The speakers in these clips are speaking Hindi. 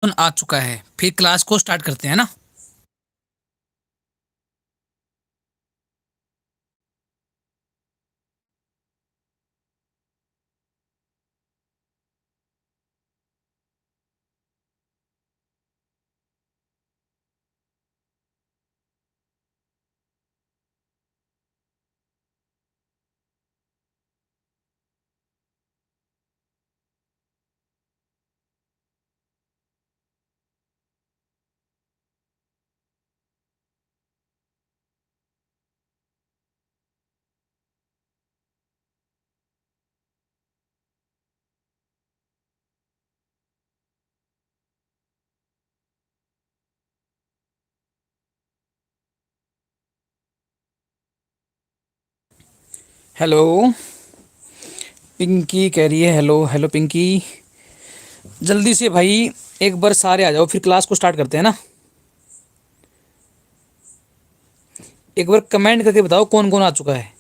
आ चुका है। फिर क्लास को स्टार्ट करते हैं ना। हेलो। पिंकी कह रही है हेलो हेलो पिंकी। जल्दी से भाई, एक बार सारे आ जाओ, फिर क्लास को स्टार्ट करते हैं ना। एक बार कमेंट करके बताओ कौन कौन आ चुका है,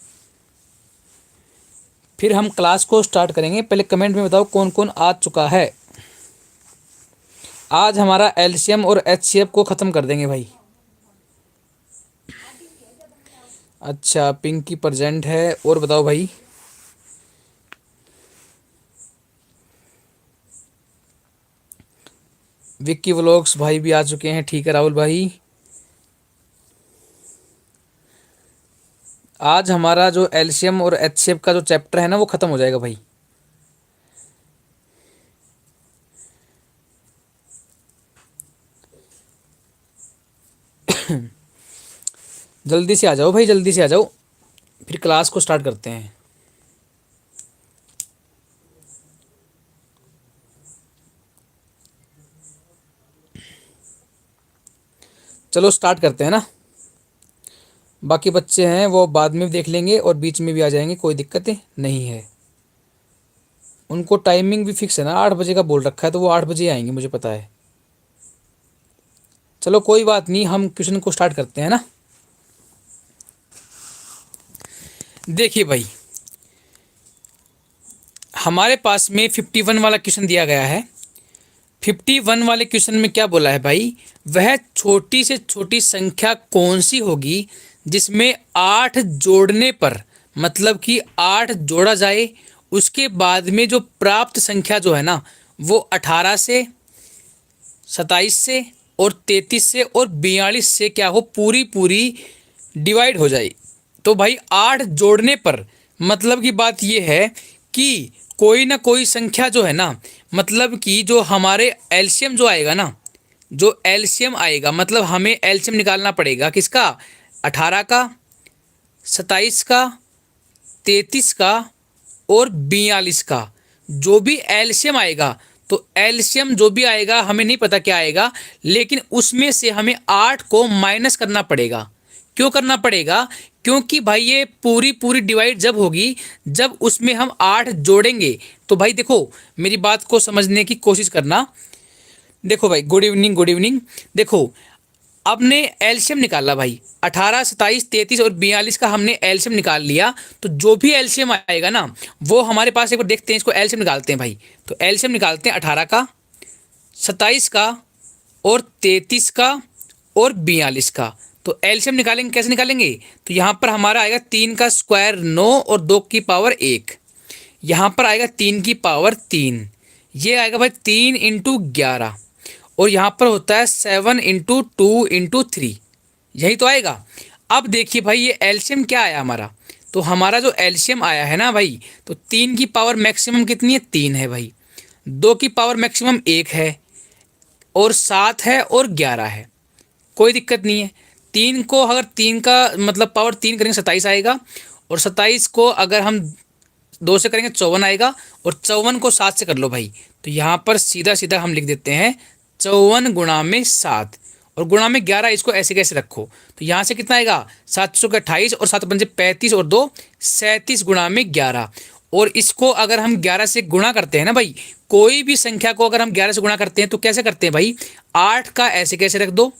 फिर हम क्लास को स्टार्ट करेंगे। पहले कमेंट में बताओ कौन कौन आ चुका है। आज हमारा एलसीएम और एचसीएफ को ख़त्म कर देंगे भाई। अच्छा, पिंकी प्रेजेंट है। और बताओ भाई। विक्की व्लॉग्स भाई भी आ चुके हैं। ठीक है राहुल भाई। आज हमारा जो एलसीएम और एचसीएफ का जो चैप्टर है ना, वो ख़त्म हो जाएगा भाई। जल्दी से आ जाओ भाई, जल्दी से आ जाओ, फिर क्लास को स्टार्ट करते हैं। चलो स्टार्ट करते हैं ना। बाकी बच्चे हैं वो बाद में भी देख लेंगे और बीच में भी आ जाएंगे, कोई दिक्कत नहीं है। उनको टाइमिंग भी फिक्स है ना, 8 बजे का बोल रखा है, तो वो 8 बजे आएंगे, मुझे पता है। चलो कोई बात नहीं, हम क्वेश्चन को स्टार्ट करते हैं ना। देखिए भाई, हमारे पास में 51 वाला क्वेश्चन दिया गया है। 51 वाले क्वेश्चन में क्या बोला है भाई, वह छोटी से छोटी संख्या कौन सी होगी जिसमें 8 जोड़ने पर, मतलब कि 8 जोड़ा जाए, उसके बाद में जो प्राप्त संख्या जो है ना, वो 18 से, 27 से और 33 से और 42 से क्या हो, पूरी पूरी डिवाइड हो जाए। तो भाई 8 जोड़ने पर मतलब की बात ये है कि कोई ना कोई संख्या जो है ना, मतलब कि जो हमारे एलसीएम जो आएगा ना, जो एलसीएम आएगा, मतलब हमें एलसीएम निकालना पड़ेगा किसका, 18 का, 27 का, 33 का और 42 का। जो भी एलसीएम आएगा, तो एलसीएम जो भी आएगा हमें नहीं पता क्या आएगा, लेकिन उसमें से हमें 8 को माइनस करना पड़ेगा। क्यों करना पड़ेगा, क्योंकि भाई ये पूरी पूरी डिवाइड जब होगी, जब उसमें हम 8 जोड़ेंगे। तो भाई देखो, मेरी बात को समझने की कोशिश करना। देखो भाई, गुड इवनिंग गुड इवनिंग। देखो, आपने एलसीएम निकाला भाई, 18, 27, 33 और 42 का हमने एलसीएम निकाल लिया। तो जो भी एलसीएम आएगा ना, वो हमारे पास, एक बार देखते हैं, इसको एलसीएम निकालते हैं भाई। तो एलसीएम निकालते हैं 18 का, 27 का और 33 का और 42 का। तो एलसीएम निकालेंगे, कैसे निकालेंगे, तो यहाँ पर हमारा आएगा 3 का स्क्वायर 9 और 2 की पावर 1। यहाँ पर आएगा 3 की पावर 3। ये आएगा भाई 3 × 11। और यहाँ पर होता है 7 × 2 × 3। यही तो आएगा। अब देखिए भाई, ये एलसीएम क्या आया हमारा, तो हमारा जो एलसीएम आया है ना भाई, तो 3 की पावर मैक्सिमम कितनी है, 3 है भाई। 2 की पावर मैक्सिमम 1 है और 7 है और 11 है। कोई दिक्कत नहीं है। 3 को अगर 3 का मतलब पावर 3 करेंगे 27 आएगा, और 27 को अगर हम 2 से करेंगे 54 आएगा, और 54 को 7 से कर लो भाई। तो यहाँ पर सीधा सीधा हम लिख देते हैं 54 × 7 और गुणा में 11। इसको ऐसे कैसे रखो, तो यहाँ से कितना आएगा, 728 और 7 × 5 = 35 और 2 37 गुणा में 11। और इसको अगर हम 11 से गुणा करते हैं ना भाई, कोई भी संख्या को अगर हम 11 से गुणा करते हैं तो कैसे करते हैं भाई, 8 का ऐसे कैसे रख दो,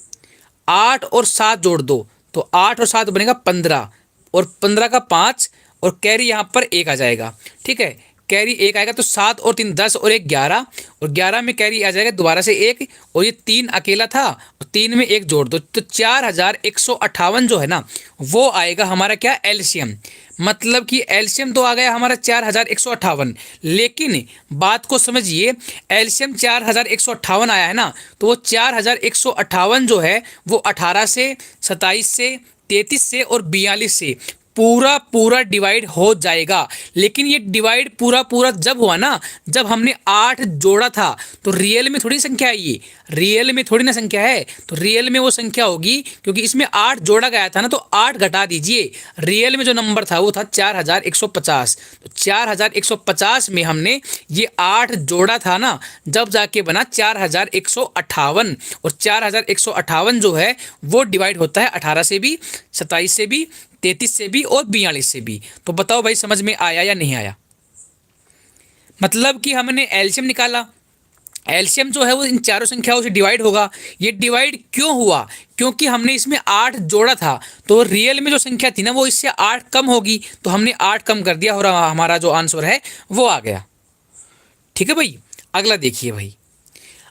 8 और 7 जोड़ दो, तो 8 और 7 बनेगा 15, और 15 का 5, और कैरी यहाँ पर 1 आ जाएगा। ठीक है, कैरी 1 आएगा तो 7 और 3 10 और 1 11, और 11 में कैरी आ जाएगा दोबारा से 1, और ये 3 अकेला था और 3 में 1 जोड़ दो तो 4158 जो है ना वो आएगा हमारा क्या एलसीएम। मतलब कि एलसीएम तो आ गया हमारा 4158, लेकिन बात को समझिए, एलसीएम 4158 आया है ना, तो वो 4158 जो है वो 18 से, 27 से, 33 से और 42 से पूरा पूरा डिवाइड हो जाएगा। लेकिन ये डिवाइड पूरा पूरा जब हुआ ना, जब हमने 8 जोड़ा था, तो रियल में थोड़ी संख्या है, ये रियल में थोड़ी ना संख्या है, तो रियल में वो संख्या होगी क्योंकि इसमें 8 जोड़ा गया था ना, तो 8 घटा दीजिए, रियल में जो नंबर था वो था 4150। तो 4150 में हमने ये 8 जोड़ा था ना, जब जाके बना 4158, और 4158 जो है वो डिवाइड होता है 18 से भी, 27 से भी, 33 से भी और 42 से भी। तो बताओ भाई समझ में आया या नहीं आया? मतलब कि हमने एलसीएम निकाला, एलसीएम जो है वो इन चारों संख्याओं से डिवाइड होगा। ये डिवाइड क्यों हुआ? क्योंकि हमने इसमें 8 जोड़ा था, तो रियल में जो संख्या थी ना वो इससे 8 कम होगी, तो हमने 8 कम कर दिया और हमारा जो आंसर है वो आ गया। ठीक है भाई, अगला देखिए भाई,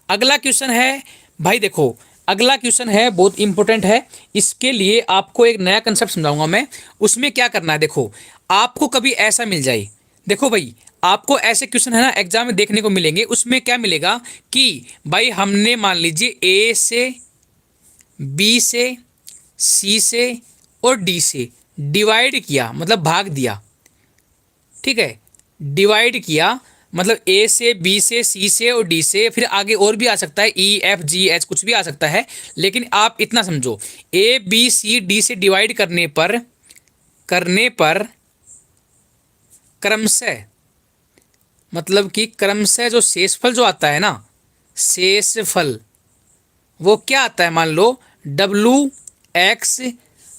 अगला क्वेश्चन है भाई, देखो अगला क्वेश्चन है बहुत इंपॉर्टेंट है। इसके लिए आपको एक नया कंसेप्ट समझाऊंगा मैं। उसमें क्या करना है, देखो आपको कभी ऐसा मिल जाए, देखो भाई आपको ऐसे क्वेश्चन है ना एग्जाम में देखने को मिलेंगे। उसमें क्या मिलेगा कि भाई हमने मान लीजिए ए से, बी से, सी से और डी से डिवाइड किया, मतलब भाग दिया। ठीक है, डिवाइड किया मतलब ए से, बी से, सी से और डी से, फिर आगे और भी आ सकता है, ई एफ जी एच कुछ भी आ सकता है। लेकिन आप इतना समझो, ए बी सी डी से डिवाइड करने पर क्रमशः, मतलब कि क्रमशः जो शेषफल जो आता है ना, शेषफल वो क्या आता है, मान लो डब्लू एक्स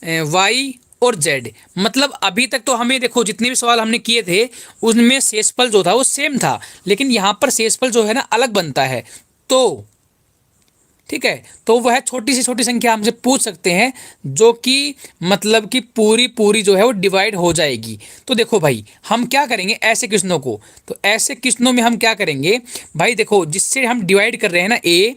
वाई और जेड। मतलब अभी तक तो हमें देखो जितने भी सवाल हमने किए थे उनमें शेषफल जो था वो सेम था, लेकिन यहाँ पर शेषफल जो है ना अलग बनता है। तो ठीक है, तो वह छोटी से छोटी संख्या हमसे पूछ सकते हैं जो कि मतलब कि पूरी पूरी जो है वो डिवाइड हो जाएगी। तो देखो भाई हम क्या करेंगे ऐसे क्वेश्चनों को, तो ऐसे क्वेश्चनों में हम क्या करेंगे भाई, देखो जिससे हम डिवाइड कर रहे हैं ना, ए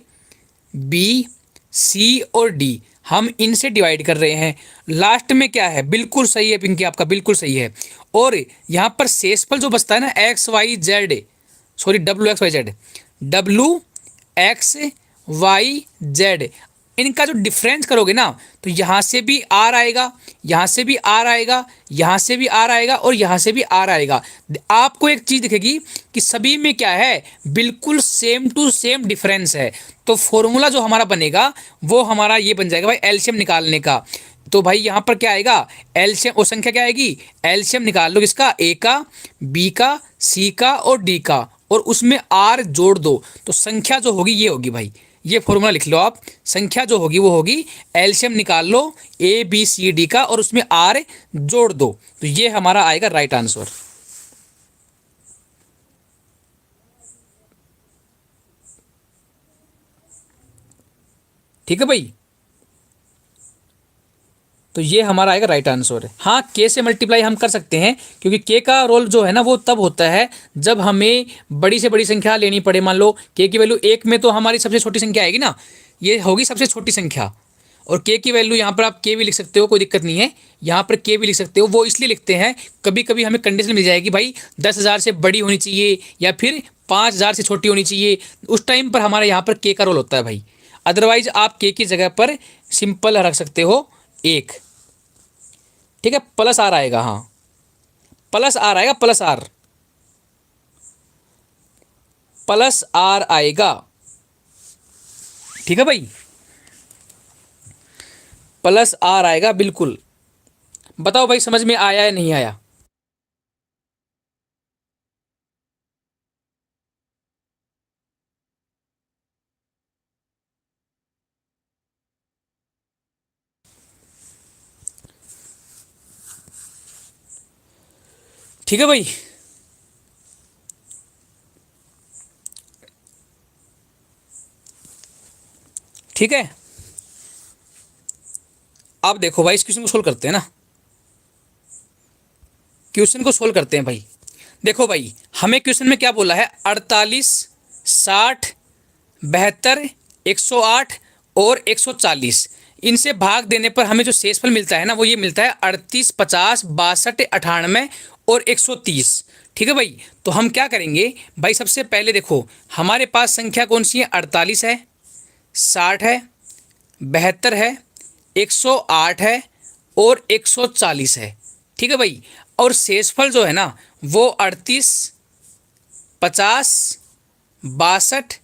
बी सी और डी, हम इनसे डिवाइड कर रहे हैं। लास्ट में क्या है, बिल्कुल सही है पिंकी, आपका बिल्कुल सही है। और यहाँ पर शेषफल जो बचता है ना, X Y Z, sorry W X Y Z, W X Y Z, इनका जो डिफरेंस करोगे ना, तो यहाँ से भी आर आएगा, यहाँ से भी आर आएगा, यहाँ से भी आर आएगा और यहाँ से भी आर आएगा। आपको एक चीज़ दिखेगी कि सभी में क्या है, बिल्कुल सेम टू सेम डिफरेंस है। तो फॉर्मूला जो हमारा बनेगा वो हमारा ये बन जाएगा भाई एलसीएम निकालने का। तो भाई यहाँ पर क्या आएगा, एलसीएम, वो संख्या क्या आएगी, एलसीएम निकाल लो किसका, ए का, बी का, सी का और डी का, और उसमें आर जोड़ दो, तो संख्या जो होगी ये होगी भाई, ये फॉर्मूला लिख लो आप, संख्या जो होगी वो होगी, एलसीएम निकाल लो ए बी सी डी का और उसमें आर जोड़ दो, तो ये हमारा आएगा राइट आंसर। ठीक है भाई, तो ये हमारा आएगा राइट आंसर है। हाँ, के से मल्टीप्लाई हम कर सकते हैं क्योंकि के का रोल जो है ना वो तब होता है जब हमें बड़ी से बड़ी संख्या लेनी पड़े। मान लो के की वैल्यू 1 में, तो हमारी सबसे छोटी संख्या आएगी ना, ये होगी सबसे छोटी संख्या। और के की वैल्यू यहाँ पर आप के भी लिख सकते हो, कोई दिक्कत नहीं है, यहाँ पर के भी लिख सकते हो। वो इसलिए लिखते हैं कभी कभी हमें कंडीशन मिल जाएगी भाई 10,000 से बड़ी होनी चाहिए या फिर 5,000 से छोटी होनी चाहिए, उस टाइम पर हमारे यहाँ पर के का रोल होता है भाई। अदरवाइज आप के की जगह पर सिंपल रख सकते हो 1। ठीक है, प्लस आर आएगा, हाँ प्लस आर आएगा, प्लस आर, प्लस आर आएगा। ठीक है भाई, प्लस आर आएगा बिल्कुल। बताओ भाई समझ में आया या नहीं आया? ठीक है भाई, ठीक है। अब देखो भाई इस क्वेश्चन को सोल्व करते हैं ना, क्वेश्चन को सोल्व करते हैं भाई। देखो भाई हमें क्वेश्चन में क्या बोला है, 48, 60, 72, 108 और 140, इनसे भाग देने पर हमें जो शेषफल मिलता है ना वो ये मिलता है 38, 50, 62, 98 और 130। ठीक है भाई, तो हम क्या करेंगे भाई, सबसे पहले देखो हमारे पास संख्या कौन सी है, 48 है, 60 है, 72 है, 108 है और 140 है। ठीक है भाई, और शेषफल जो है ना वो 38, 50, 62,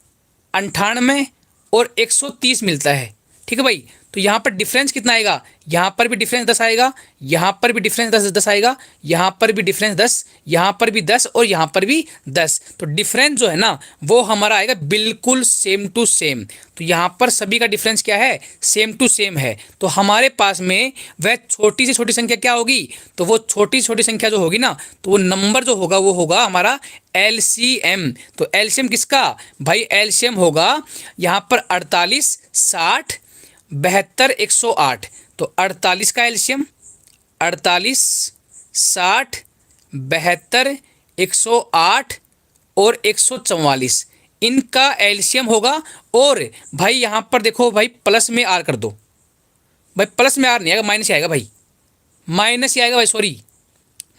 98 और 130 मिलता है। ठीक है भाई, तो यहाँ पर डिफरेंस कितना आएगा, यहाँ पर भी डिफरेंस 10 आएगा, यहाँ पर भी डिफरेंस 10 आएगा, यहाँ पर भी डिफरेंस 10, यहाँ पर भी 10 और यहाँ पर भी 10। तो डिफरेंस जो है ना वो हमारा आएगा बिल्कुल सेम टू सेम। तो यहाँ पर सभी का डिफरेंस क्या है, सेम टू सेम है। तो हमारे पास में वह छोटी से छोटी संख्या क्या होगी, तो वो छोटी से छोटी संख्या जो होगी ना, तो वो नंबर जो होगा वो होगा हमारा एलसीएम। तो एलसीएम किसका भाई, एलसीएम होगा यहाँ पर 48, 60, 72, 108। तो 48 का एलसीएम 48, 60, 72, 108 और 144, इनका एलसीएम होगा। और भाई यहाँ पर देखो भाई प्लस में आर कर दो, भाई प्लस में आर नहीं आएगा, माइनस ही आएगा भाई, माइनस ही आएगा भाई, सॉरी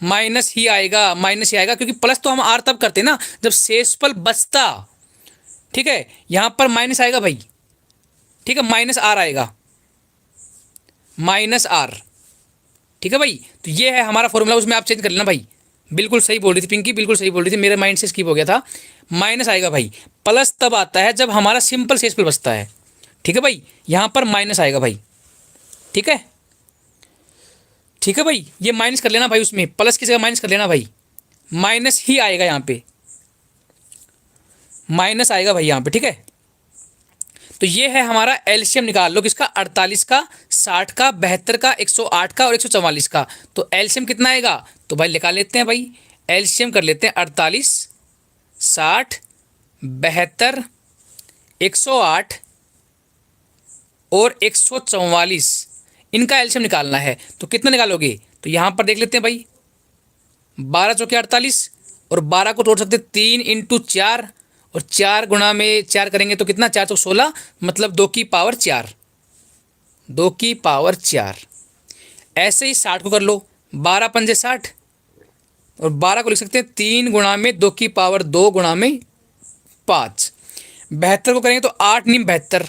माइनस ही आएगा, माइनस ही आएगा, क्योंकि प्लस तो हम आर तब करते ना जब शेषफल बचता। ठीक है, यहाँ पर माइनस आएगा भाई, ठीक है, माइनस आर आएगा, माइनस आर। ठीक है भाई, तो ये है हमारा फॉर्मूला, उसमें आप चेंज कर लेना भाई। बिल्कुल सही बोल रही थी पिंकी, बिल्कुल सही बोल रही थी, मेरे माइंड से स्किप हो गया था। माइनस आएगा भाई, प्लस तब आता है जब हमारा सिंपल शेषफल बचता है। ठीक है भाई, यहां पर माइनस आएगा भाई। ठीक है, ठीक है भाई, ये माइनस कर लेना भाई, उसमें प्लस की जगह माइनस कर लेना भाई, माइनस ही आएगा यहाँ पे, माइनस आएगा भाई यहाँ पे। ठीक है, तो ये है हमारा एलसीएम, निकाल लो किसका, 48 का, 60 का, 72 का, 108 का और 144 का। तो एलसीएम कितना आएगा, तो भाई निकाल लेते हैं भाई, एलसीएम कर लेते हैं 48, 60, 72, 108 और 144, इनका एलसीएम निकालना है। तो कितना निकालोगे, तो यहाँ पर देख लेते हैं भाई, 12 चौके 48 और 12 को तोड़ सकते 3 इंटू 4 और 4 गुणा में 4 करेंगे तो कितना, 4 चौक 16, मतलब 2 की पावर 4, 2 की पावर 4। ऐसे ही 60 को कर लो, 12 पंजे 60 और 12 को लिख सकते हैं 3 गुणा में 2 की पावर 2 गुणा में 5। 72 को करेंगे तो 8 नीम 72,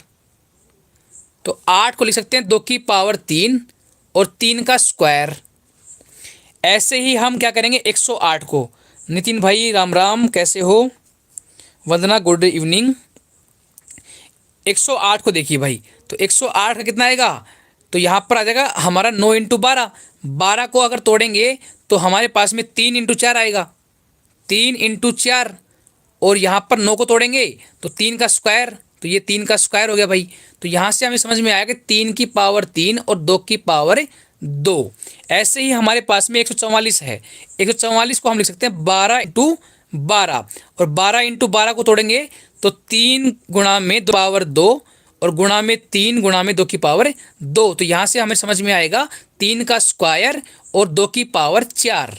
तो 8 को लिख सकते हैं 2 की पावर 3 और 3 का स्क्वायर। ऐसे ही हम क्या करेंगे 108 को, नितिन भाई राम राम, कैसे हो, वंदना गुड इवनिंग। 108 को देखिए भाई, तो 108 का कितना आएगा, तो यहाँ पर आ जाएगा हमारा 9 इंटू 12, 12 को अगर तोड़ेंगे तो हमारे पास में 3 इंटू 4 आएगा, 3 इंटू 4 और यहाँ पर 9 को तोड़ेंगे तो 3 का स्क्वायर, तो ये 3 का स्क्वायर हो गया भाई। तो यहाँ से हमें समझ में आया कि 3 की पावर 3 और 2 की पावर 2। ऐसे ही हमारे पास में 144 है, 144 को हम लिख सकते हैं 12 इंटू 12 और 12 इंटू 12 को तोड़ेंगे तो 3 गुणा में 2 पावर 2 और गुणा में 3 गुणा में 2 की पावर 2। तो यहाँ से हमें समझ में आएगा 3 का स्क्वायर और 2 की पावर 4।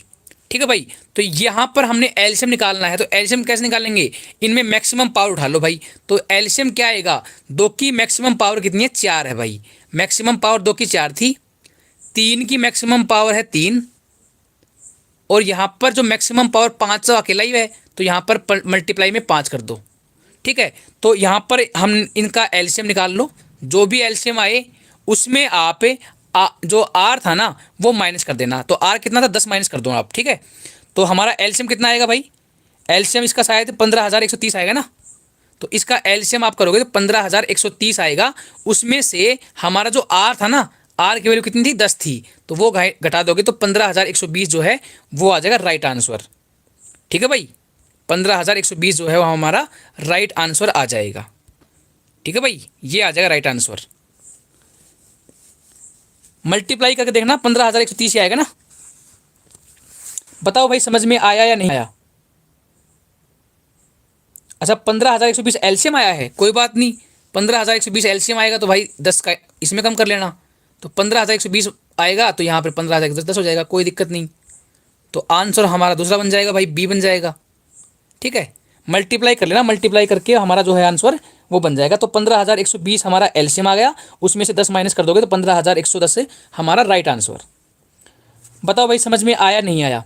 ठीक है भाई, तो यहाँ पर हमने एलसीएम निकालना है। तो एलसीएम कैसे निकालेंगे, इनमें मैक्सिमम पावर उठा लो भाई। तो एलसीएम क्या आएगा, 2 की मैक्सिमम पावर कितनी है, 4 है भाई, मैक्सिमम पावर 2 की 4 थी, 3 की मैक्सिमम पावर है 3 और यहाँ पर जो मैक्सिमम पावर 5 तो अकेला ही है, तो यहाँ पर मल्टीप्लाई में 5 कर दो। ठीक है, तो यहाँ पर हम इनका एलसीएम निकाल लो, जो भी एलसीएम आए उसमें आप जो आर था ना वो माइनस कर देना। तो आर कितना था, 10 माइनस कर दो आप। ठीक है, तो हमारा एलसीएम कितना आएगा भाई, एलसीएम इसका शायद 15,130 आएगा ना, तो इसका एलसीएम आप करोगे तो 15,130 आएगा। उसमें से हमारा जो आर था ना, आर की वैल्यू कितनी थी, 10 थी, तो वो घटा दोगे तो 15,120 जो है वो आ जाएगा राइट आंसर। ठीक है भाई, 15,120 जो है वो हमारा राइट आंसर आ जाएगा। ठीक है भाई, ये आ जाएगा राइट आंसर। मल्टीप्लाई करके देखना 15,130 ही आएगा ना। बताओ भाई समझ में आया या नहीं आया। अच्छा 15,120 एलसीएम आया है, कोई बात नहीं, 15,120 एलसीएम आएगा तो भाई 10 का इसमें कम कर लेना, तो 15,120 आएगा तो यहाँ पर 15,110 हो जाएगा, कोई दिक्कत नहीं। तो आंसर हमारा दूसरा बन जाएगा भाई, बी बन जाएगा। ठीक है, मल्टीप्लाई कर लेना, मल्टीप्लाई करके हमारा जो है आंसर वो बन जाएगा। तो 15,120 हमारा एलसीएम आ गया, उसमें से 10 माइनस कर दोगे तो 15,110 हमारा राइट आंसर। बताओ भाई समझ में आया नहीं आया?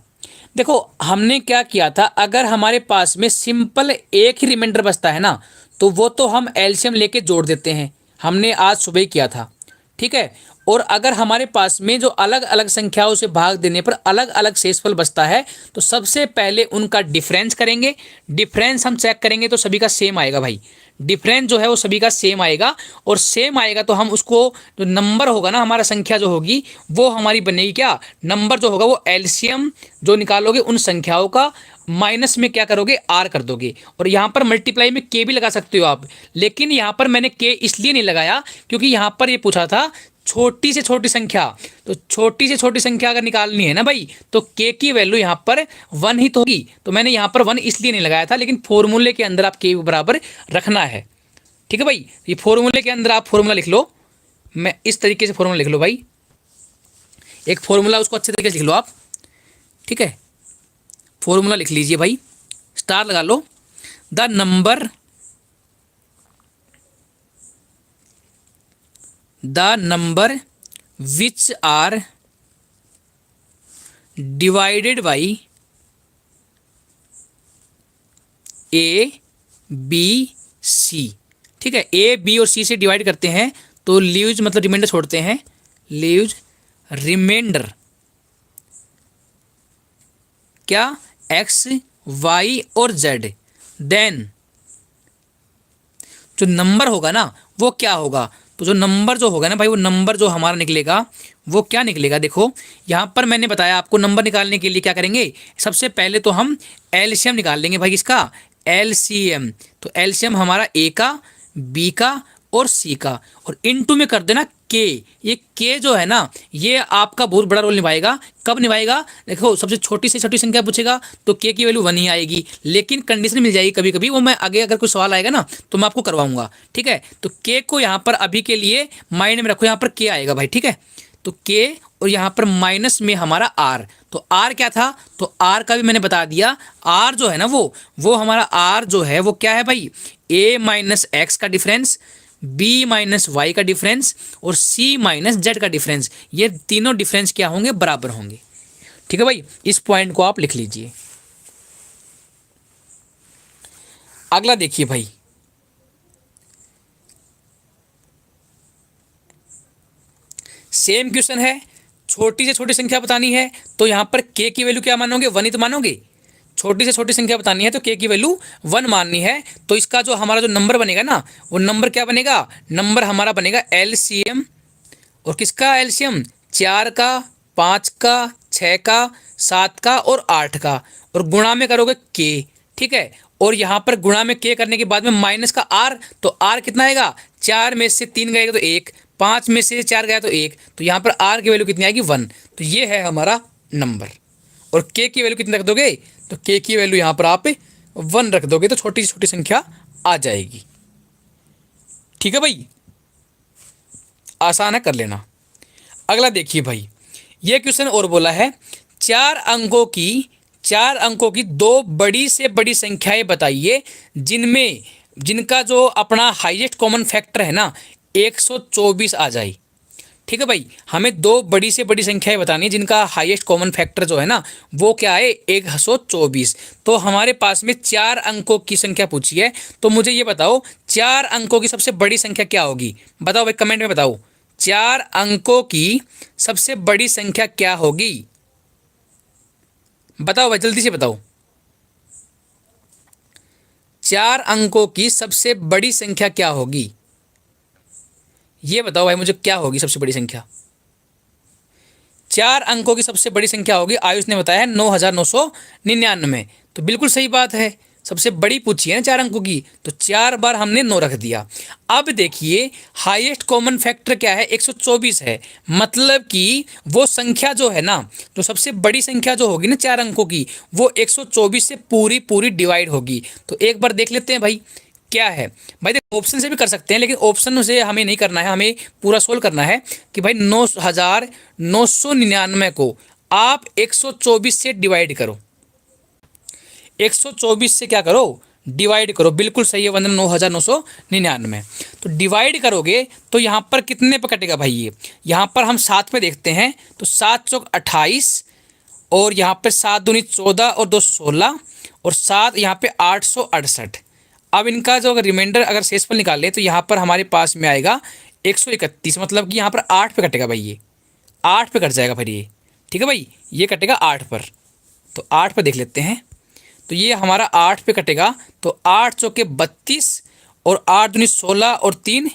देखो हमने क्या किया था, अगर हमारे पास में सिंपल एक ही रिमाइंडर बचता है ना, तो वो तो हम एलसीएम लेके जोड़ देते हैं, हमने आज सुबह ही किया था, ठीक है। और अगर हमारे पास में जो अलग अलग संख्याओं से भाग देने पर अलग अलग शेषफल बचता है, तो सबसे पहले उनका डिफरेंस करेंगे। डिफरेंस हम चेक करेंगे तो सभी का सेम आएगा भाई, डिफरेंस जो है वो सभी का सेम आएगा, और सेम आएगा तो हम उसको, जो नंबर होगा ना हमारा, संख्या जो होगी वो हमारी बनेगी क्या, नंबर जो होगा वो एलसीएम जो निकालोगे उन संख्याओं का माइनस में क्या करोगे, आर कर दोगे। और यहाँ पर मल्टीप्लाई में के भी लगा सकते हो आप, लेकिन यहाँ पर मैंने के इसलिए नहीं लगाया क्योंकि यहाँ पर ये पूछा था छोटी से छोटी संख्या, तो छोटी से छोटी संख्या अगर निकालनी है ना भाई, तो के की वैल्यू यहाँ पर 1 ही तो होगी, तो मैंने यहाँ पर 1 इसलिए नहीं लगाया था, लेकिन फॉर्मूले के अंदर आप के बराबर रखना है, ठीक है भाई। ये फॉर्मूले के अंदर आप फॉर्मूला लिख लो, मैं इस तरीके से फॉर्मूला लिख लो भाई, एक फॉर्मूला उसको अच्छे तरीके से लिख लो आप, ठीक है। फॉर्मूला लिख लीजिए भाई, स्टार लगा लो। The number which are divided by A B C, ठीक है। ए बी और सी से डिवाइड करते हैं तो लीव्स मतलब रिमाइंडर छोड़ते हैं, लीव्स रिमाइंडर क्या, एक्स वाई और जेड, देन जो नंबर होगा ना वो क्या होगा, तो जो नंबर जो होगा ना भाई, वो नंबर जो हमारा निकलेगा वो क्या निकलेगा, देखो यहाँ पर मैंने बताया आपको नंबर निकालने के लिए क्या करेंगे, सबसे पहले तो हम एलसीएम निकाल लेंगे भाई, किसका, एलसीएम। तो एलसीएम हमारा ए का, बी का और सी का, और इनटू में कर देना के। ये के जो है ना ये आपका बहुत बड़ा रोल निभाएगा। कब निभाएगा, देखो सबसे छोटी से छोटी संख्या पूछेगा तो के की वैल्यू 1 ही आएगी, लेकिन कंडीशन मिल जाएगी कभी कभी, वो मैं आगे अगर कोई सवाल आएगा ना तो मैं आपको करवाऊंगा, ठीक है। तो के को यहाँ पर अभी के लिए माइंड में रखो, यहाँ पर के आएगा भाई, ठीक है। तो के और यहाँ पर माइनस में हमारा आर, तो आर क्या था, तो आर का भी मैंने बता दिया, आर जो है ना वो हमारा आर जो है वो क्या है भाई, ए माइनस एक्स का डिफरेंस, बी माइनस वाई का डिफरेंस और सी माइनस जेड का डिफरेंस, ये तीनों डिफरेंस क्या होंगे, बराबर होंगे, ठीक है भाई। इस पॉइंट को आप लिख लीजिए। अगला देखिए भाई, सेम क्वेश्चन है, छोटी से छोटी संख्या बतानी है, तो यहां पर के की वैल्यू क्या मानोगे, 1 ही तो मानोगे। छोटी से छोटी संख्या बतानी है तो के की वैल्यू 1 माननी है, तो इसका जो हमारा जो नंबर बनेगा ना, वो नंबर क्या बनेगा, नंबर हमारा बनेगा एलसीएम, और किसका एलसीएम, 4 का, 5 का, 6 का, 7 का और 8 का, और गुणा में करोगे के, ठीक है। और यहाँ पर गुणा में के करने के बाद में माइनस का आर, तो आर कितना आएगा, 4 में से 3 गएगा तो 1, 5 में से 4 गया तो 1, तो यहाँ पर आर की वैल्यू कितनी आएगी, 1। तो ये है हमारा नंबर। और के की वैल्यू कितनी रख दोगे, तो के की वैल्यू यहाँ पर आप 1 रख दोगे, तो छोटी से छोटी संख्या आ जाएगी, ठीक है भाई। आसान है, कर लेना। अगला देखिए भाई, ये क्वेश्चन और बोला है, 4 अंकों की 2 बड़ी से बड़ी संख्याएं बताइए जिनका जो अपना हाईएस्ट कॉमन फैक्टर है ना 124 आ जाए, ठीक है भाई। हमें 2 बड़ी से बड़ी संख्याएं बतानी है जिनका हाईएस्ट कॉमन फैक्टर जो है ना वो क्या है, 124। तो हमारे पास में 4 अंकों की संख्या पूछी है, तो मुझे ये बताओ 4 अंकों की सबसे बड़ी संख्या क्या होगी, बताओ भाई कमेंट में बताओ, 4 अंकों की सबसे बड़ी संख्या क्या होगी, बताओ भाई जल्दी से बताओ। 4 अंकों की सबसे बड़ी संख्या क्या होगी, ये बताओ भाई मुझे, क्या होगी सबसे बड़ी संख्या। 4 अंकों की सबसे बड़ी संख्या होगी, आयुष ने बताया है 9999। तो बिल्कुल सही बात है, सबसे बड़ी पूछी है ना 4 अंकों की, तो 4 बार हमने 9 रख दिया। अब देखिए हाईएस्ट कॉमन फैक्टर क्या है, 124 है, मतलब कि वो संख्या जो है ना, जो सबसे बड़ी संख्या जो होगी ना 4 अंकों की, वो 124 से पूरी पूरी डिवाइड होगी। तो एक बार देख लेते हैं भाई क्या है। भाई देखो ऑप्शन से भी कर सकते हैं, लेकिन ऑप्शन से हमें नहीं करना है, हमें पूरा सोल्व करना है कि भाई 9999 को आप 124 से डिवाइड करो। 124 से क्या करो, डिवाइड करो। बिल्कुल सही है वंदना, 9999। तो डिवाइड करोगे तो यहाँ पर कितने पे कटेगा भाई ये, यहाँ पर हम 7 पे देखते हैं तो 7 चौक 28, और यहाँ पे 7 दूनी 14 और 2 16, और 7 यहाँ पे 868। अब इनका जो अगर रिमाइंडर अगर शेषफल निकाल ले तो यहाँ पर हमारे पास में आएगा 131, मतलब कि यहाँ पर 8 पे कटेगा भाई, ये 8 पे कट जाएगा फिर ये। ठीक है भाई, ये कटेगा 8 पर। तो 8 पे देख लेते हैं, तो ये हमारा 8 पे कटेगा। तो 8 चौके 32, और 8 दूनी 16, और 3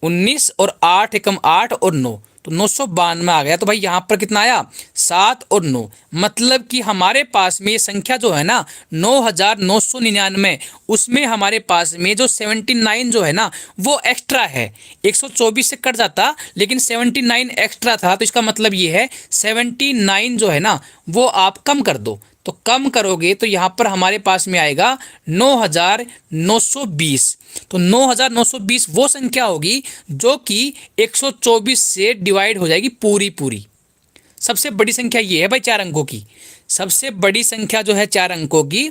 19, और 8 एकम 8 और 9, तो 992 आ गया। तो भाई यहाँ पर कितना आया, 7 और 9, मतलब कि हमारे पास में ये संख्या जो है ना 9999, उसमें हमारे पास में जो 79 जो है ना वो एक्स्ट्रा है। 124 से कट जाता लेकिन 79 एक्स्ट्रा था, तो इसका मतलब ये है 79 जो है ना वो आप कम कर दो। तो कम करोगे तो यहाँ पर हमारे पास में आएगा 9920। तो 9920 वो संख्या होगी जो कि 124 से डिवाइड हो जाएगी पूरी पूरी। सबसे बड़ी संख्या ये है भाई 4 अंकों की, सबसे बड़ी संख्या जो है 4 अंकों की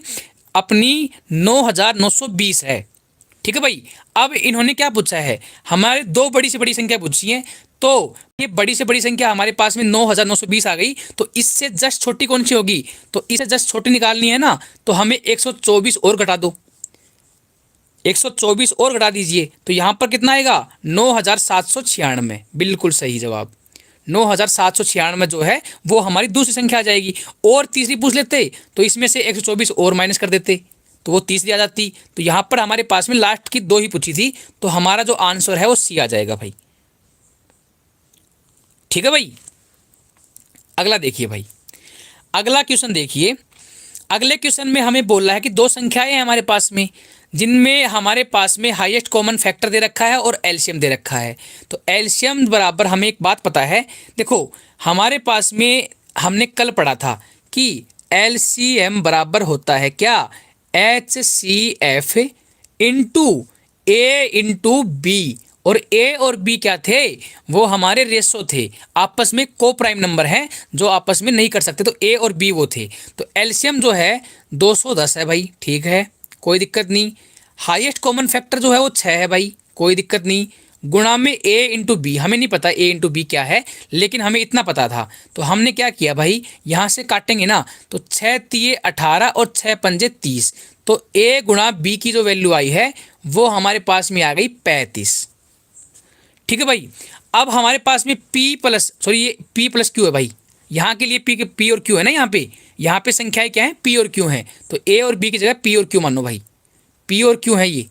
अपनी 9920 है। ठीक है भाई, अब इन्होंने क्या पूछा है, हमारे दो बड़ी से बड़ी संख्या पूछी है। तो ये बड़ी से बड़ी संख्या हमारे पास में 9920 आ गई, तो इससे जस्ट छोटी कौन सी होगी, तो इससे जस्ट छोटी निकालनी है ना, तो हमें 124 और घटा दो, 124 और घटा दीजिए। तो यहाँ पर कितना आएगा, 9796। बिल्कुल सही जवाब, 9796 जो है वो हमारी दूसरी संख्या आ जाएगी। और तीसरी पूछ लेते तो इसमें से 124 और माइनस कर देते तो वो तीसरी आ जाती। तो यहाँ पर हमारे पास में लास्ट की 2 ही पूछी थी, तो हमारा जो आंसर है वो सी आ जाएगा भाई। ठीक है भाई, अगला देखिए भाई, अगला क्वेश्चन देखिए। अगले क्वेश्चन में हमें बोला है कि 2 संख्याएं हैं हमारे पास में, जिनमें हमारे पास में हाईएस्ट कॉमन फैक्टर दे रखा है और एलसीएम दे रखा है। तो एलसीएम बराबर हमें एक बात पता है, देखो हमारे पास में हमने कल पढ़ा था कि एलसीएम बराबर होता है क्या, HCF इंटू ए इंटू बी। और ए और बी क्या थे, वो हमारे रेशो थे, आपस में को प्राइम नंबर हैं जो आपस में नहीं कर सकते, तो ए और बी वो थे। तो एलसीएम जो है 210 है भाई, ठीक है कोई दिक्कत नहीं। हाईएस्ट कॉमन फैक्टर जो है वो 6 है भाई, कोई दिक्कत नहीं। गुणा में ए इंटू बी, हमें नहीं पता ए इंटू बी क्या है, लेकिन हमें इतना पता था। तो हमने क्या किया भाई, यहाँ से काटेंगे ना तो 6 तिये 18 और 6 पंजे 30। तो ए गुणा बी की जो वैल्यू आई है वो हमारे पास में आ गई 35। ठीक है भाई, अब हमारे पास में P प्लस सॉरी ये P प्लस क्यू है भाई, यहाँ के लिए P और Q है ना, यहाँ पे संख्याएं क्या है P और Q हैं। तो A और B की जगह P और Q मानो भाई, P और Q है, ये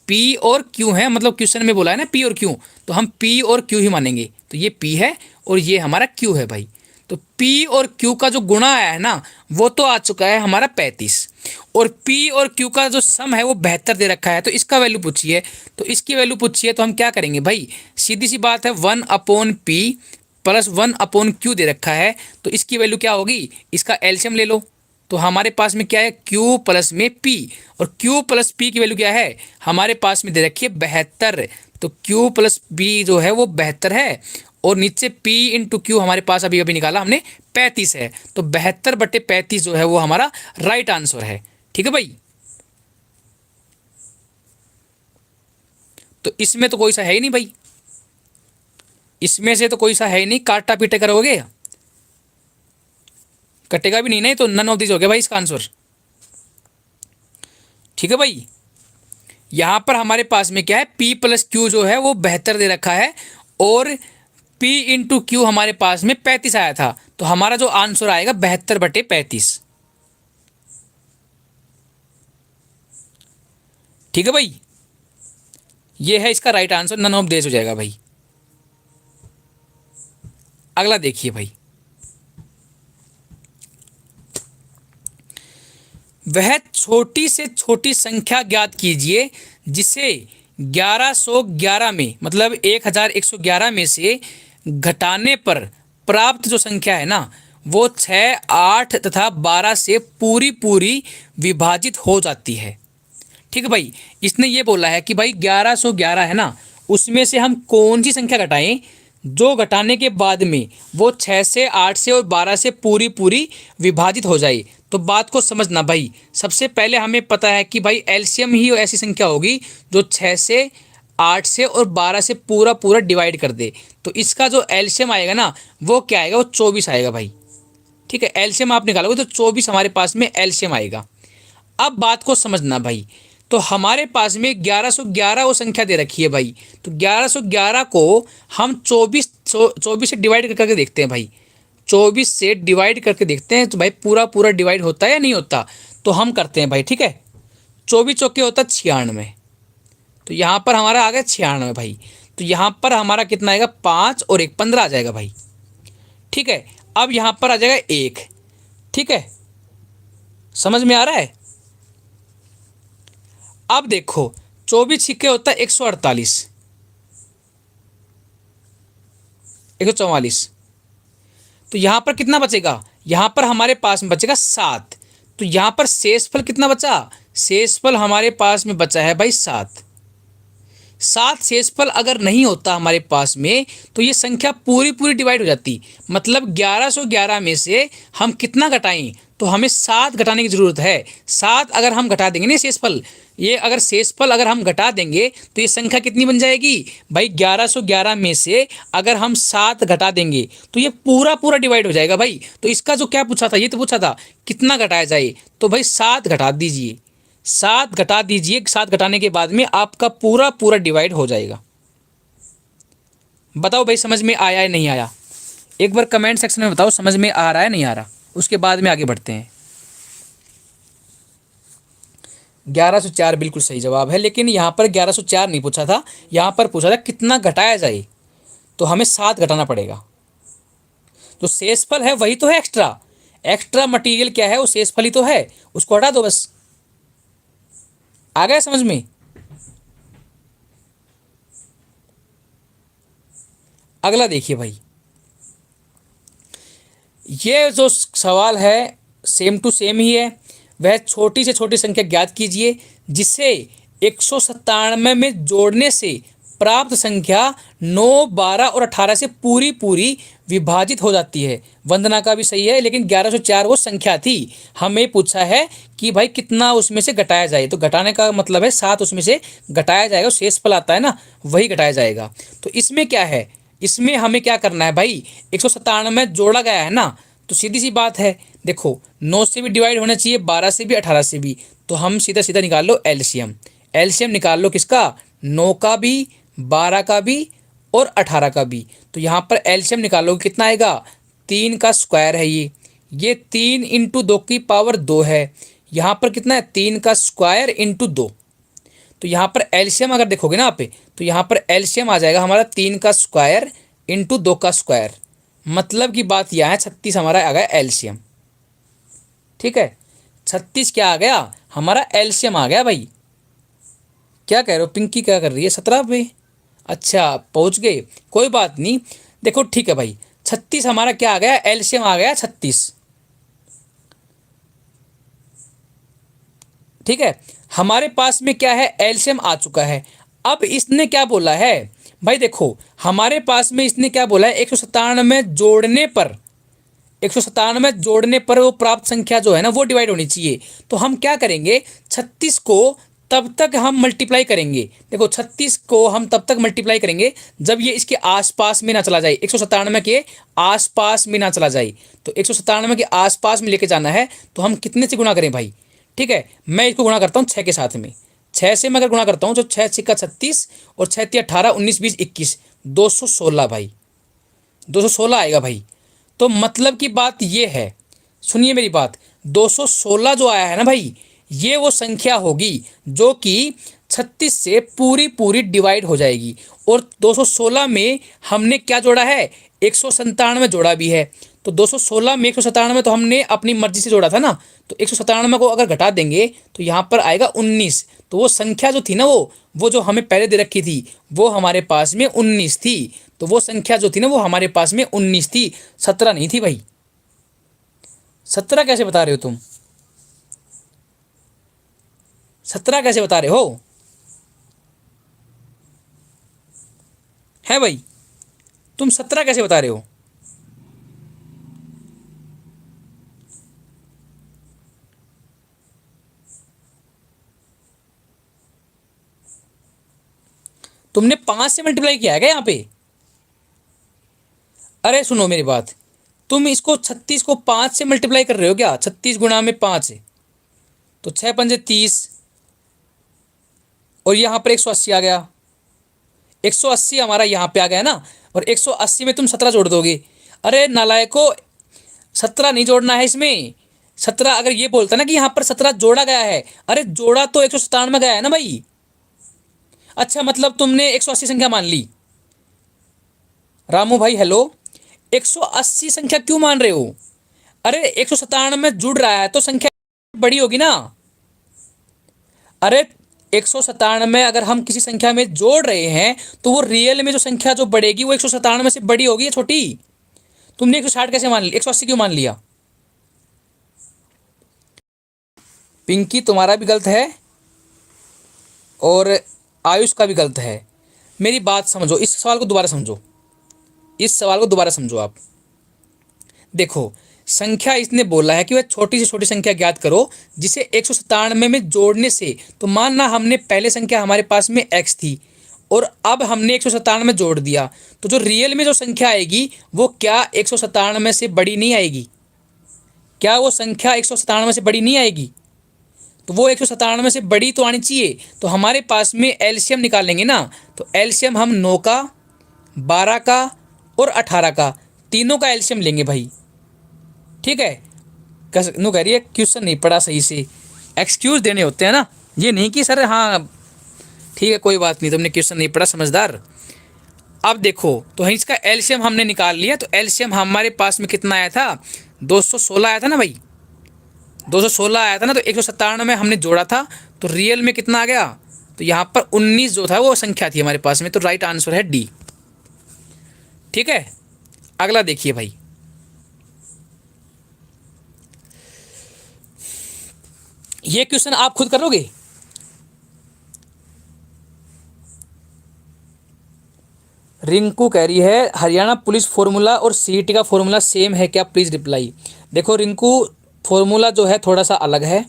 P और Q है, मतलब क्वेश्चन में बोला है ना P और Q, तो हम P और Q ही मानेंगे। तो ये P है और ये हमारा Q है भाई। तो P और Q का जो गुणा आया है ना वो तो आ चुका है हमारा 35, और P और Q का जो सम है वो 72 दे रखा है। तो इसका वैल्यू पूछिए, तो इसकी वैल्यू पूछिए तो हम क्या करेंगे भाई, सीधी सी बात है 1/P प्लस 1/Q दे रखा है, तो इसकी वैल्यू क्या होगी, इसका एलसीएम ले लो। तो हमारे पास में क्या है Q प्लस में P, और Q प्लस P की वैल्यू क्या है हमारे पास में दे रखी है 72। तो Q प्लस P जो है वो 72 है, और नीचे P इंटू Q हमारे पास अभी अभी निकाला हमने 35 है। तो 72/35 जो है वो हमारा राइट आंसर है। ठीक है भाई, तो इसमें तो कोई सा है ही नहीं भाई, इसमें से तो कोई सा है ही नहीं, काटा पीटे करोगे कटेगा भी नहीं, नहीं तो नन ऑफ दिस हो गया भाई इसका आंसर। ठीक है भाई, यहां पर हमारे पास में क्या है P प्लस Q जो है वो 72 दे रखा है, और P इंटू Q हमारे पास में 35 आया था। तो हमारा जो आंसर आएगा 72/35। ठीक है भाई, ये है इसका right answer, none of this हो जाएगा भाई। अगला देखिए भाई, वह छोटी से छोटी संख्या ज्ञात कीजिए जिसे 1111 में मतलब 1111 में से घटाने पर प्राप्त जो संख्या है ना वो 6, 8 तथा 12 से पूरी पूरी विभाजित हो जाती है। ठीक है भाई, इसने ये बोला है कि भाई 1111 है ना, उसमें से हम कौन सी संख्या घटाएं जो घटाने के बाद में वो 6 से 8 से और 12 से पूरी पूरी विभाजित हो जाए। तो तो बात को समझना भाई, सबसे पहले हमें पता है कि भाई एलसीएम ही ऐसी संख्या होगी जो 6 से, 8 से और 12 से पूरा पूरा डिवाइड कर दे। तो इसका जो एलसीएम आएगा ना वो क्या आएगा, वो 24 आएगा भाई। ठीक है, एलसीएम आप निकालोगे तो 24 हमारे पास में एलसीएम आएगा। अब बात को समझना भाई, तो हमारे पास में 1111 वो संख्या दे रखी है भाई। तो 1111 को हम 24 से डिवाइड करके देखते हैं भाई। 24 से डिवाइड करके देखते हैं तो भाई पूरा पूरा डिवाइड होता है या नहीं होता। तो हम करते हैं भाई, ठीक है। 24 चौके होता है 96। तो यहाँ पर हमारा आ गया 96 भाई। तो यहाँ पर हमारा कितना आएगा, 5 और 1 15 आ जाएगा भाई। ठीक है, अब यहाँ पर आ जाएगा 1। ठीक है, समझ में आ रहा है। अब देखो 24 छिक्के होता है 148, 144। तो यहाँ पर कितना बचेगा, यहाँ पर हमारे पास में बचेगा 7। तो यहाँ पर शेषफल कितना बचा, शेषफल हमारे पास में बचा है भाई 7। 7 शेषफल अगर नहीं होता हमारे पास में तो ये संख्या पूरी पूरी डिवाइड हो जाती। मतलब 1111 में से हम कितना घटाएं, तो हमें 7 घटाने की ज़रूरत है। 7 अगर हम घटा देंगे ना शेषफल, ये अगर शेषफल अगर हम घटा देंगे तो ये संख्या कितनी बन जाएगी भाई, 1111 में से अगर हम 7 घटा देंगे तो ये पूरा पूरा डिवाइड हो जाएगा भाई। तो इसका जो क्या पूछा था, ये तो पूछा था कितना घटाया जाए, तो भाई 7 घटा दीजिए, 7 घटा दीजिए। 7 घटाने के बाद में आपका पूरा पूरा डिवाइड हो जाएगा। बताओ भाई समझ में आया है नहीं आया, एक बार कमेंट सेक्शन में बताओ समझ में आ रहा है नहीं आ रहा, उसके बाद में आगे बढ़ते हैं। 1104 बिल्कुल सही जवाब है, लेकिन यहाँ पर 1104 नहीं पूछा था, यहाँ पर पूछा था कितना घटाया जाए। तो हमें 7 घटाना पड़ेगा। तो शेषफल है वही तो है, एक्स्ट्रा एक्स्ट्रा मटेरियल क्या है, वो शेषफल ही तो है, उसको हटा दो बस। आ गया समझ में। अगला देखिए भाई, ये जो सवाल है सेम टू सेम ही है। वह छोटी से छोटी संख्या ज्ञात कीजिए जिसे 197 में जोड़ने से प्राप्त संख्या 9, 12 और 18 से पूरी पूरी विभाजित हो जाती है। वंदना का भी सही है, लेकिन 1104 वो संख्या थी। हमें पूछा है कि भाई कितना उसमें से घटाया जाए, तो घटाने का मतलब है 7 उसमें से घटाया जाएगा, शेषफल आता है ना वही घटाया जाएगा। तो इसमें क्या है, इसमें हमें क्या करना है भाई, 197 में जोड़ा गया है ना, तो सीधी सी बात है। देखो 9 से भी डिवाइड होना चाहिए, 12 से भी, 18 से भी। तो हम सीधा सीधा निकाल लो एलसीएम। एलसीएम निकाल लो किसका, 9 का भी, 12 का भी और 18 का भी। तो यहाँ पर एलसीएम निकालोगे कितना आएगा, 3 का स्क्वायर है ये 3 इंटू 2 की पावर 2 है। यहाँ पर कितना है, 3 का स्क्वायर इंटू 2। तो यहाँ पर एलसीएम अगर देखोगे ना आप, तो यहाँ पर एलसीएम आ जाएगा हमारा 3 का स्क्वायर इंटू 2 का स्क्वायर। मतलब की बात यह है 36 हमारा आ गया एलसीएम। ठीक है, 36 क्या आ गया हमारा एलसीएम आ गया भाई। क्या कह रहे हो, पिंकी क्या कर रही है, 17 पे, अच्छा पहुंच गए, कोई बात नहीं। देखो ठीक है भाई, 36 हमारा क्या आ गया, एलसीएम आ गया 36। ठीक है, हमारे पास में क्या है, एलसीएम आ चुका है। अब इसने क्या बोला है भाई, देखो हमारे पास में इसने क्या बोला है, 197 जोड़ने पर, 197 जोड़ने पर वो प्राप्त संख्या जो है ना वो डिवाइड होनी चाहिए। तो हम क्या करेंगे, 36 को तब तक हम मल्टीप्लाई करेंगे। देखो 36 को हम तब तक मल्टीप्लाई करेंगे जब ये इसके आसपास में ना चला जाए, 197 के आसपास में ना चला जाए। तो 197 के आसपास में लेके जाना है, तो हम कितने से गुणा करें भाई। ठीक है, मैं इसको गुणा करता हूँ 6 के साथ में। 6 से मैं अगर गुणा करता हूँ तो 6 छिक्का 36 और 6 तिया 18, 19 20 21, 216 भाई, 216 आएगा भाई। तो मतलब की बात ये है, सुनिए मेरी बात, 216 जो आया है ना भाई, ये वो संख्या होगी जो कि 36 से पूरी पूरी डिवाइड हो जाएगी। और 216 में हमने क्या जोड़ा है, 197 जोड़ा भी है। तो 216 में 197 तो हमने अपनी मर्जी से जोड़ा था ना, तो 197 को अगर घटा देंगे तो यहाँ पर आएगा 19। तो वो संख्या जो थी ना, वो जो हमें पहले दे रखी थी वो हमारे पास में 19 थी। तो वो संख्या जो थी ना वो हमारे पास में 19 थी, 17 नहीं थी भाई। 17 कैसे बता रहे हो तुम, 17 कैसे बता रहे हो, है भाई, तुम 17 कैसे बता रहे हो। तुमने 5 से मल्टीप्लाई किया है क्या यहाँ पे? अरे सुनो मेरी बात, तुम इसको 36 को 5 से मल्टीप्लाई कर रहे हो क्या? 36 गुणा में 5 है तो 6 पंजे 30, और यहाँ पर 180 आ गया। 180 हमारा यहाँ पे आ गया ना, और 180 में तुम 17 जोड़ दोगे। अरे नालायको, 17 नहीं जोड़ना है इसमें। 17 अगर ये बोलता ना कि यहाँ पर 17 जोड़ा गया है, अरे जोड़ा तो 197 में गया है ना भाई। अच्छा मतलब तुमने 180 संख्या मान ली। रामू भाई हेलो, 180 संख्या क्यों मान रहे हो? अरे 197 में जुड़ रहा है तो संख्या बड़ी होगी ना। अरे 197 में अगर हम किसी संख्या में जोड़ रहे हैं तो वो रियल में जो संख्या जो बढ़ेगी वो 197 से बड़ी होगी या छोटी? तुमने 160 कैसे मान लिया, 180 क्यों मान लिया? पिंकी तुम्हारा भी गलत है और आयुष का भी गलत है। मेरी बात समझो, इस सवाल को दोबारा समझो, इस सवाल को दोबारा समझो आप। देखो संख्या इसने बोला है कि वह छोटी से छोटी संख्या ज्ञात करो जिसे 197 में जोड़ने से, तो मानना हमने पहले संख्या हमारे पास में x थी और अब हमने 197 में जोड़ दिया, तो जो रियल में जो संख्या आएगी वो क्या 197 से बड़ी नहीं आएगी? क्या वो संख्या 197 से बड़ी नहीं आएगी? तो वो 197 से बड़ी तो आनी चाहिए। तो हमारे पास में एलसीएम निकालेंगे ना, तो एलसीएम हम 9 का, 12 का और 18 का, तीनों का एलसीएम लेंगे भाई। ठीक है, नो कह रही है क्वेश्चन नहीं पढ़ा सही से, एक्सक्यूज देने होते हैं ना, ये नहीं कि सर हाँ ठीक है कोई बात नहीं तुमने क्वेश्चन नहीं पढ़ा, समझदार। अब देखो तो इसका एलसीएम हमने निकाल लिया, तो एलसीएम हमारे पास में कितना आया था? 216 आया था ना भाई, 216 आया था ना। तो 197 में हमने जोड़ा था तो रियल में कितना आ गया? तो यहाँ पर 19 जो था वो संख्या थी हमारे पास में, तो राइट आंसर है डी। ठीक है, अगला देखिए भाई, ये क्वेश्चन आप खुद करोगे। रिंकू कह रही है हरियाणा पुलिस फॉर्मूला और सीईटी का फॉर्मूला सेम है क्या, प्लीज़ रिप्लाई। देखो रिंकू, फॉर्मूला जो है थोड़ा सा अलग है।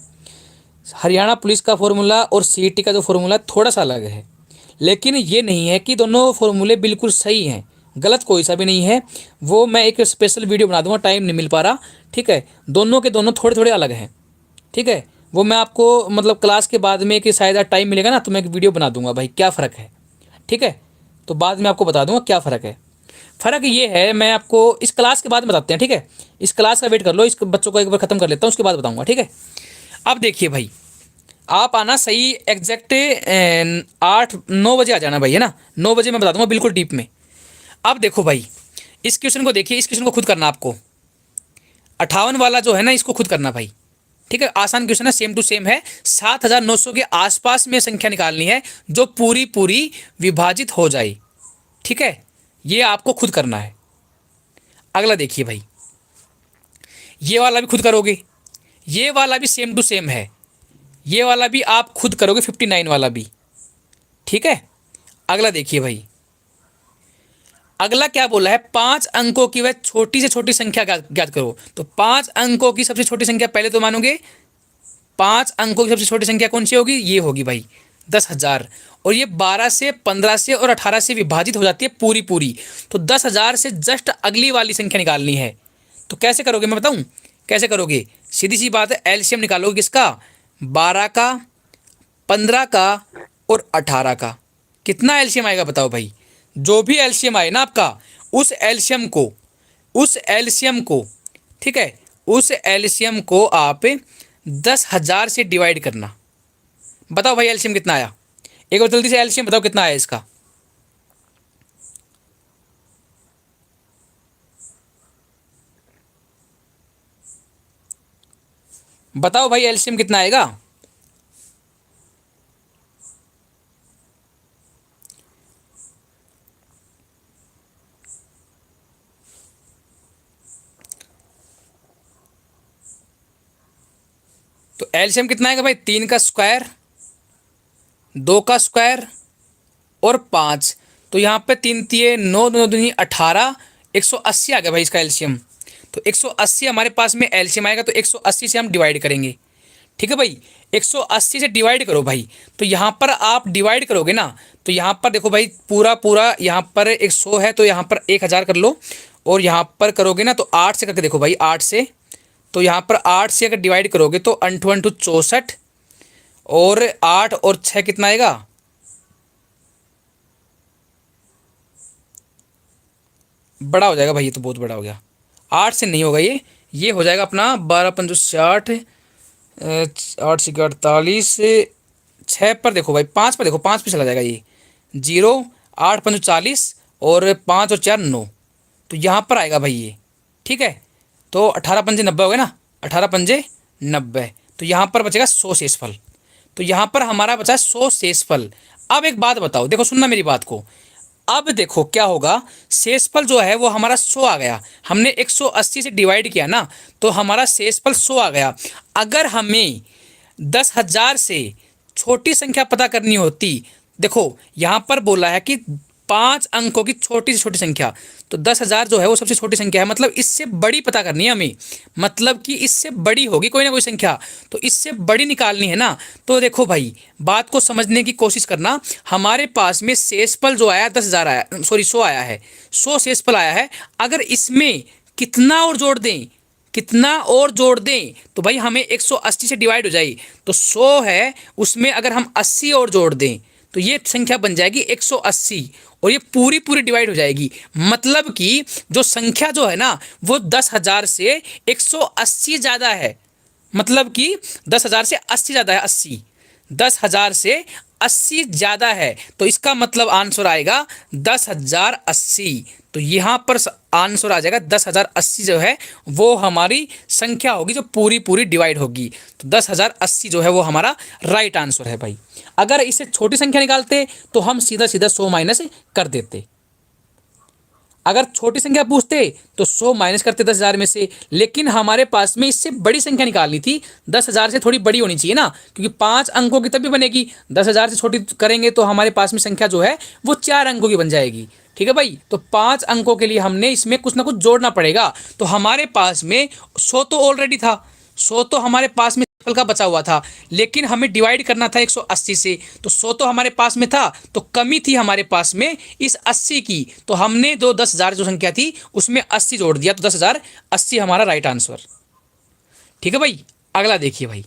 हरियाणा पुलिस का फॉर्मूला और सीईटी का जो फॉर्मूला थोड़ा सा अलग है, लेकिन ये नहीं है कि दोनों फॉर्मूले बिल्कुल सही हैं, गलत कोई सा भी नहीं है। वो मैं एक स्पेशल वीडियो बना दूंगा, टाइम नहीं मिल पा रहा। ठीक है, दोनों के दोनों थोड़े थोड़े अलग हैं। ठीक है, वो मैं आपको मतलब क्लास के बाद में कि शायद टाइम मिलेगा ना तो मैं एक वीडियो बना दूंगा भाई क्या फ़र्क है। ठीक है, तो बाद में आपको बता दूंगा क्या फ़र्क है। फ़र्क ये है, मैं आपको इस क्लास के बाद बताते हैं। ठीक है, इस क्लास का वेट कर लो, इस बच्चों को एक बार ख़त्म कर लेता हूँ उसके बाद बताऊँगा। ठीक है, अब देखिए भाई, आप आना सही एग्जैक्ट 8-9 बजे आ जाना भाई, है ना। 9 बजे मैं बता दूंगा बिल्कुल डीप में। अब देखो भाई, इस क्वेश्चन को देखिए, इस क्वेश्चन को खुद करना आपको। 58 वाला जो है ना इसको खुद करना भाई। ठीक है, आसान क्वेश्चन है, सेम टू सेम है। 7900 के आसपास में संख्या निकालनी है जो पूरी पूरी विभाजित हो जाए। ठीक है, ये आपको खुद करना है। अगला देखिए भाई, ये वाला भी खुद करोगे, ये वाला भी सेम टू सेम है, ये वाला भी आप खुद करोगे, 59 वाला भी। ठीक है, अगला देखिए भाई, अगला क्या बोला है, 5 अंकों की वह छोटी से छोटी संख्या ज्ञात करो। तो 5 अंकों की सबसे छोटी संख्या पहले तो मानोगे, 5 अंकों की सबसे छोटी संख्या कौन सी होगी? ये होगी भाई 10,000। और ये 12 से, 15 से और 18 से विभाजित हो जाती है पूरी पूरी। तो 10,000 से जस्ट अगली वाली संख्या निकालनी है। तो कैसे करोगे मैं बताऊं कैसे करोगे? सीधी सी बात है, एलसीएम निकालोगे किसका? 12 का, 15 का और 18 का। कितना एलसीएम आएगा बताओ भाई? जो भी एलसीएम आए ना आपका, उस एलसीएम को ठीक है, उस एलसीएम को आप 10,000 से डिवाइड करना। बताओ भाई एलसीएम कितना आया? एक बार जल्दी से एलसीएम बताओ कितना आया इसका। बताओ भाई एलसीएम कितना आएगा? तो एलसीएम कितना आएगा भाई? 3 का स्क्वायर, 2 का स्क्वायर और 5। तो यहाँ पे 3 तिये 9, 9 दूनी 18, 180 आ गया भाई इसका एलसीएम। तो 180 हमारे पास में एलसीएम आएगा, तो 180 से हम डिवाइड करेंगे। ठीक है भाई, 180 से डिवाइड करो भाई। तो यहाँ पर आप डिवाइड करोगे ना, तो यहाँ पर देखो भाई पूरा पूरा यहाँ पर एक 100 है तो यहाँ पर 1000 कर लो, और यहाँ पर करोगे ना तो 8 से करके देखो भाई, 8 से, तो यहाँ पर 8 से अगर डिवाइड करोगे तो 8 64, और 8 और 6 कितना आएगा, बड़ा हो जाएगा भाई, ये तो बहुत बड़ा हो गया, 8 से नहीं होगा ये हो जाएगा अपना 12 60, 8 से 48, 6 पर देखो भाई, 5 पर देखो, 5 पे चला जाएगा ये, 0, 8 40, और 5 और 4 9, तो यहाँ पर आएगा भाई ये, ठीक है। तो 18 पंजे 90 हो गए ना, 18 पंजे 90, तो यहाँ पर बचेगा 100 शेषफल। तो यहाँ पर हमारा बचा 100 शेषफल। अब एक बात बताओ, देखो सुनना मेरी बात को, अब देखो क्या होगा, शेषफल जो है वो हमारा 100 आ गया, हमने 180 से डिवाइड किया ना, तो हमारा शेषफल 100 आ गया। अगर हमें 10,000 से छोटी संख्या पता करनी होती, देखो यहाँ पर बोला है कि 5 अंकों की छोटी से छोटी संख्या, तो 10,000 जो है वो सबसे छोटी संख्या है, मतलब इससे बड़ी पता करनी है हमें, मतलब कि इससे बड़ी होगी कोई ना कोई संख्या, तो इससे बड़ी निकालनी है ना। तो देखो भाई बात को समझने की कोशिश करना, हमारे पास में शेषफल जो आया 10,000 आया, सॉरी 100 आया है, 100 शेषफल आया है। अगर इसमें कितना और जोड़ दें, कितना और जोड़ दें, तो भाई हमें 180 से डिवाइड हो जाएगी, तो 100 है उसमें अगर हम 80 और जोड़ दें तो ये संख्या बन जाएगी 180, और ये पूरी पूरी डिवाइड हो जाएगी। मतलब कि जो संख्या जो है ना वो 10,000 से 180 ज़्यादा है, मतलब कि 10,000 से 80 ज़्यादा है, 80, 10,000 से 80 ज़्यादा है, तो इसका मतलब आंसर आएगा 10,080। तो यहाँ पर आंसर आ जाएगा 10,080, जो है वो हमारी संख्या होगी जो पूरी पूरी डिवाइड होगी, तो 10,080 जो है वो हमारा राइट आंसर है भाई। अगर इससे छोटी संख्या निकालते तो हम सीधा सीधा 100 माइनस कर देते, अगर छोटी संख्या पूछते तो 100 माइनस करते 10,000 में से, लेकिन हमारे पास में इससे बड़ी संख्या निकालनी थी, 10,000 से थोड़ी बड़ी होनी चाहिए ना, क्योंकि 5 अंकों की तभी बनेगी, 10,000 से छोटी करेंगे तो हमारे पास में संख्या जो है वो 4 अंकों की बन जाएगी, ठीक है भाई। तो 5 अंकों के लिए हमने इसमें कुछ ना कुछ जोड़ना पड़ेगा, तो हमारे पास में 100 तो ऑलरेडी था, 100 तो हमारे पास में शेषफल का बचा हुआ था, लेकिन हमें डिवाइड करना था 180 से, तो 100 तो हमारे पास में था, तो कमी थी हमारे पास में इस 80 की, तो हमने जो 10,000 जो संख्या थी उसमें 80 जोड़ दिया, तो 10,080 हमारा राइट आंसर, ठीक है भाई। अगला देखिए भाई,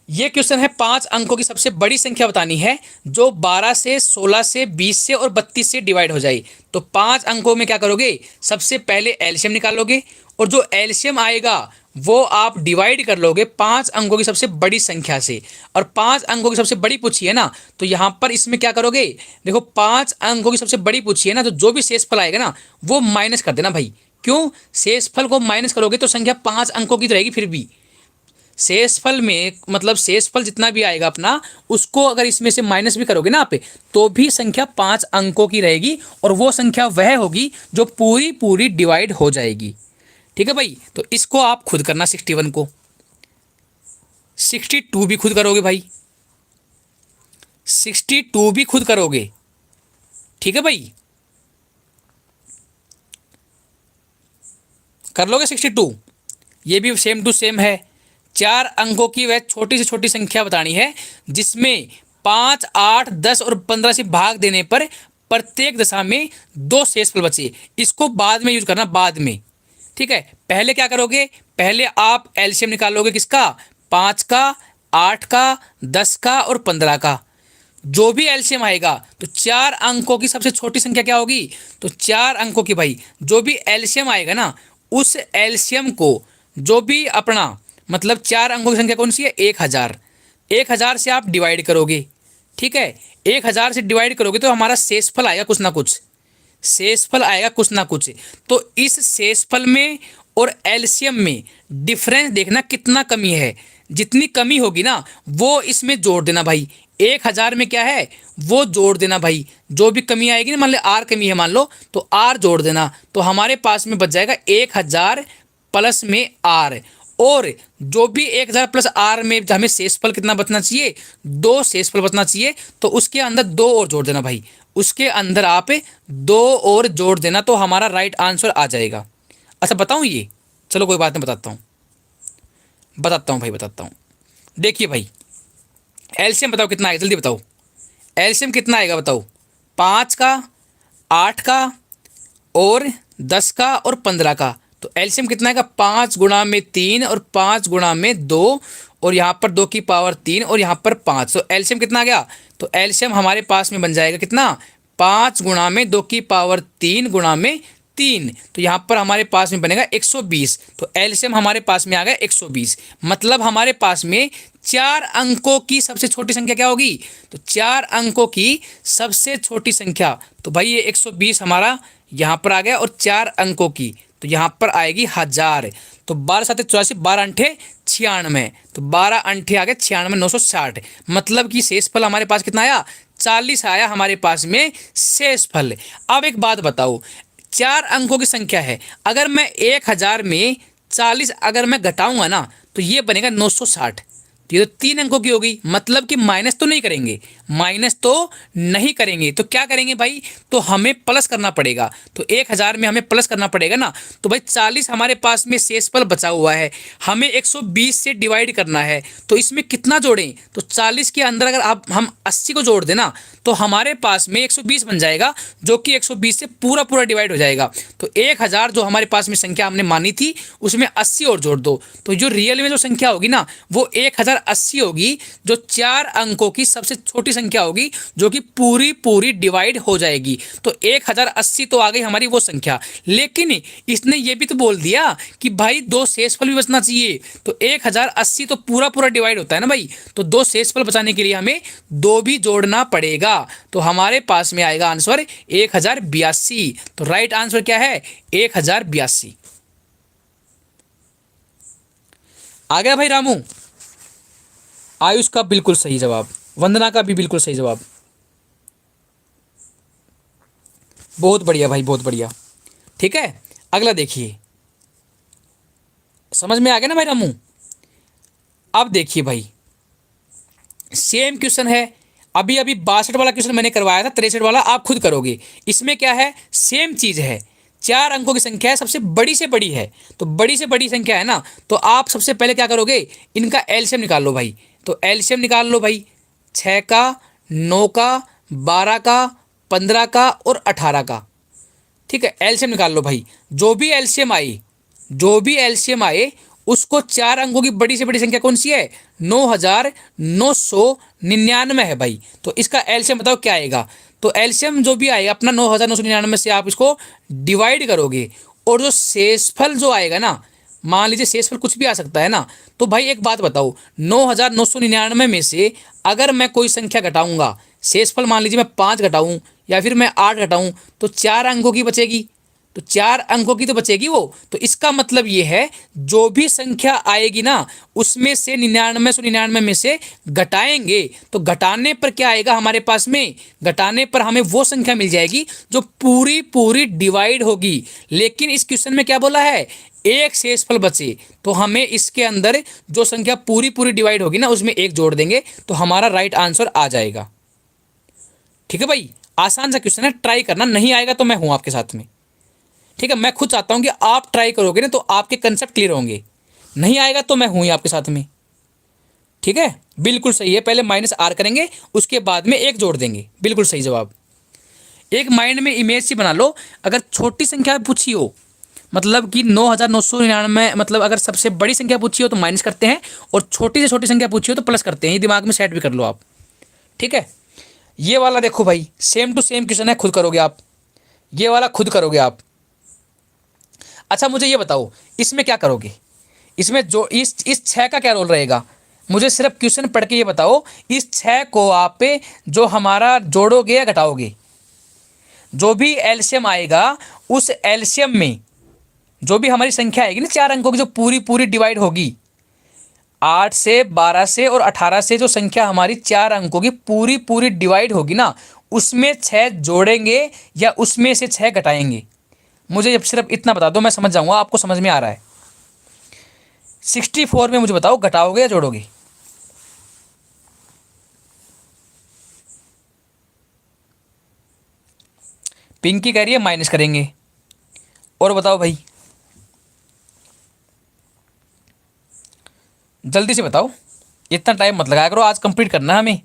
ये क्वेश्चन है 5 अंकों की सबसे बड़ी संख्या बतानी है जो 12 से 16 से 20 से और 32 से डिवाइड हो जाए। तो 5 अंकों में क्या करोगे, सबसे पहले एलसीएम निकालोगे, और जो एलसीएम आएगा वो आप डिवाइड कर लोगे 5 अंकों की सबसे बड़ी संख्या से, और 5 अंकों की सबसे बड़ी पूछी है ना, तो यहाँ पर इसमें क्या करोगे, देखो 5 अंकों की सबसे बड़ी पूछी है ना, तो जो भी शेषफल आएगा ना वो माइनस कर देना भाई। क्यों, शेषफल को माइनस करोगे तो संख्या 5 अंकों की तो रहेगी, फिर भी शेषफल में मतलब शेषफल जितना भी आएगा अपना, उसको अगर इसमें से माइनस भी करोगे ना आप, तो भी संख्या 5 अंकों की रहेगी, और वो संख्या वह होगी जो पूरी पूरी डिवाइड हो जाएगी, ठीक है भाई। तो इसको आप खुद करना, 61 को, 62 भी खुद करोगे भाई, 62 भी खुद करोगे, ठीक है भाई, कर लोगे 62। ये भी सेम टू सेम है, 4 अंकों की वह छोटी से छोटी संख्या बतानी है जिसमें 5, 8, 10 और 15 से भाग देने पर प्रत्येक दशा में 2 शेषफल बचे। इसको बाद में यूज करना, बाद में, ठीक है। पहले क्या करोगे, पहले आप एलसीएम निकालोगे किसका, 5 का, 8 का, 10 का और 15 का। जो भी एलसीएम आएगा तो 4 अंकों की सबसे छोटी संख्या क्या होगी, तो 4 अंकों की भाई जो भी एलसीएम आएगा ना, उस एलसीएम को जो भी अपना मतलब 4 अंकों की संख्या कौन सी है, 1000, 1000 से आप डिवाइड करोगे, ठीक है। 1000 से डिवाइड करोगे तो हमारा शेषफल आएगा कुछ ना कुछ, शेषफल आएगा कुछ ना कुछ। तो इस शेषफल में और एलसीएम में डिफरेंस देखना कितना कमी है, जितनी कमी होगी ना वो इसमें जोड़ देना भाई। 1000 में क्या है वो जोड़ देना भाई, जो भी कमी आएगी ना, मान लो आर कमी है मान लो, तो आर जोड़ देना, तो हमारे पास में बच जाएगा 1000 प्लस में आर, और जो भी 1000 प्लस आर में हमें शेषफल कितना बचना चाहिए, 2 शेषफल बचना चाहिए, तो उसके अंदर 2 और जोड़ देना भाई, उसके अंदर आप 2 और जोड़ देना, तो हमारा राइट आंसर आ जाएगा। अच्छा बताऊं ये, चलो कोई बात नहीं, बताता हूँ भाई, बताता हूँ। देखिए भाई एलसीएम बताओ कितना आएगा, जल्दी बताओ। एलसीएम कितना आएगा बताओ। 5 का, 8 का और 10 का और 15 का। तो एलसीएम कितना आएगा, 5 गुणा में 3 और 5 गुणा में 2 और यहाँ पर 2 की पावर 3 और यहाँ पर 5। तो एलसीएम कितना आ गया, तो एलसीएम हमारे पास में बन जाएगा कितना, 5 गुणा में 2 की पावर 3 गुणा में 3। तो यहाँ पर हमारे पास में बनेगा 120। तो एलसीएम हमारे पास में आ गया 120। मतलब हमारे पास में 4 अंकों की सबसे छोटी संख्या क्या होगी, तो 4 अंकों की सबसे छोटी संख्या, तो भाई ये 120 हमारा यहाँ पर आ गया। और 4 अंकों की तो यहाँ पर आएगी 1000। तो 12 7 84, 12 अंठे 96। तो 12 अंठे आ गए 96, 960। मतलब कि शेषफल हमारे पास कितना आया, 40 आया हमारे पास में शेषफल। अब एक बात बताओ, 4 अंकों की संख्या है, अगर मैं 1000 में 40 अगर मैं घटाऊंगा ना, तो ये बनेगा 960। तो ये तो 3 अंकों की होगी। मतलब कि माइनस तो नहीं करेंगे, माइनस तो नहीं करेंगे, तो क्या करेंगे भाई, तो हमें प्लस करना पड़ेगा। तो 1000 में हमें प्लस करना पड़ेगा ना। तो भाई 40 हमारे पास में शेषफल बचा हुआ है, हमें 120 से डिवाइड करना है। तो इसमें कितना जोड़ें, तो 40 के अंदर अगर आप हम 80 को जोड़ देना, तो हमारे पास में 120 बन जाएगा, जो कि 120 से पूरा पूरा डिवाइड हो जाएगा। तो 1000 जो हमारे पास में संख्या हमने मानी थी, उसमें 80 और जोड़ दो, तो जो रियल में जो संख्या होगी ना, वो 1080 होगी, जो 4 अंकों की सबसे छोटी संख्या होगी, जो कि पूरी पूरी डिवाइड हो जाएगी। तो 1080 तो आ गई हमारी वो संख्या। लेकिन इसने ये भी तो बोल दिया कि भाई 2 शेषफल भी बचना चाहिए। तो 1080 तो पूरा पूरा डिवाइड होता है ना भाई, तो 2 शेषफल बचाने के लिए हमें 2 भी जोड़ना पड़ेगा। तो हमारे पास में आएगा आंसर 1082। तो राइट आंसर क्या है, 1082। आ गया भाई रामू। आयुष का बिल्कुल सही जवाब, वंदना का भी बिल्कुल सही जवाब। बहुत बढ़िया भाई, बहुत बढ़िया। ठीक है, अगला देखिए, समझ में आ गया ना भाई रामू। अब देखिए भाई, सेम क्वेश्चन है, अभी अभी 62 वाला क्वेश्चन मैंने करवाया था, 63 वाला आप खुद करोगे। इसमें क्या है, सेम चीज है, 4 अंकों की संख्या है, सबसे बड़ी से बड़ी है। तो बड़ी से बड़ी संख्या है ना, तो आप सबसे पहले क्या करोगे, इनका एलसीएम निकाल लो भाई। तो एलसीएम निकाल लो भाई, 6 का, 9 का, 12 का, 15 का और 18 का। ठीक है, एलसीएम निकाल लो भाई। जो भी एलसीएम आए, जो भी एलसीएम आए, उसको 4 अंकों की बड़ी से बड़ी संख्या कौन सी है, 9999 है भाई। तो इसका एलसीएम बताओ क्या आएगा। तो एलसीएम जो भी आएगा अपना 9999 से आप इसको डिवाइड करोगे, और जो शेषफल जो आएगा ना, मान लीजिए शेषफल कुछ भी आ सकता है ना। तो भाई एक बात बताओ, 9999 में से अगर मैं कोई संख्या घटाऊंगा, शेषफल मान लीजिए मैं 5 घटाऊं या फिर मैं 8 घटाऊं, तो 4 अंकों की बचेगी। तो 4 अंकों की तो बचेगी वो। तो इसका मतलब ये है, जो भी संख्या आएगी ना, उसमें से 9999 में से घटाएंगे, तो घटाने पर क्या आएगा हमारे पास में, घटाने पर हमें वो संख्या मिल जाएगी जो पूरी पूरी डिवाइड होगी। लेकिन इस क्वेश्चन में क्या बोला है, एक शेषफल बचे, तो हमें इसके अंदर जो संख्या पूरी पूरी डिवाइड होगी ना, उसमें 1 जोड़ देंगे, तो हमारा राइट आंसर आ जाएगा। ठीक है भाई, आसान सा क्वेश्चन है, ट्राई करना, नहीं आएगा तो मैं हूं आपके साथ में। ठीक है, मैं खुद चाहता हूं कि आप ट्राई करोगे ना, तो आपके कंसेप्ट क्लियर होंगे। नहीं आएगा तो मैं हूं ही आपके साथ में। ठीक है, बिल्कुल सही है, पहले -r करेंगे, उसके बाद में 1 जोड़ देंगे, बिल्कुल सही जवाब। एक माइंड में इमेज सी बना लो, अगर छोटी संख्या पूछी हो, मतलब कि 9999, मतलब अगर सबसे बड़ी संख्या पूछी हो तो माइनस करते हैं, और छोटी से छोटी संख्या पूछी हो तो प्लस करते हैं। ये दिमाग में सेट भी कर लो आप। ठीक है, ये वाला देखो भाई, सेम टू सेम क्वेश्चन है, खुद करोगे आप, ये वाला खुद करोगे आप। अच्छा मुझे ये बताओ, इसमें क्या करोगे, इसमें जो इस 6 का क्या रोल रहेगा, मुझे सिर्फ क्वेश्चन पढ़ के ये बताओ। इस 6 को आप जो हमारा जोड़ोगे या घटाओगे, जो भी एलसीएम आएगा, उस एलसीएम में जो भी हमारी संख्या आएगी ना 4 अंकों की, जो पूरी पूरी डिवाइड होगी, 8 से, 12 से और 18 से, जो संख्या हमारी 4 अंकों की पूरी पूरी डिवाइड होगी ना, उसमें 6 जोड़ेंगे या उसमें से 6 घटाएंगे। मुझे सिर्फ इतना बता दो, मैं समझ जाऊंगा आपको समझ में आ रहा है। 64 में मुझे बताओ, घटाओगे या जोड़ोगे। पिंकी कह रही है माइनस करेंगे। और बताओ भाई, जल्दी से बताओ, इतना टाइम मत लगाया करो, आज कंप्लीट करना है हमें।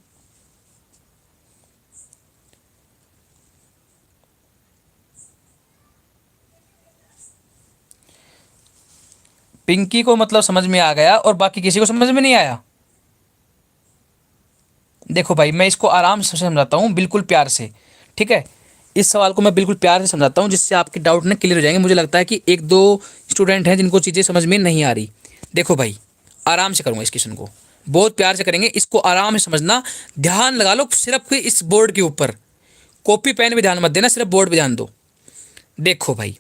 पिंकी को मतलब समझ में आ गया और बाकी किसी को समझ में नहीं आया? देखो भाई, मैं इसको आराम से समझाता हूँ, बिल्कुल प्यार से। ठीक है, इस सवाल को मैं बिल्कुल प्यार से समझाता हूँ, जिससे आपके डाउट ना क्लियर हो जाएंगे। मुझे लगता है कि एक दो स्टूडेंट हैं जिनको चीज़ें समझ में नहीं आ रही। देखो भाई, आराम से करूँगा इस क्वेश्चन को, बहुत प्यार से करेंगे इसको, आराम से समझना। ध्यान लगा लो सिर्फ इस बोर्ड के ऊपर, कॉपी पेन भी ध्यान मत देना, सिर्फ बोर्ड पे ध्यान दो। देखो भाई,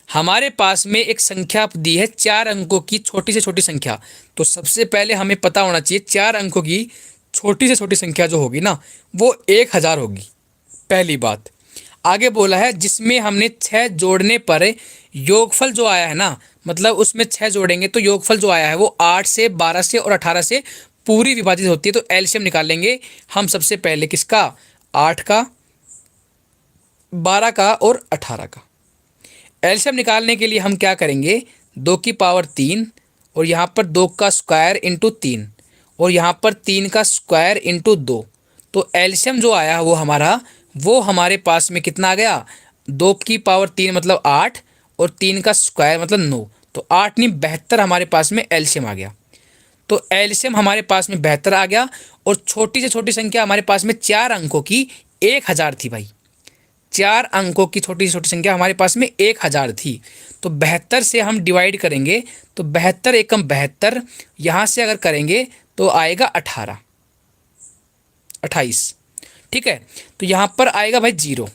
हमारे पास में एक संख्या दी है 4 अंकों की, छोटी से छोटी संख्या। तो सबसे पहले हमें पता होना चाहिए 4 अंकों की छोटी से छोटी संख्या जो होगी ना, वो 1000 होगी। पहली बात। आगे बोला है जिसमें हमने 6 जोड़ने पर योगफल जो आया है ना, मतलब उसमें 6 जोड़ेंगे तो योगफल जो आया है वो 8 से, 12 से और 18 से पूरी विभाजित होती है। तो एलसीएम निकाल लेंगे हम सबसे पहले किसका, 8 का, 12 का और 18 का। एलसीएम निकालने के लिए हम क्या करेंगे, 2 की पावर 3 और यहाँ पर 2 का स्क्वायर इंटू 3 और यहाँ पर 3 का स्क्वायर इंटू 2। तो एलसीएम जो आया वो हमारे पास में कितना आ गया, 2 की पावर 3 मतलब 8 और 3 का स्क्वायर मतलब 9। तो 8 नहीं 72 हमारे पास में एलसीएम आ गया। तो एलसीएम हमारे पास में 72 आ गया। और छोटी से छोटी संख्या हमारे पास में 4 अंकों की 1000 थी भाई। 4 अंकों की छोटी से छोटी संख्या हमारे पास में 1000 थी। तो 72 से हम डिवाइड करेंगे तो 72 एकम 72, यहाँ से अगर करेंगे तो आएगा 28। ठीक है, तो यहाँ पर आएगा भाई 0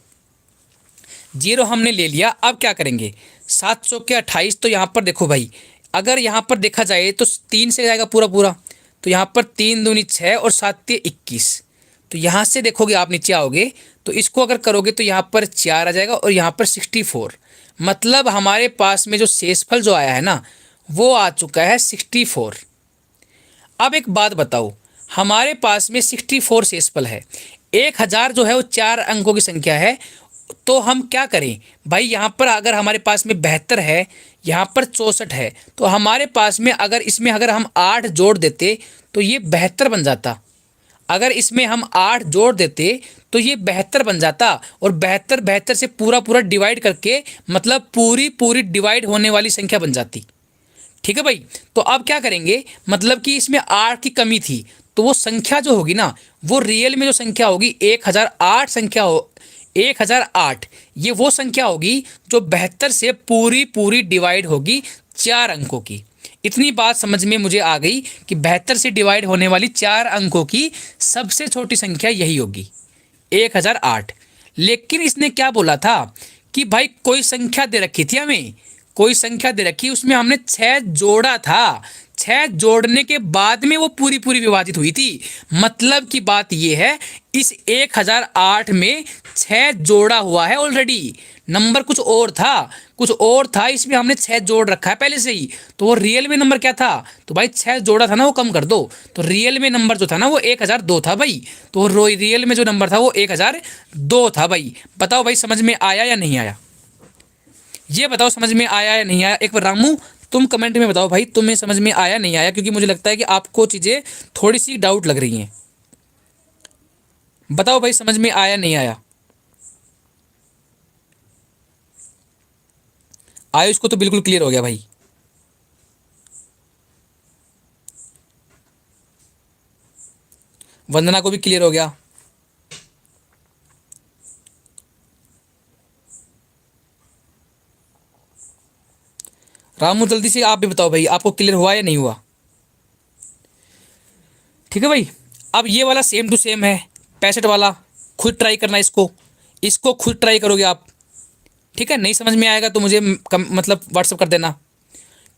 0 हमने ले लिया। अब क्या करेंगे, 7 चौके 28। तो यहाँ पर देखो भाई, अगर यहाँ पर देखा जाए तो 3 से जाएगा पूरा पूरा। तो यहाँ पर 3 दूनी 6 और 7 21। तो यहाँ से देखोगे आप नीचे आओगे तो इसको अगर करोगे तो यहाँ पर 4 आ जाएगा और यहाँ पर 64। मतलब हमारे पास में जो शेषफल जो आया है ना, वो आ चुका है 64। अब एक बात बताओ, हमारे पास में 64 शेषफल है, 1000 जो है वो 4 अंकों की संख्या है। तो हम क्या करें भाई, यहाँ पर अगर हमारे पास में 72 है, यहाँ पर 64 है, तो हमारे पास में अगर इसमें अगर हम 8 जोड़ देते तो ये 72 बन जाता। अगर इसमें हम 8 जोड़ देते तो ये 72 बन जाता। और 72 72 से पूरा पूरा डिवाइड करके मतलब पूरी पूरी डिवाइड होने वाली संख्या बन जाती। ठीक है भाई, तो अब क्या करेंगे, मतलब कि इसमें 8 की कमी थी, तो वो संख्या जो होगी ना, वो रियल में जो संख्या होगी 1008 संख्या हो, 1008 ये वो संख्या होगी जो 72 से पूरी पूरी डिवाइड होगी 4 अंकों की। इतनी बात समझ में मुझे आ गई कि 72 से डिवाइड होने वाली 4 अंकों की सबसे छोटी संख्या यही होगी, 1008। लेकिन इसने क्या बोला था कि भाई कोई संख्या दे रखी थी हमें, कोई संख्या दे रखी, उसमें हमने 6 जोड़ा था, 6 जोड़ने के बाद में वो पूरी पूरी विभाजित हुई थी। मतलब की बात ये है, इस 1008 में 6 जोड़ा हुआ है ऑलरेडी, नंबर कुछ और था, कुछ और था, इसमें हमने 6 जोड़ रखा है पहले से ही। तो वो रियल में नंबर क्या था, तो भाई 6 जोड़ा था ना, वो कम कर दो, तो रियल में नंबर जो था ना वो 1002 था भाई। तो रियल में जो नंबर था वो 1002 था भाई। बताओ भाई समझ में आया या नहीं आया, ये बताओ समझ में आया या नहीं आया। एक बार रामू तुम कमेंट में बताओ भाई, तुम्हें समझ में आया नहीं आया, क्योंकि मुझे लगता है कि आपको चीज़ें थोड़ी सी डाउट लग रही हैं। बताओ भाई समझ में आया नहीं आया। आयुष को तो बिल्कुल क्लियर हो गया भाई। वंदना को भी क्लियर हो गया। रामू जल्दी से आप भी बताओ भाई, आपको क्लियर हुआ या नहीं हुआ। ठीक है भाई, अब ये वाला सेम टू सेम है 65 वाला, खुद ट्राई करना इसको, इसको खुद ट्राई करोगे आप। ठीक है, नहीं समझ में आएगा तो मुझे मतलब व्हाट्सअप कर देना।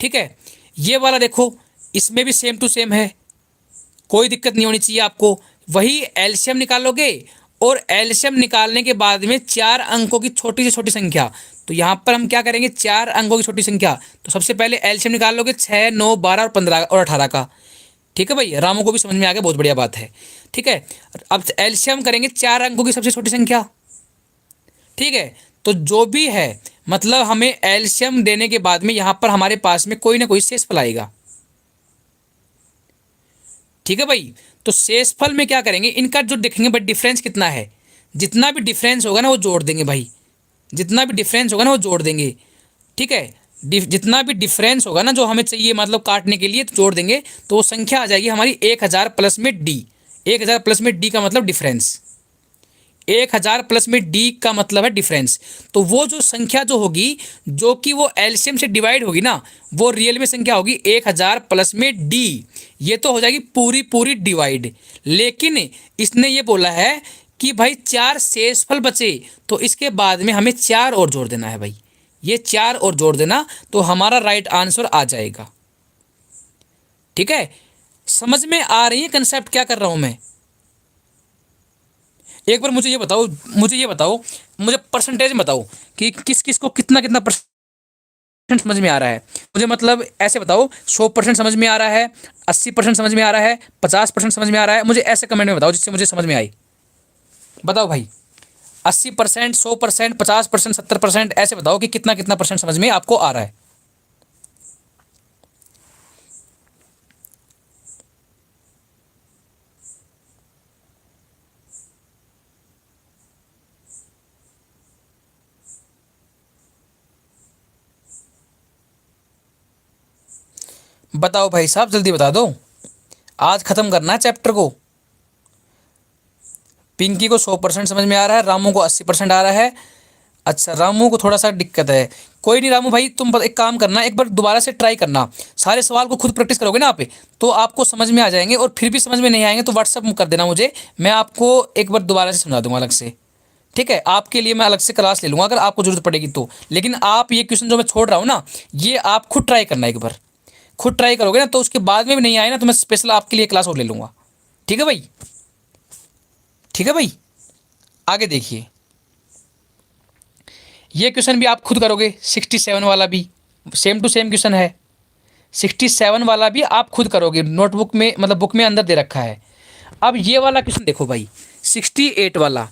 ठीक है, ये वाला देखो, इसमें भी सेम टू सेम है, कोई दिक्कत नहीं होनी चाहिए आपको। वही एलसीएम निकालोगे और एलसीएम निकालने के बाद में 4 अंकों की छोटी से छोटी संख्या। तो यहाँ पर हम क्या करेंगे, 4 अंकों की छोटी संख्या, तो सबसे पहले एलसीएम निकाल लोगे 6, 9, 12 और 15 और 18 का। ठीक है भाई, रामू को भी समझ में आ गया, बहुत बढ़िया बात है। ठीक है, अब एलसीएम करेंगे 4 अंकों की सबसे छोटी संख्या। ठीक है, तो जो भी है मतलब हमें एलसीएम देने के बाद में यहाँ पर हमारे पास में कोई ना कोई शेषफल आएगा। ठीक है भाई। तो शेषफल में क्या करेंगे, इनका जो देखेंगे भाई डिफरेंस कितना है, जितना भी डिफरेंस होगा ना वो जोड़ देंगे भाई, जितना भी डिफरेंस होगा ना वो जोड़ देंगे। ठीक है, जितना भी डिफरेंस होगा ना जो हमें चाहिए मतलब काटने के लिए तो जोड़ देंगे, तो वो संख्या आ जाएगी हमारी 1000 प्लस में डी। 1000 प्लस में डी का मतलब डिफरेंस, 1000 प्लस में डी का मतलब है डिफरेंस। तो वो जो संख्या जो होगी, जो कि वो एलसीएम से डिवाइड होगी ना, वो रियल में संख्या होगी 1000 प्लस में डी। ये तो हो जाएगी पूरी पूरी डिवाइड। लेकिन इसने ये बोला है कि भाई 4 शेषफल बचे, तो इसके बाद में हमें 4 और जोड़ देना है भाई, ये 4 और जोड़ देना तो हमारा राइट आंसर आ जाएगा। ठीक है, समझ में आ रही है कंसेप्ट क्या कर रहा हूं मैं? एक बार मुझे ये बताओ, मुझे परसेंटेज बताओ कि किस किस को कितना कितना परसेंट समझ में आ रहा है। मुझे मतलब ऐसे बताओ, 100% समझ में आ रहा है, 80% समझ में आ रहा है, 50% समझ में आ रहा है, मुझे ऐसे कमेंट में बताओ जिससे मुझे समझ में आए। बताओ भाई, 80%, 100%, 50%, 70%, ऐसे बताओ कि कितना कितना परसेंट समझ में आपको आ रहा है। बताओ भाई साहब, जल्दी बता दो, आज खत्म करना है चैप्टर को। पिंकी को 100% समझ में आ रहा है, रामू को 80% आ रहा है। अच्छा, रामू को थोड़ा सा दिक्कत है। कोई नहीं रामू भाई, तुम एक काम करना, एक बार दोबारा से ट्राई करना, सारे सवाल को खुद प्रैक्टिस करोगे ना आप, तो आपको समझ में आ जाएंगे। और फिर भी समझ में नहीं आएंगे तो व्हाट्सअप कर देना मुझे, मैं आपको एक बार दोबारा से समझा दूंगा अलग से। ठीक है, आपके लिए मैं अलग से क्लास ले लूँगा अगर आपको जरूरत पड़ेगी तो। लेकिन आप ये क्वेश्चन जो मैं छोड़ रहा हूँ ना, ये आप खुद ट्राई करना, एक बार खुद ट्राई करोगे ना तो उसके बाद में भी नहीं आए ना तो मैं स्पेशल आपके लिए क्लास और ले लूँगा। ठीक है भाई, ठीक है भाई। आगे देखिए, ये क्वेश्चन भी आप खुद करोगे, 67 वाला भी सेम टू सेम क्वेश्चन है। 67 वाला भी आप खुद करोगे, नोटबुक में मतलब बुक में अंदर दे रखा है। अब ये वाला क्वेश्चन देखो भाई, 68 वाला,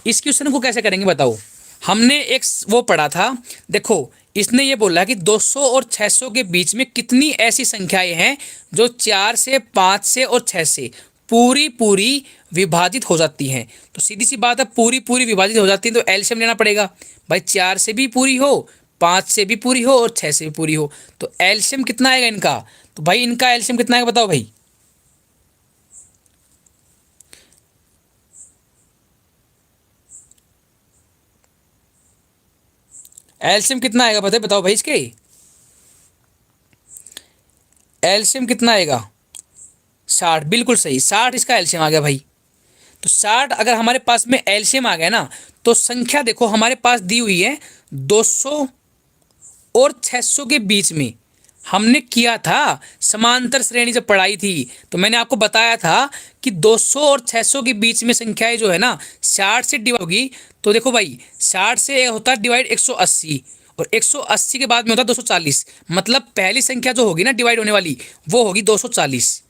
इस क्वेश्चन को कैसे करेंगे बताओ। हमने एक वो पढ़ा था, देखो इसने ये बोला कि 200 और 600 के बीच में कितनी ऐसी संख्याएं हैं जो 4 से, 5 से और 6 से पूरी पूरी विभाजित हो जाती हैं। तो सीधी सी बात है, पूरी पूरी विभाजित हो जाती है तो एलसीएम लेना पड़ेगा भाई। 4 से भी पूरी हो, 5 से भी पूरी हो और 6 से भी पूरी हो, तो एलसीएम कितना आएगा इनका? तो भाई इनका एलसीएम कितना आएगा बताओ भाई। एलसीएम कितना आएगा बताओ भाई इसके, एलसीएम कितना आएगा? 60, बिल्कुल सही, 60 इसका एलसीएम आ गया भाई। तो 60 अगर हमारे पास में एलसीएम आ गया ना, तो संख्या देखो हमारे पास दी हुई है 200 और 600 के बीच में। हमने किया था समांतर श्रेणी जब पढ़ाई थी, तो मैंने आपको बताया था कि 200 और 600 के बीच में संख्याएं जो है ना 60 से डिवाइड होगी। तो देखो भाई, 60 से होता है डिवाइड 180, और 180 के बाद में होता है 240। मतलब पहली संख्या जो होगी ना डिवाइड होने वाली, वो होगी 240।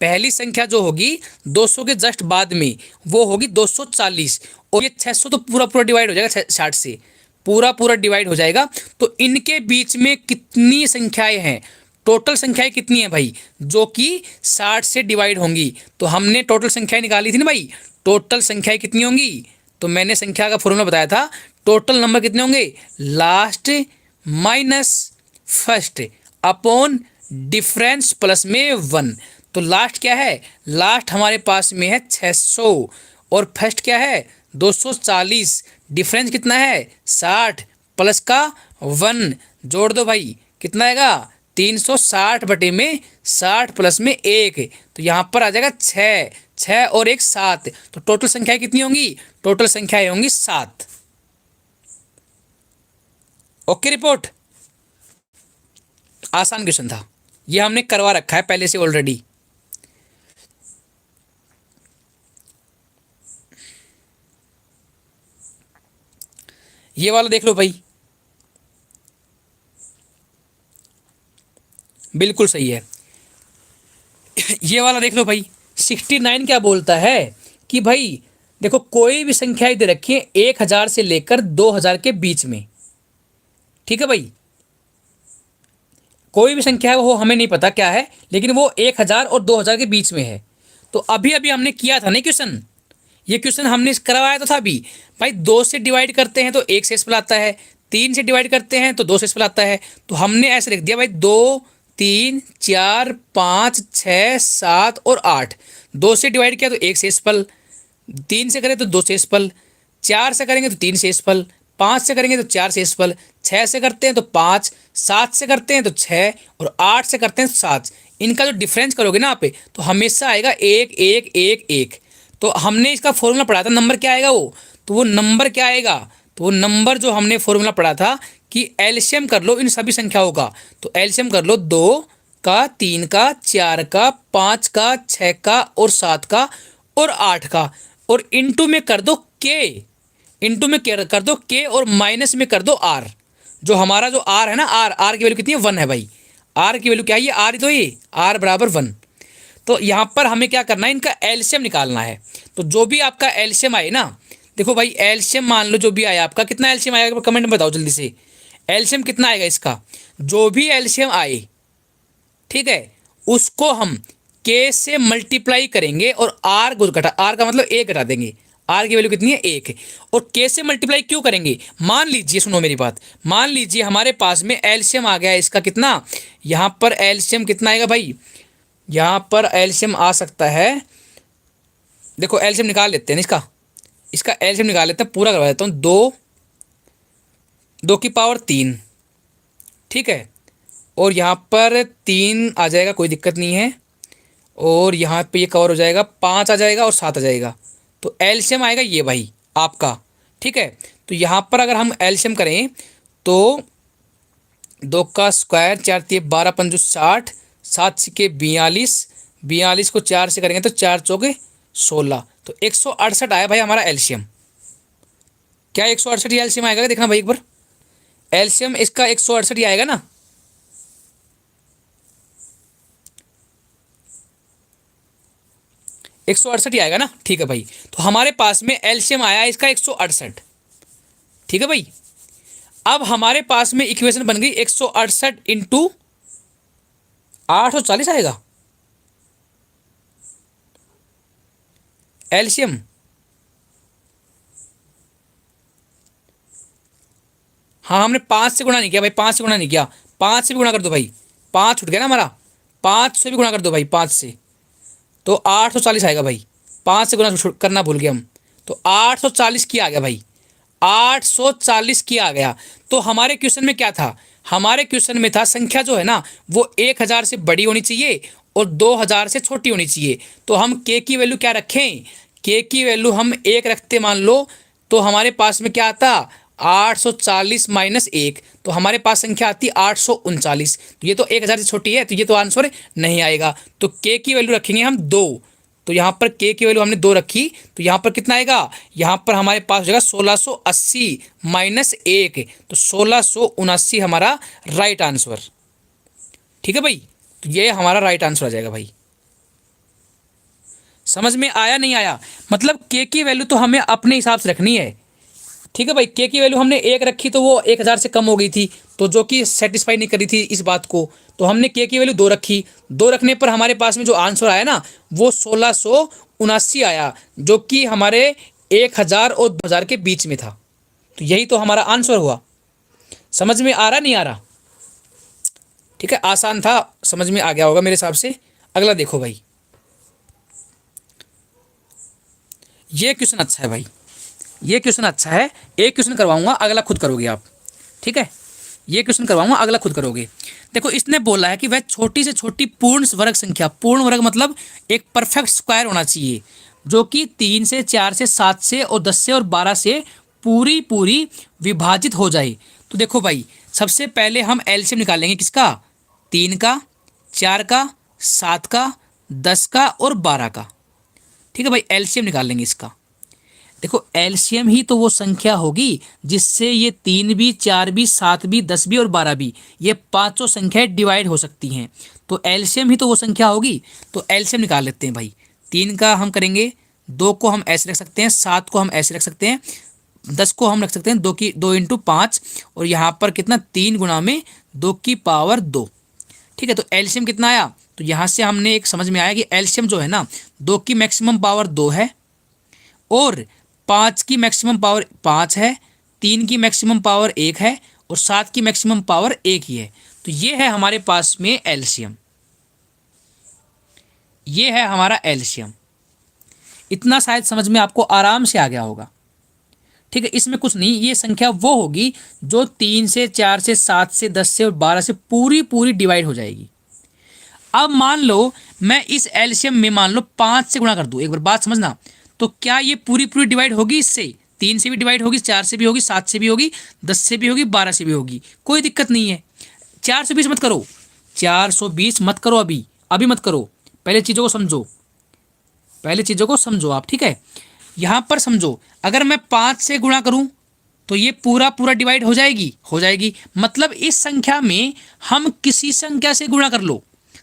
पहली संख्या जो होगी 200 के जस्ट बाद में, वो होगी 240। और ये 600 तो पूरा पूरा डिवाइड हो जाएगा 60 से, पूरा पूरा डिवाइड हो जाएगा। तो इनके बीच में कितनी संख्याएं हैं, टोटल संख्याएं कितनी है भाई जो कि 60 से डिवाइड होंगी? तो हमने टोटल संख्याएं निकाली थी ना भाई, टोटल संख्याएं कितनी होंगी? तो मैंने संख्या का फॉर्मूला बताया था, टोटल नंबर कितने होंगे, last minus first upon difference plus में 1। तो लास्ट क्या है, लास्ट हमारे पास में है 600 और फर्स्ट क्या है 240। डिफरेंस कितना है 60 प्लस का 1, जोड़ दो भाई कितना आएगा 360 बटे में 60 प्लस में 1, तो यहाँ पर आ जाएगा 6, 6 और 1 7। तो टोटल संख्याएं कितनी होंगी, टोटल संख्याएं होंगी 7। ओके रिपोर्ट, आसान क्वेश्चन था, ये हमने करवा रखा है पहले से ऑलरेडी। ये वाला देख लो भाई, बिल्कुल सही है। ये वाला देख लो भाई, 69 क्या बोलता है कि भाई देखो कोई भी संख्या दे रखी है 1000 से लेकर 2000 के बीच में। ठीक है भाई, कोई भी संख्या है वो हमें नहीं पता क्या है, लेकिन वो 1000 और 2000 के बीच में है। तो अभी अभी हमने किया था नहीं क्वेश्चन, ये क्वेश्चन हमने करवाया तो था अभी। भाई 2 से डिवाइड करते हैं तो 1 शेषफल आता है, 3 से डिवाइड करते हैं तो 2 शेषफल आता है। तो हमने ऐसे लिख दिया भाई 2, 3, 4, 5, 6, 7 और 8। 2 से डिवाइड किया तो 1 शेषफल, 3 से करें तो 2 शेषफल, 4 से करेंगे तो 3 शेषफल, 5 से करेंगे तो 4 शेषफल, 6 से करते हैं तो 5, 7 से करते हैं तो 6 और 8 से करते हैं तो 7। इनका जो डिफरेंस करोगे ना आप तो हमेशा आएगा 1 1 1 1। तो हमने इसका फॉर्मूला पढ़ा था, नंबर क्या आएगा वो, तो वो नंबर क्या आएगा, तो वो नंबर जो हमने फॉर्मूला पढ़ा था कि एलसीएम कर लो इन सभी संख्याओं का। तो एलसीएम कर लो 2 का, 3 का, 4 का, 5 का, 6 का और 7 का और 8 का, और इनटू में कर दो के, इनटू में कर दो के और माइनस में कर दो आर। जो हमारा जो आर है ना, आर की वैल्यू कितनी है, 1 है भाई। आर की वैल्यू क्या है, ये आर ही तो, ये आर बराबर 1। तो यहाँ पर हमें क्या करना है, इनका एलसीएम निकालना है। तो जो भी आपका एलसीएम आए ना, देखो भाई एलसीएम मान लो जो भी आया आपका, कितना एलसीएम आएगा कमेंट में बताओ जल्दी से, एलसीएम कितना आएगा इसका। जो भी एलसीएम आए, ठीक है, उसको हम के से मल्टीप्लाई करेंगे और आर को घटा, आर का मतलब 1 घटा देंगे। आर की वैल्यू कितनी है, 1। और के से मल्टीप्लाई क्यों करेंगे, मान लीजिए, सुनो मेरी बात, मान लीजिए हमारे पास में एलसीएम आ गया है इसका कितना, यहाँ पर एलसीएम कितना आएगा भाई, यहाँ पर एलसीएम आ सकता है, देखो एलसीएम निकाल लेते हैं इसका, इसका एलसीएम निकाल लेते हैं, पूरा करवा देता हूँ। 2 की पावर 3, ठीक है, और यहाँ पर 3 आ जाएगा, कोई दिक्कत नहीं है, और यहाँ पे ये कवर हो जाएगा, 5 आ जाएगा और 7 आ जाएगा। तो एलसीएम आएगा ये भाई आपका, ठीक है। तो यहाँ पर अगर हम एलसीएम करें तो 2 का स्क्वायर, 4 3 12 5 60, 7 6 42, 42 को 4 से करेंगे तो 4 चौके 16, तो 168 आया भाई हमारा एलसीएम। क्या 168 ही एलसीएम आएगा, देखना भाई एक बार, एलसीएम इसका 168 ही आएगा ना। 168 ही आएगा ना, ठीक है भाई। तो हमारे पास में एलसीएम आया है इसका 168, ठीक है भाई। अब हमारे पास में इक्वेशन बन गई 168 इंटू 840 आएगा एलसीएम। हाँ, हमने 5 से गुणा नहीं किया भाई, 5 से गुणा नहीं किया, 5 से भी गुणा कर दो भाई, 5 छूट गया ना हमारा, 5 से भी गुणा कर दो भाई, 5 से, तो 840 आएगा भाई। 5 से गुणा करना भूल गए हम, तो 840 की आ गया भाई, 840 की आ गया। तो हमारे क्वेश्चन में क्या था, हमारे क्वेश्चन में था संख्या जो है ना वो 1000 से बड़ी होनी चाहिए और 2000 से छोटी होनी चाहिए। तो हम के की वैल्यू क्या रखें, के की वैल्यू हम 1 रखते मान लो, तो हमारे पास में क्या आता, 840 माइनस 1, तो हमारे पास संख्या आती 839। तो ये तो 1000 से छोटी है, तो ये तो आंसर नहीं आएगा। तो के की वैल्यू रखेंगे हम 2, तो यहाँ पर के की वैल्यू हमने 2 रखी, तो यहाँ पर कितना आएगा, यहाँ पर हमारे पास हो जाएगा 1680 माइनस 1, तो 1679 हमारा राइट आंसर, ठीक है भाई। तो ये हमारा राइट आंसर आ जाएगा भाई। समझ में आया नहीं आया, मतलब के की वैल्यू तो हमें अपने हिसाब से रखनी है, ठीक है भाई। के की वैल्यू हमने 1 रखी तो वो 1000 से कम हो गई थी, तो जो कि सेटिस्फाई नहीं करी थी इस बात को, तो हमने के की वैल्यू 2 रखी। 2 रखने पर हमारे पास में जो आंसर आया ना वो 1679 आया, जो कि हमारे 1000 और 2000 के बीच में था। तो यही तो हमारा आंसर हुआ। समझ में आ रहा नहीं आ रहा, ठीक है, आसान था, समझ में आ गया होगा मेरे हिसाब से। अगला देखो भाई, ये क्वेश्चन अच्छा है भाई, ये क्वेश्चन अच्छा है। एक क्वेश्चन करवाऊंगा, अगला खुद करोगे आप, ठीक है। ये क्वेश्चन करवाऊंगा, अगला खुद करोगे। देखो इसने बोला है कि वह छोटी से छोटी पूर्ण वर्ग संख्या, पूर्ण वर्ग मतलब एक परफेक्ट स्क्वायर होना चाहिए, जो कि 3 से 4 से 7 से और 10 से और 12 से पूरी पूरी विभाजित हो जाए। तो देखो भाई सबसे पहले हम एलसीएम निकालेंगे किसका, 3 का, 4 का, 7 का, 10 का और 12 का, ठीक है भाई। एलसीएम निकाल लेंगे इसका। देखो एलसीएम ही तो वो संख्या होगी जिससे ये 3 भी, 4 भी, 7 भी, 10 भी और 12 भी, ये पांचों संख्याएं डिवाइड हो सकती हैं। तो एलसीएम ही तो वो संख्या होगी। तो एलसीएम निकाल लेते हैं भाई। 3 का हम करेंगे, 2 को हम ऐसे रख सकते हैं, 7 को हम ऐसे रख सकते हैं, 10 को हम रख सकते हैं 2 इंटू 5, और यहाँ पर कितना 3 गुणा में 2 की पावर 2, ठीक है। तो एलसीएम कितना आया, तो यहाँ से हमने एक समझ में आया कि एलसीएम जो है ना, 2 की मैक्सिमम पावर 2 है और 5 की मैक्सिमम पावर 5 है, 3 की मैक्सिमम पावर 1 है और 7 की मैक्सिमम पावर 1 ही है। तो ये है हमारे पास में एलसीएम, ये है हमारा एलसीएम। इतना शायद समझ में आपको आराम से आ गया होगा। ठीक है, इसमें कुछ नहीं, ये संख्या वो होगी जो 3 से 4 से 7 से 10 से और 12 से पूरी पूरी डिवाइड हो जाएगी। अब मान लो मैं इस एलसीएम में मान लो 5 से गुणा कर दूं, एक बार बात समझना, तो क्या ये पूरी पूरी डिवाइड होगी? इससे 3 से भी डिवाइड होगी, 4 से भी होगी, 7 से भी होगी, 10 से भी होगी, 12 से भी होगी, कोई दिक्कत नहीं है। 420 मत करो, 420 मत करो, अभी मत करो, पहले चीज़ों को समझो, पहले चीज़ों को समझो आप। ठीक है, यहाँ पर समझो, अगर मैं 5 से गुणा करूँ तो ये पूरा पूरा डिवाइड हो जाएगी। मतलब इस संख्या में हम किसी संख्या से गुणा कर लो,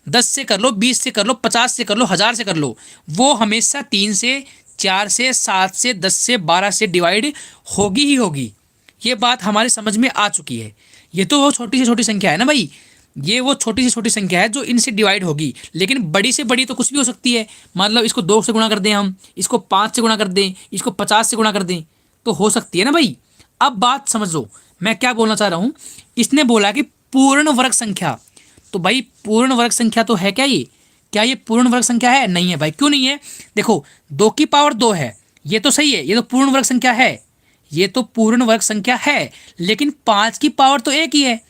10 से कर लो, 20 से कर लो, 50 से कर लो, 1000 से कर लो, वो हमेशा 3 से 4 से 7 से 10 से 12 से डिवाइड होगी ही होगी। ये बात हमारे समझ में आ चुकी है। ये तो वो छोटी से छोटी संख्या है ना भाई, ये वो छोटी से छोटी संख्या है जो इनसे डिवाइड होगी, लेकिन बड़ी से बड़ी तो कुछ भी हो सकती है। मतलब इसको 2 से गुणा कर दें हम, इसको 5 से गुणा कर दें, इसको 50 से गुणा कर दें, तो हो सकती है ना भाई। अब बात समझो मैं क्या बोलना चाह रहा हूँ। इसने बोला कि पूर्ण वर्ग संख्या, तो भाई पूर्ण वर्ग संख्या तो है क्या ये? क्या ये पूर्ण वर्ग संख्या है? नहीं है भाई। क्यों नहीं है? देखो 2 की पावर 2 है, ये तो सही है, ये तो पूर्ण वर्ग संख्या है, ये तो पूर्ण वर्ग संख्या है, लेकिन 5 की पावर तो 1 ही है,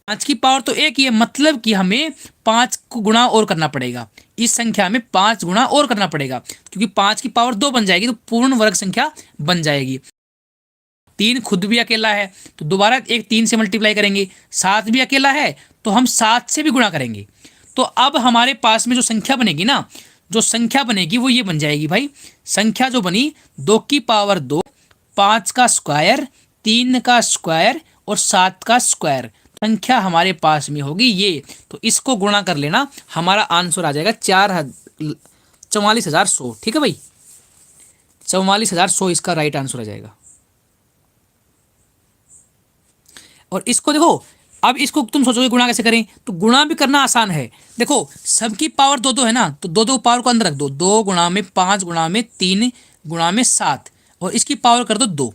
5 की पावर तो 1 ही है, मतलब कि हमें 5 को गुणा और करना पड़ेगा, इस संख्या में 5 गुणा और करना पड़ेगा, क्योंकि 5 की पावर 2 बन जाएगी तो पूर्ण वर्ग संख्या बन जाएगी। 3 खुद भी अकेला है तो दोबारा एक 3 से मल्टीप्लाई करेंगे, 7 भी अकेला है तो हम 7 से भी गुणा करेंगे। तो अब हमारे पास में जो संख्या बनेगी ना, जो संख्या बनेगी वो ये बन जाएगी भाई। संख्या जो बनी 2 की पावर 2, 5 का स्क्वायर, 3 का स्क्वायर और 7 का स्क्वायर, संख्या हमारे पास में होगी ये। तो इसको गुणा कर लेना, हमारा आंसर आ जाएगा 44,100। ठीक है भाई, 44,100 इसका राइट आंसर आ जाएगा। और इसको देखो, अब इसको तुम सोचोगे गुणा कैसे करें, तो गुणा भी करना आसान है। देखो सबकी पावर 2 है ना, तो 2 पावर को अंदर रख दो, 2 गुणा में 5 गुणा में 3 गुणा में 7 और इसकी पावर कर दो 2।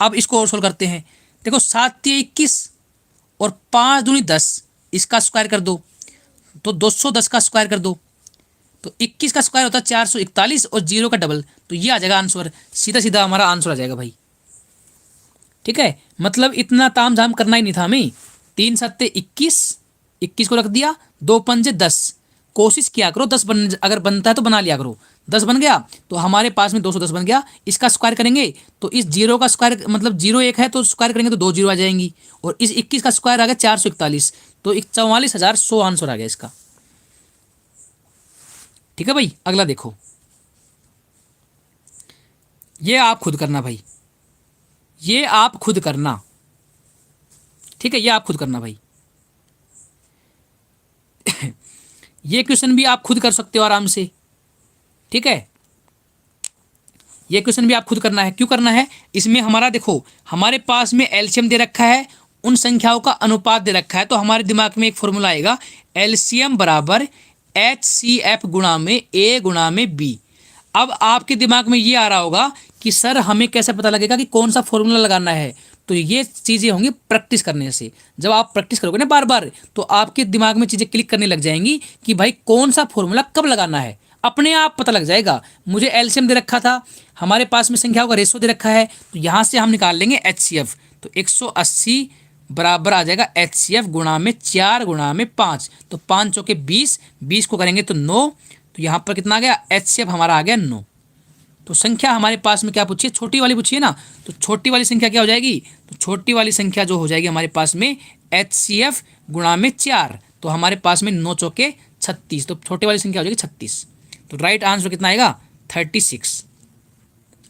अब इसको और सोल्व करते हैं। देखो 7 3 21 और 5 दूनी 10, इसका स्क्वायर कर दो तो 210 का स्क्वायर कर दो, तो 21 का स्क्वायर होता है 441 और 0 का डबल, तो ये आ जाएगा आंसर, सीधा सीधा हमारा आंसर आ जाएगा भाई। ठीक है, मतलब इतना ताम झाम करना ही नहीं था हमें। 3 सत्ते 21, 21 को रख दिया, 2 पंजे 10, कोशिश किया करो 10 बन, अगर बनता है तो बना लिया करो। 10 बन गया तो हमारे पास में 210 बन गया। इसका स्क्वायर करेंगे तो इस 0 का स्क्वायर, मतलब 0 1 है तो स्क्वायर करेंगे तो 2 0 आ जाएंगी, और इस 21 का स्क्वायर आ गया 441, तो 44,100 आंसर आ गया इसका। ठीक है भाई, अगला देखो, ये आप खुद करना भाई, ये आप खुद करना। ठीक है, ये आप खुद करना भाई। ये क्वेश्चन भी आप खुद कर सकते हो आराम से। ठीक है, ये क्वेश्चन भी आप खुद करना है। क्यों करना है? इसमें हमारा देखो, हमारे पास में एलसीएम दे रखा है, उन संख्याओं का अनुपात दे रखा है, तो हमारे दिमाग में एक फॉर्मूला आएगा, एलसीएम बराबर HCF गुणा में A गुणा में B। अब आपके दिमाग में ये आ रहा होगा कि सर हमें कैसे पता लगेगा कि कौन सा फॉर्मूला लगाना है? तो ये चीज़ें होंगी प्रैक्टिस करने से। जब आप प्रैक्टिस करोगे ना बार बार, तो आपके दिमाग में चीज़ें क्लिक करने लग जाएंगी कि भाई कौन सा फॉर्मूला कब लगाना है, अपने आप पता लग जाएगा। मुझे एलसीएम दे रखा था, हमारे पास में संख्याओं का रेशो दे रखा है, तो यहाँ से हम निकाल लेंगे HCF, तो 180 बराबर आ जाएगा HCF गुणा में 4 गुणा में 5, तो 5 चौके 20, 20 को करेंगे तो 9, तो यहाँ पर कितना आ गया? HCF हमारा आ गया 9। तो संख्या हमारे पास में क्या पूछिए? छोटी वाली पूछिए ना, तो छोटी वाली संख्या क्या हो जाएगी? तो छोटी वाली संख्या जो हो जाएगी हमारे पास में HCF गुणा में 4, तो हमारे पास में 9 चौके 36, तो छोटी वाली संख्या हो जाएगी 36। तो राइट आंसर कितना आएगा? 36।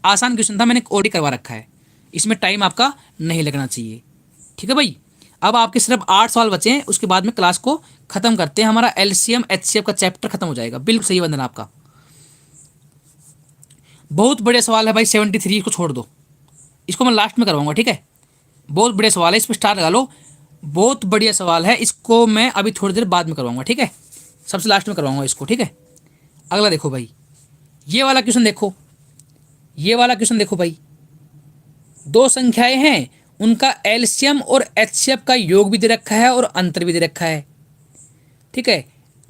आसान क्वेश्चन था, मैंने ऑलरेडी करवा रखा है, इसमें टाइम आपका नहीं लगना चाहिए। ठीक है भाई, अब आपके सिर्फ 8 सवाल बचे हैं, उसके बाद में क्लास को खत्म करते हैं, हमारा एलसीएम HCF का चैप्टर खत्म हो जाएगा। बिल्कुल सही वंदन आपका, बहुत बड़े सवाल है भाई। 73 को छोड़ दो, इसको मैं लास्ट में करवाऊंगा। ठीक है, बहुत बड़े सवाल है, इस पर स्टार लगा लो, बहुत बढ़िया सवाल है, इसको मैं अभी थोड़ी देर बाद में करवाऊंगा। ठीक है, सबसे लास्ट में करवाऊंगा इसको, ठीक है। अगला देखो भाई, ये वाला क्वेश्चन देखो, ये वाला क्वेश्चन देखो भाई, दो संख्याएं हैं, उनका एलसीएम और एचसीएफ का योग भी दे रखा है और अंतर भी दे रखा है, ठीक है।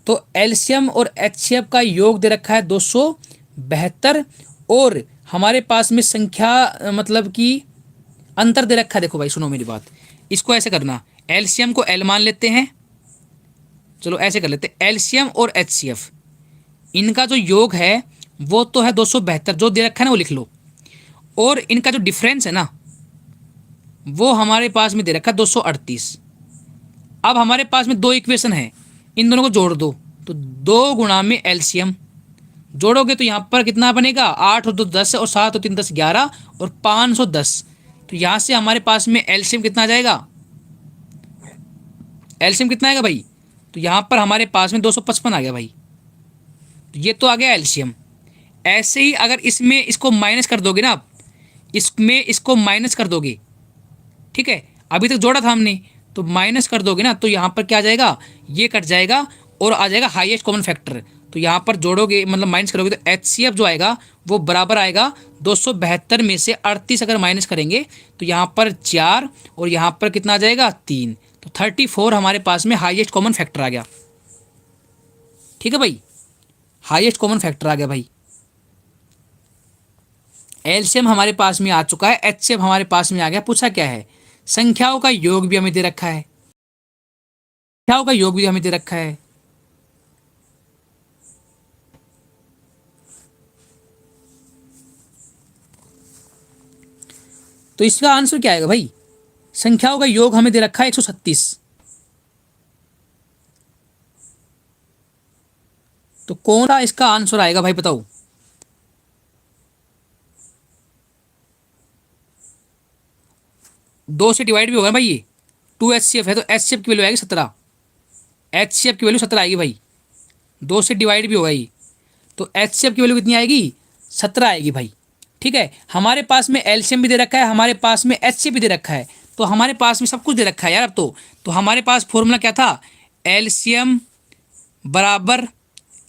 तो एलसीएम और एचसीएफ का योग दे रखा है 272, और हमारे पास में संख्या मतलब कि अंतर दे रखा है। देखो भाई सुनो मेरी बात, इसको ऐसे करना, एलसीएम को एल मान लेते हैं, चलो ऐसे कर लेते हैं, एलसीएम और एचसीएफ इनका जो योग है वो तो है 272, जो दे रखा है ना वो लिख लो, और इनका जो डिफरेंस है ना वो हमारे पास में दे रखा है 238। अब हमारे पास में दो इक्वेशन है, इन दोनों को जोड़ दो, तो 2 गुणा में एलसीएम जोड़ोगे तो यहाँ पर कितना बनेगा, 8 और 2 10 और 7 और 3 10 11 और 510। तो यहाँ से हमारे पास में एलसीएम कितना आ जाएगा, एलसीएम कितना आएगा भाई, तो यहाँ पर हमारे पास में 255 आ गया भाई। तो ये तो आ गया एलसीएम। ऐसे ही अगर इसमें इसको माइनस कर दोगे ना आप, इसमें इसको माइनस कर दोगे, ठीक है, अभी तक जोड़ा था हमने, तो माइनस कर दोगे ना तो यहाँ पर क्या आ जाएगा, ये कट जाएगा और आ जाएगा हाईएस्ट कॉमन फैक्टर। तो यहाँ पर जोड़ोगे मतलब माइनस करोगे तो एचसीएफ जो आएगा वो बराबर आएगा 272 में से 38 अगर माइनस करेंगे तो यहाँ पर 4 और यहाँ पर कितना आ जाएगा 3, तो 34 हमारे पास में हाईएस्ट कॉमन फैक्टर आ गया, ठीक है भाई, हाईएस्ट कॉमन फैक्टर आ गया भाई। एलसीएम हमारे पास में आ चुका है, एचसीएफ हमारे पास में आ गया। पूछा क्या है, संख्याओं का योग भी हमें दे रखा है, संख्याओं का योग भी हमें दे रखा है। तो इसका आंसर क्या आएगा भाई, संख्याओं का योग हमें दे रखा है 136। तो कौन सा इसका आंसर आएगा भाई बताओ। दो से डिवाइड भी होगा भाई, ये 2 एचसीएफ है तो एचसीएफ की वैल्यू आएगी 17, एचसीएफ की वैल्यू 17 आएगी भाई, 2 से डिवाइड भी होगा ये, तो एचसीएफ की वैल्यू कितनी आएगी, 17 आएगी भाई, ठीक है। हमारे पास में एलसीएम भी दे रखा है, हमारे पास में एचसीएफ भी दे रखा है, तो हमारे पास में सब कुछ दे रखा है यार अब तो हमारे पास फॉर्मूला क्या था, एलसीएम बराबर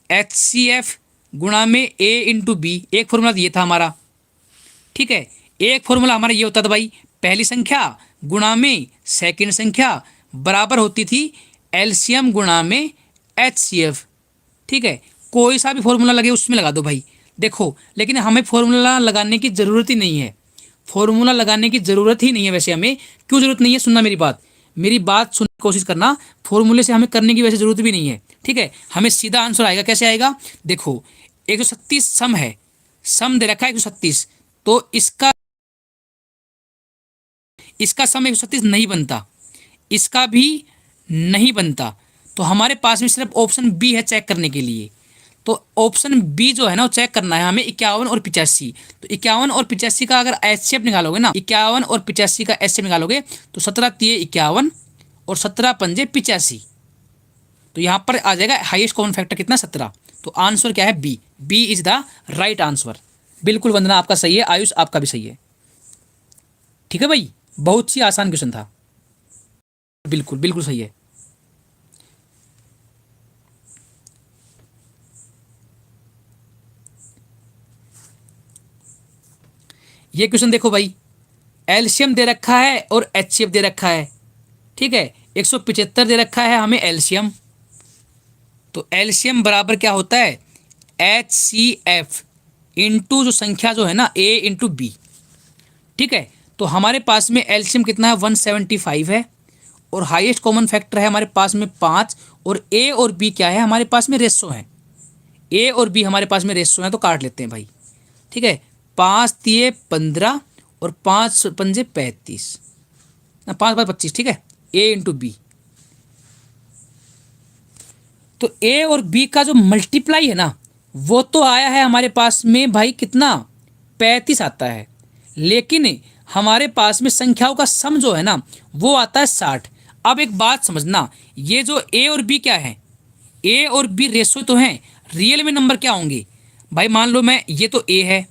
एचसीएफ गुणा में ए इंटू बी, एक फॉर्मूला ये था हमारा, ठीक है। एक फॉर्मूला हमारा ये होता था भाई, पहली संख्या गुणा में सेकंड संख्या बराबर होती थी एलसीएम गुणा में एचसीएफ, ठीक है। कोई सा भी फॉर्मूला लगे उसमें लगा दो भाई, देखो लेकिन हमें फॉर्मूला लगाने की ज़रूरत ही नहीं है, फॉर्मूला लगाने की ज़रूरत ही नहीं है। वैसे हमें क्यों ज़रूरत नहीं है, सुनना मेरी बात, मेरी बात सुनने की कोशिश करना, फॉर्मूले से हमें करने की वैसे ज़रूरत भी नहीं है, ठीक है। हमें सीधा आंसर आएगा, कैसे आएगा, देखो 136 सम है, सम दे रखा है 136, तो इसका सम 136 नहीं बनता, इसका भी नहीं बनता, तो हमारे पास में सिर्फ ऑप्शन बी है चेक करने के लिए। तो ऑप्शन बी जो है ना वो चेक करना है हमें, 51 और 85। तो 51 और 85 का अगर एचसीएफ निकालोगे ना, 51 और 85 का एचसीएफ निकालोगे तो 17 तिये 51 और 17 पंजे 85, तो यहाँ पर आ जाएगा हाईएस्ट कॉमन फैक्टर कितना, 17। तो आंसर क्या है, B, B is the right answer. बिल्कुल वंदना आपका सही है, आयुष आपका भी सही है, ठीक है भाई, बहुत सी आसान क्वेश्चन था, बिल्कुल बिल्कुल सही है। ये क्वेश्चन देखो भाई, एलसीएम दे रखा है और एचसीएफ दे रखा है, ठीक है, 175 दे रखा है हमें एलसीएम, तो एलसीएम बराबर क्या होता है, एचसीएफ इंटू जो संख्या जो है ना ए इंटू बी, ठीक है। तो हमारे पास में एलसीएम कितना है 175 है, और हाईएस्ट कॉमन फैक्टर है हमारे पास में 5, और ए और बी क्या है हमारे पास में रेशो है, ए और बी हमारे पास में रेशो है, तो काट लेते हैं भाई, ठीक है। 5 तिये 15 और 5 पंजे 35, 5 बार 25, ठीक है, ए इंटू बी। तो ए और बी का जो मल्टीप्लाई है ना वो तो आया है हमारे पास में भाई कितना, 35 आता है, लेकिन हमारे पास में संख्याओं का सम जो है ना वो आता है 60। अब एक बात समझना, ये जो ए और बी क्या है, ए और बी रेशो तो हैं, रियल में नंबर क्या होंगे भाई, मान लो मैं ये तो ए है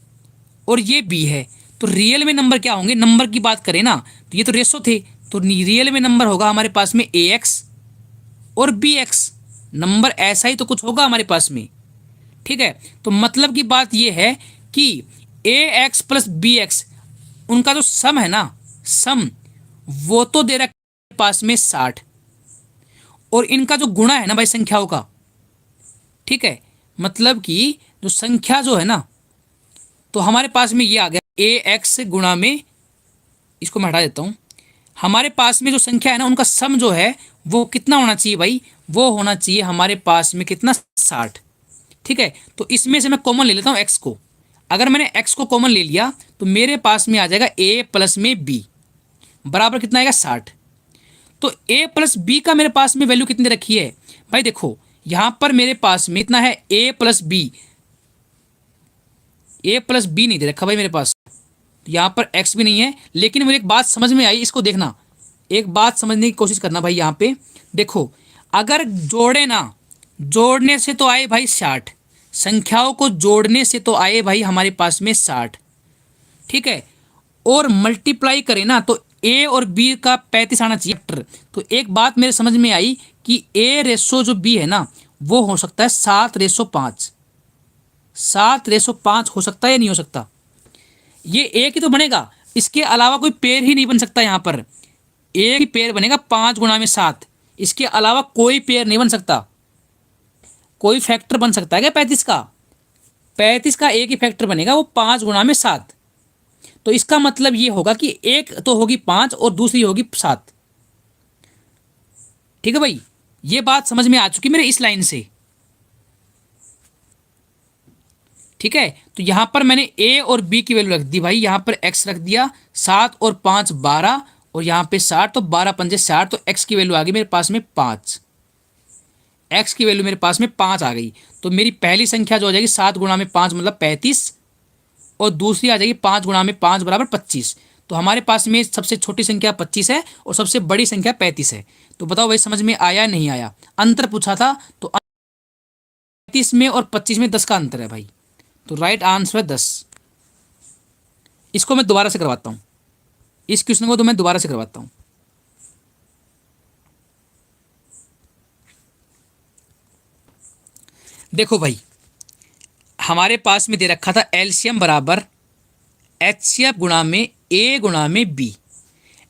और ये बी है, तो रियल में नंबर क्या होंगे, नंबर की बात करें ना तो ये तो रेशो थे, तो रियल में नंबर होगा हमारे पास में ए एक्स और बी एक्स, नंबर ऐसा ही तो कुछ होगा हमारे पास में। ठीक है, तो मतलब की बात ये है कि ए एक्स प्लस बी एक्स, उनका जो सम है ना, सम, वो तो दे रखा है पास में 60, और इनका जो गुणा है ना भाई संख्याओं का, ठीक है, मतलब कि जो संख्या जो है ना, तो हमारे पास में ये आ गया ए एक्स गुणा में, इसको मैं हटा देता हूं, हमारे पास में जो संख्या है ना उनका सम जो है वो कितना होना चाहिए भाई, वो होना चाहिए हमारे पास में कितना, 60। ठीक है, तो इसमें से मैं कॉमन ले लेता हूं एक्स को। अगर मैंने एक्स को कॉमन ले लिया तो मेरे पास में आ जाएगा ए प्लस में बी बराबर कितना आएगा, 60। तो ए प्लस बी का मेरे पास में वैल्यू कितनी रखी है भाई, देखो यहां पर मेरे पास में इतना है ए प्लस बी, ए प्लस बी नहीं दे रखा भाई मेरे पास, तो यहां पर एक्स भी नहीं है। लेकिन मुझे एक बात समझ में आई, इसको देखना, एक बात समझने की कोशिश करना भाई। यहां पे देखो, अगर जोड़े ना, जोड़ने से तो आए भाई 60, संख्याओं को जोड़ने से तो आए भाई हमारे पास में 60, ठीक है, और मल्टीप्लाई करें ना तो ए और बी का 35 आना चाहिए। तो एक बात मेरे समझ में आई कि ए रेसो जो बी है ना वो हो सकता है 7/5, 7/5 हो सकता है या नहीं हो सकता, ये एक ही तो बनेगा, इसके अलावा कोई पेयर ही नहीं बन सकता। यहां पर एक ही पेयर बनेगा 5 × 7, इसके अलावा कोई पेयर नहीं बन सकता। कोई फैक्टर बन सकता है क्या 35 का, 35 का एक ही फैक्टर बनेगा, वो 5 × 7। तो इसका मतलब ये होगा कि एक तो होगी 5 और दूसरी होगी 7। ठीक है भाई, ये बात समझ में आ चुकी मेरे इस लाइन से। ठीक है, तो यहां पर मैंने ए और बी की वैल्यू रख दी भाई, यहां पर एक्स रख दिया, 7 और 5 12, और यहां पे 60, तो 12×5 = 60, तो एक्स की वैल्यू आ गई मेरे पास में 5। एक्स की वैल्यू मेरे पास में 5 आ गई। तो मेरी पहली संख्या जो हो जाएगी 7 × 5 मतलब 35, और दूसरी आ जाएगी 5 × 5 बराबर 25। तो हमारे पास में सबसे छोटी संख्या 25 है और सबसे बड़ी संख्या 35 है। तो बताओ भाई समझ में आया नहीं आया, अंतर पूछा था तो 35 में और 25 में 10 का अंतर है भाई, तो राइट आंसर है 10। इसको मैं दोबारा से करवाता हूं, इस क्वेश्चन को तो मैं दोबारा से करवाता हूं। देखो भाई, हमारे पास में दे रखा था एलसीएम बराबर एचसीएफ गुणा में ए गुणा में बी।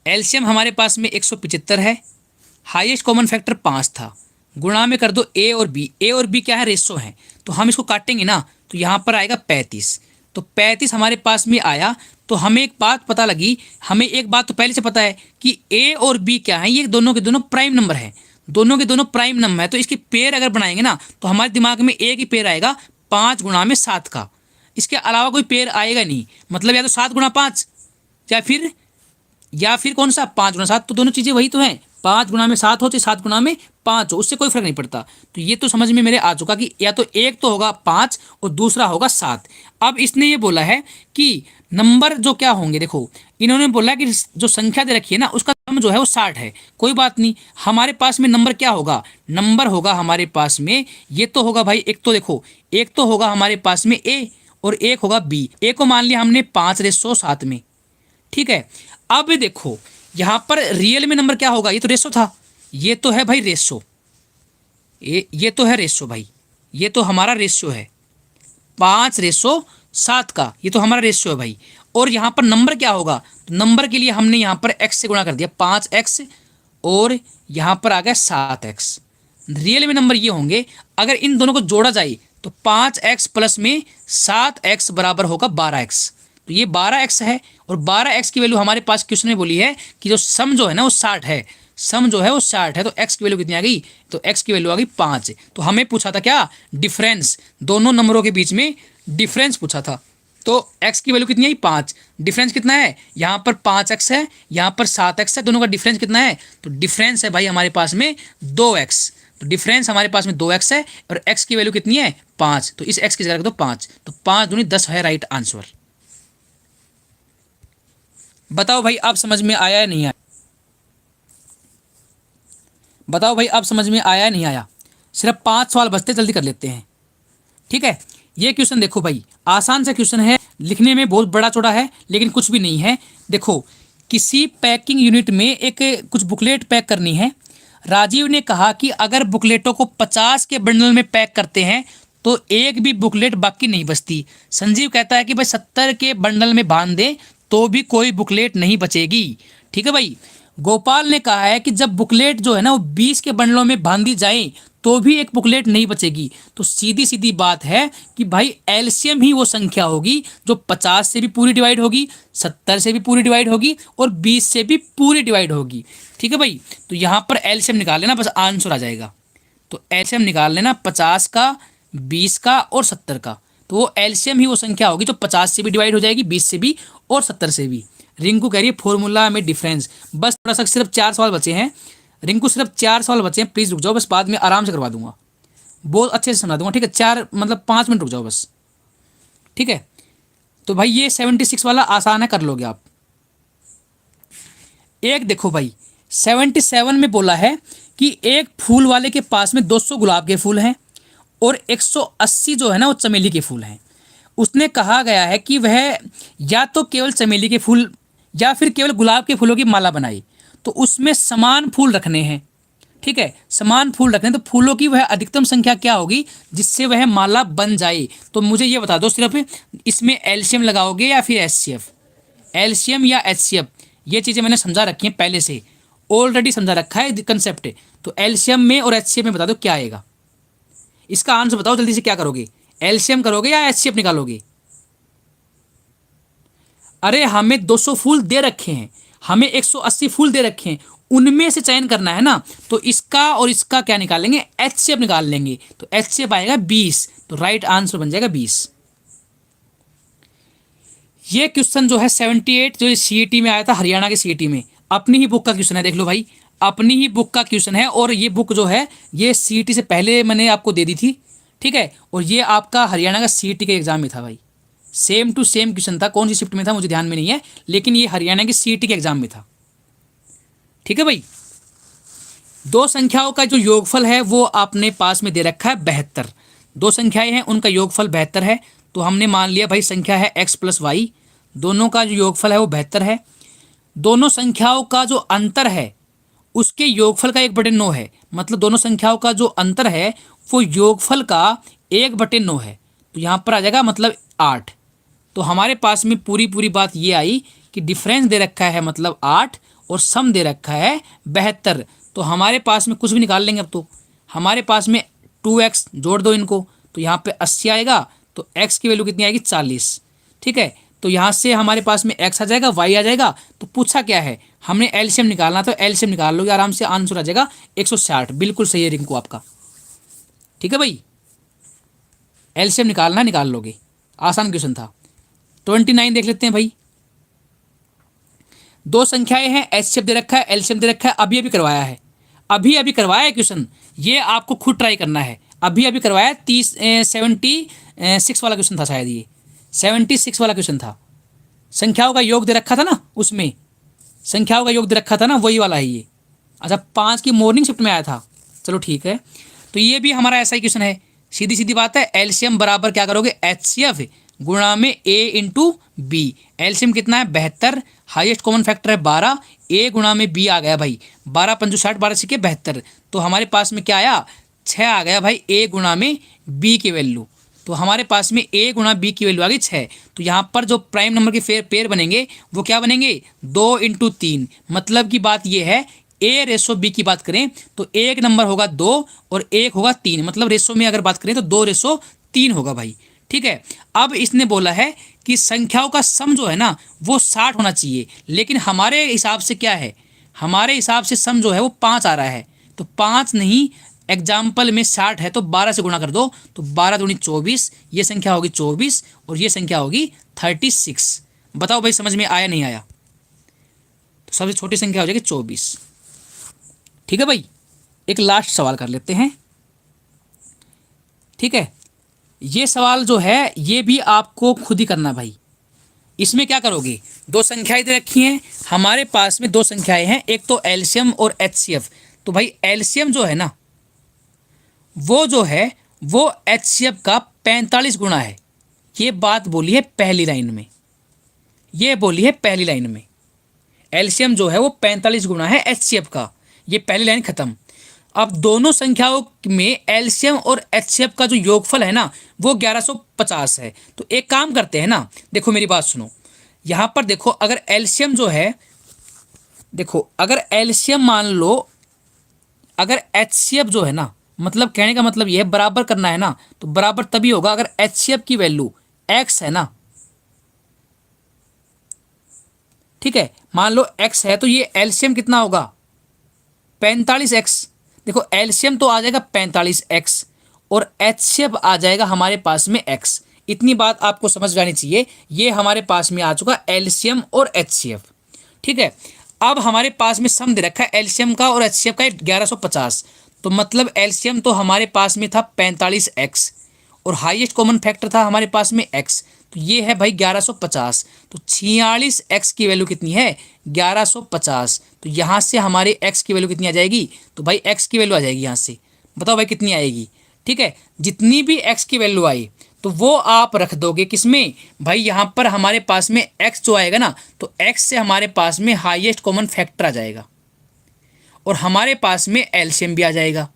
एलसीएम हमारे पास में 175 है, हाईएस्ट कॉमन फैक्टर 5 था, गुणा में कर दो ए और बी। ए और बी क्या है, रेशो है, तो हम इसको काटेंगे ना तो यहाँ पर आएगा 35। तो 35 हमारे पास में आया। तो हमें एक बात पता लगी, हमें एक बात तो पहले से पता है कि ए और बी क्या है, ये दोनों के दोनों प्राइम नंबर है, दोनों के दोनों प्राइम नंबर है। तो इसकी पेयर अगर बनाएंगे ना तो हमारे दिमाग में एक ही पेयर आएगा 5 × 7 का, इसके अलावा कोई पेयर आएगा नहीं। मतलब या तो 7 × 5 या फिर कौन सा 5 × 7, तो दोनों चीजें वही तो हैं, 5 × 7 हो चाहे 7 × 5 हो, उससे कोई फर्क नहीं पड़ता। तो ये तो समझ में मेरे आ चुका कि या तो एक तो होगा 5 और दूसरा होगा 7। अब इसने ये बोला है कि नंबर जो क्या होंगे, देखो इन्होंने बोला कि जो संख्या दे रखी है ना उसका सम जो है वो 60 है, कोई बात नहीं, हमारे पास में नंबर क्या होगा, नंबर होगा हमारे पास में, ये तो होगा भाई, एक तो देखो, एक तो होगा हमारे पास में ए और एक होगा बी। ए को मान लिया हमने 5/7 में, ठीक है। अब देखो यहां पर रियल में नंबर क्या होगा, ये तो रेशो था, ये तो है भाई रेशो, ये तो है रेशो भाई, ये तो हमारा रेशो है 5/7 का, ये तो हमारा रेशो है भाई। और यहां पर नंबर क्या होगा, तो नंबर के लिए हमने यहां पर x से गुणा कर दिया, 5x, और यहां पर आ गया 7x। रियल में नंबर ये होंगे, अगर इन दोनों को जोड़ा जाए तो 5x प्लस में 7x बराबर होगा 12x। तो ये 12x है, और 12x की वैल्यू हमारे पास क्वेश्चन में बोली है कि जो सम जो है ना वो 60 है, सम जो है वो 60 है। तो x की वैल्यू कितनी आ गई, तो x की वैल्यू आ गई 5। तो हमें पूछा था क्या, डिफरेंस, दोनों नंबरों के बीच में डिफरेंस पूछा था। तो x की वैल्यू कितनी आई, 5। डिफरेंस कितना है, यहाँ पर 5x है, यहाँ पर 7x है, दोनों का डिफरेंस कितना है, तो डिफरेंस है भाई हमारे पास में 2x। तो डिफरेंस हमारे पास में 2x है, और x की वैल्यू कितनी है, 5। तो इस x की जगह रख दो 5, तो 5 दूनी 10 है राइट आंसर। बताओ भाई अब समझ में आया या नहीं आया, बताओ भाई अब समझ में आया या नहीं आया। सिर्फ 5 सवाल बचते, जल्दी कर लेते हैं, ठीक है। ये क्वेश्चन देखो भाई, आसान सा क्वेश्चन है, लिखने में बहुत बड़ा चौड़ा है लेकिन कुछ भी नहीं है। देखो, किसी पैकिंग यूनिट में एक कुछ बुकलेट पैक करनी है, राजीव ने कहा कि अगर बुकलेटों को 50 के बंडल में पैक करते हैं तो एक भी बुकलेट बाकी नहीं बचती। संजीव कहता है कि भाई 70 के बंडल में बांध दें तो भी कोई बुकलेट नहीं बचेगी। ठीक है भाई। गोपाल ने कहा है कि जब बुकलेट जो है ना वो 20 के बंडलों में बांधी जाए तो भी एक बुकलेट नहीं बचेगी। तो सीधी सीधी बात है कि भाई एलसीएम ही वो संख्या होगी जो 50 से भी पूरी डिवाइड होगी, 70 से भी पूरी डिवाइड होगी और 20 से भी पूरी डिवाइड होगी। ठीक है भाई। तो यहाँ पर एलसीएम निकाल लेना, बस आंसर आ जाएगा। तो एलसीएम निकाल लेना 50 का, 20 का और 70 का। तो वो एलसीएम ही वो संख्या होगी जो 50 से भी डिवाइड हो जाएगी, 20 से भी और 70 से भी। रिंकू कह रही है फॉर्मूला में डिफरेंस। बस थोड़ा सा सिर्फ 4 सवाल बचे हैं रिंकू, सिर्फ 4 सवाल बचे हैं, प्लीज रुक जाओ, बस बाद में आराम से करवा दूंगा, बहुत अच्छे से समझा दूंगा। ठीक है, 4 मतलब 5 मिनट रुक जाओ बस। ठीक है। तो भाई ये 76 वाला आसान है, कर लोगे आप। एक देखो भाई 77 में बोला है कि एक फूल वाले के पास में 200 गुलाब के फूल हैं और 180 जो है ना वो चमेली के फूल हैं। उसने कहा गया है कि वह या तो केवल चमेली के फूल या फिर केवल गुलाब के फूलों की माला बनाए, तो उसमें समान फूल रखने हैं। ठीक है, समान फूल रखने हैं, तो फूलों की वह अधिकतम संख्या क्या होगी जिससे वह माला बन जाए। तो मुझे ये बता दो, सिर्फ इसमें एलसीएम लगाओगे या फिर एचसीएफ, एलसीएम या एचसीएफ, ये चीज़ें मैंने समझा रखी हैं पहले से, ऑलरेडी समझा रखा है कंसेप्ट। तो एलसीएम में और एचसीएफ में बता दो क्या आएगा। इसका आंसर बताओ जल्दी से, क्या करोगे, एलसीएम करोगे या एचसीएफ निकालोगे। अरे हमें 200 फूल दे रखे हैं, हमें 180 फूल दे रखे हैं, उनमें से चयन करना है ना। तो इसका और इसका क्या निकालेंगे, एचसीएफ निकाल लेंगे। तो एचसीएफ आएगा 20, तो राइट आंसर बन जाएगा 20। ये क्वेश्चन जो है 78 जो सीईटी में आया था, हरियाणा के सीईटी में, अपनी ही बुक का क्वेश्चन है, देख लो भाई, अपनी ही बुक का क्वेश्चन है। और ये बुक जो है ये सीईटी से पहले मैंने आपको दे दी थी। ठीक है, और ये आपका हरियाणा का सीईटी के एग्जाम में था भाई, सेम टू सेम क्वेश्चन था। कौन सी शिफ्ट में था मुझे ध्यान में नहीं है, लेकिन ये हरियाणा की सीईटी के एग्जाम में था। ठीक है भाई। दो संख्याओं का जो योगफल है वो आपने पास में दे रखा है 72। दो संख्याएं हैं, उनका योगफल 72 है। तो हमने मान लिया भाई संख्या है x + y, दोनों का जो योगफल है वो 72 है। दोनों संख्याओं का जो अंतर है उसके योगफल का 1/9 है, मतलब दोनों संख्याओं का जो अंतर है वो योगफल का 1/9 है। तो यहाँ पर आ जाएगा मतलब 8। तो हमारे पास में पूरी पूरी बात ये आई कि डिफरेंस दे रखा है मतलब 8 और सम दे रखा है 72। तो हमारे पास में कुछ भी निकाल लेंगे अब। तो हमारे पास में 2x जोड़ दो इनको, तो यहाँ पे 80 आएगा, तो x की वैल्यू कितनी आएगी 40। ठीक है, तो यहाँ से हमारे पास में x आ जाएगा, y आ जाएगा। तो पूछा क्या है, हमने एलसीएम निकालना, तो एलसीएम निकाल लोगे आराम से, आंसर आ जाएगा 160। बिल्कुल सही है रिंकू आपका। ठीक है भाई, एलसीएम निकालना, निकाल लोगे, आसान क्वेश्चन था। 29 देख लेते हैं भाई। दो संख्याएं हैं, एचसीएफ दे रखा है, एलसीएम दे रखा है, अभी अभी करवाया है, अभी अभी करवाया है क्वेश्चन, ये आपको खुद ट्राई करना है। अभी अभी करवाया 76 वाला क्वेश्चन था शायद, ये 76 वाला क्वेश्चन था। संख्याओं का योग दे रखा था ना, उसमें संख्याओं का योग दे रखा था ना, वही वाला है ये। अच्छा 5 की मॉर्निंग शिफ्ट में आया था, चलो ठीक है। तो ये भी हमारा ऐसा ही क्वेश्चन है, सीधी सीधी बात है। एलसीएम बराबर क्या करोगे, एचसीएफ गुणा में a इंटू बी। एलसीएम कितना है 72, हाईएस्ट कॉमन फैक्टर है 12, a गुणा में b आ गया भाई 12 पंजू 60, 12 सिक्के 72। तो हमारे पास में क्या आया 6 आ गया भाई a गुणा में b की वैल्यू। तो हमारे पास में a गुणा b की वैल्यू आ गई 6। तो यहाँ पर जो प्राइम नंबर के पेयर बनेंगे वो क्या बनेंगे 2 इंटू 3। मतलब की बात ये है a रेशो b की बात करें तो एक नंबर होगा 2 और एक होगा 3, मतलब रेशो में अगर बात करें तो 2:3 होगा भाई। ठीक है, अब इसने बोला है कि संख्याओं का सम जो है ना वो 60 होना चाहिए, लेकिन हमारे हिसाब से क्या है, हमारे हिसाब से सम जो है वो 5 आ रहा है। तो 5 नहीं, एग्जाम्पल में 60 है तो 12 से गुणा कर दो, तो 12 दूनी 24, ये संख्या होगी 24 और ये संख्या होगी 36। बताओ भाई समझ में आया नहीं आया। तो सबसे छोटी संख्या हो जाएगी 24। ठीक है भाई, एक लास्ट सवाल कर लेते हैं। ठीक है, ये सवाल जो है ये भी आपको खुद ही करना भाई। इसमें क्या करोगे, दो संख्याएं दे रखी हैं हमारे पास में, दो संख्याएं हैं, एक तो एलसीएम और एचसीएफ। तो भाई एलसीएम जो है ना वो जो है वो एचसीएफ का 45 गुना है। ये बात बोली है पहली लाइन में, ये बोली है पहली लाइन में। एलसीएम जो है वो 45 गुना है एचसीएफ का, ये पहली लाइन खत्म। अब दोनों संख्याओं में एलसीएम और एचसीएफ का जो योगफल है ना वो 1150 है। तो एक काम करते हैं ना, देखो मेरी बात सुनो, यहां पर देखो अगर एलसीएम जो है, देखो अगर एलसीएम मान लो, अगर एचसीएफ जो है ना, मतलब कहने का मतलब ये है बराबर करना है ना, तो बराबर तभी होगा अगर एचसीएफ की वैल्यू एक्स है ना, ठीक है, मान लो एक्स है तो ये एलसीएम कितना होगा 45x। देखो एलसीएम तो आ जाएगा 45x और एचसीएफ आ जाएगा हमारे पास में x। इतनी बात आपको समझ जानी चाहिए, ये हमारे पास में आ चुका एलसीएम और एचसीएफ। ठीक है, अब हमारे पास में सम दे रखा है एलसीएम का और एचसीएफ का 1150, तो मतलब एलसीएम तो हमारे पास में था 45x और हाईएस्ट कॉमन फैक्टर था हमारे पास में x, तो ये है भाई 1150। तो 46x की वैल्यू कितनी है 1150, तो यहाँ से हमारे x की वैल्यू कितनी आ जाएगी, तो भाई x की वैल्यू आ जाएगी यहाँ से, बताओ भाई कितनी आएगी। ठीक है, जितनी भी x की वैल्यू आई तो वो आप रख दोगे किसमें भाई, यहाँ पर हमारे पास में x जो आएगा ना, तो x से हमारे पास में हाईएस्ट कॉमन फैक्टर आ जाएगा और हमारे पास में एलसीएम भी आ जाएगा।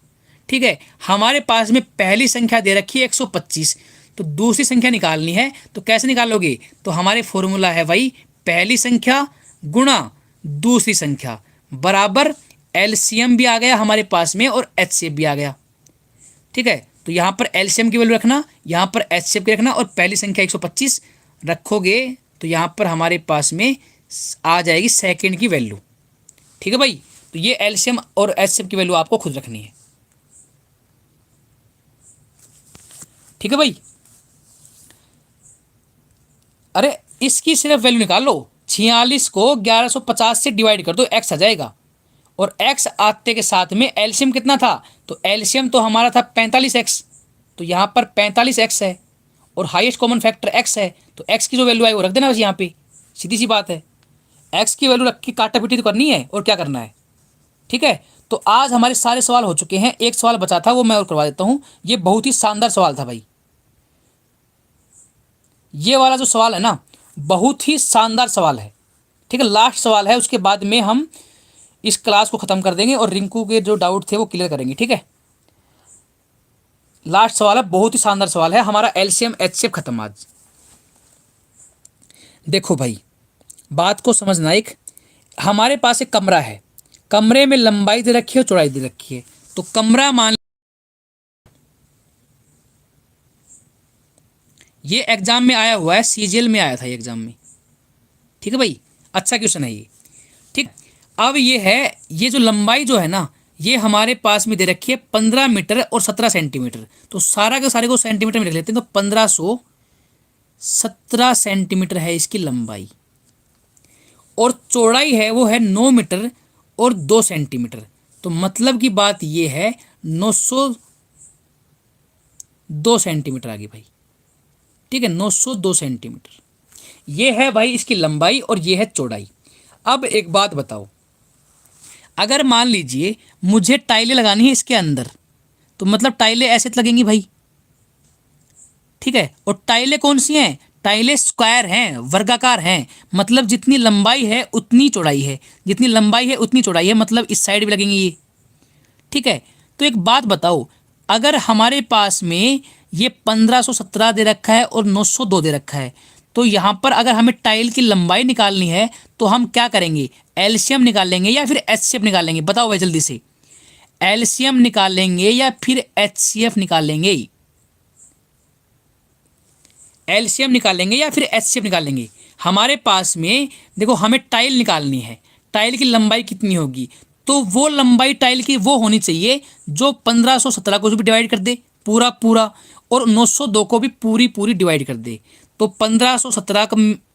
ठीक है, हमारे पास में पहली संख्या दे रखी है 125, तो दूसरी संख्या निकालनी है, तो कैसे निकालोगे, तो हमारे फॉर्मूला है भाई पहली संख्या गुणा दूसरी संख्या बराबर एलसीएम भी आ गया हमारे पास में और एचसीएफ भी आ गया। ठीक है, तो यहाँ पर एलसीएम की वैल्यू रखना, यहाँ पर एचसीएफ की रखना और पहली संख्या 125 रखोगे तो यहाँ पर हमारे पास में आ जाएगी सेकेंड की वैल्यू। ठीक है भाई, तो ये एलसीएम और एचसीएफ की वैल्यू आपको खुद रखनी है। ठीक है भाई, अरे इसकी सिर्फ वैल्यू निकाल लो, 46 को 1150 से डिवाइड कर दो, एक्स आ जाएगा और एक्स आते के साथ में एलसीएम कितना था, तो एलसीएम तो हमारा था 45x, तो यहाँ पर 45x है और हाईएस्ट कॉमन फैक्टर x है, तो x की जो वैल्यू आई वो रख देना बस यहाँ पे, सीधी सी बात है, x की वैल्यू रख के काटा पीटी तो करनी है और क्या करना है। ठीक है, तो आज हमारे सारे सवाल हो चुके हैं, एक सवाल बचा था वो मैं और करवा देता हूँ। ये बहुत ही शानदार सवाल था भाई, ये वाला जो सवाल है ना बहुत ही शानदार सवाल है। ठीक है, लास्ट सवाल है, उसके बाद में हम इस क्लास को खत्म कर देंगे और रिंकू के जो डाउट थे वो क्लियर करेंगे। ठीक है, लास्ट सवाल है, बहुत ही शानदार सवाल है, हमारा एलसीएम एचसीएफ खत्म आज। देखो भाई बात को समझना, एक हमारे पास एक कमरा है, कमरे में लंबाई दे रखी है और चौड़ाई दे रखी है, तो कमरा मान, ये एग्जाम में आया हुआ है, सीजीएल में आया था ये एग्जाम में। ठीक है भाई, अच्छा क्वेश्चन है ये। ठीक, अब ये है, ये जो लंबाई जो है ना ये हमारे पास में दे रखी है 15 मीटर और 17 सेंटीमीटर, तो सारा के सारे को सेंटीमीटर में लिख लेते हैं, तो 1517 सेंटीमीटर है इसकी लंबाई और चौड़ाई है वो है 9 मीटर और 2 सेंटीमीटर, तो मतलब की बात ये है 902 सेंटीमीटर आ गई भाई। ठीक है, 902 सेंटीमीटर ये है भाई इसकी लंबाई और ये है चौड़ाई। अब एक बात बताओ, अगर मान लीजिए मुझे टाइलें लगानी है इसके अंदर, तो मतलब टाइलें ऐसे लगेंगी भाई। ठीक है, और टाइलें कौन सी हैं, टाइलें स्क्वायर हैं, वर्गाकार हैं, मतलब जितनी लंबाई है उतनी चौड़ाई है, जितनी लंबाई है उतनी चौड़ाई है, मतलब इस साइड भी लगेंगी ये। ठीक है, तो एक बात बताओ, अगर हमारे पास में ये 1517 दे रखा है और 902 दे रखा है, तो यहाँ पर अगर हमें टाइल की लंबाई निकालनी है तो हम क्या करेंगे, एलसीएम निकालेंगे या फिर एचसीएफ निकालेंगे, बताओ भाई जल्दी से, एलसीएम निकालेंगे या फिर एचसीएफ निकालेंगे, एलसीएम निकालेंगे या फिर एचसीएफ निकालेंगे। हमारे पास में देखो हमें टाइल निकालनी है, टाइल की लंबाई कितनी होगी, तो वो लंबाई टाइल की वो होनी चाहिए जो 1517 को भी डिवाइड कर दे पूरा पूरा और 902 को भी पूरी पूरी डिवाइड कर दे, तो 1517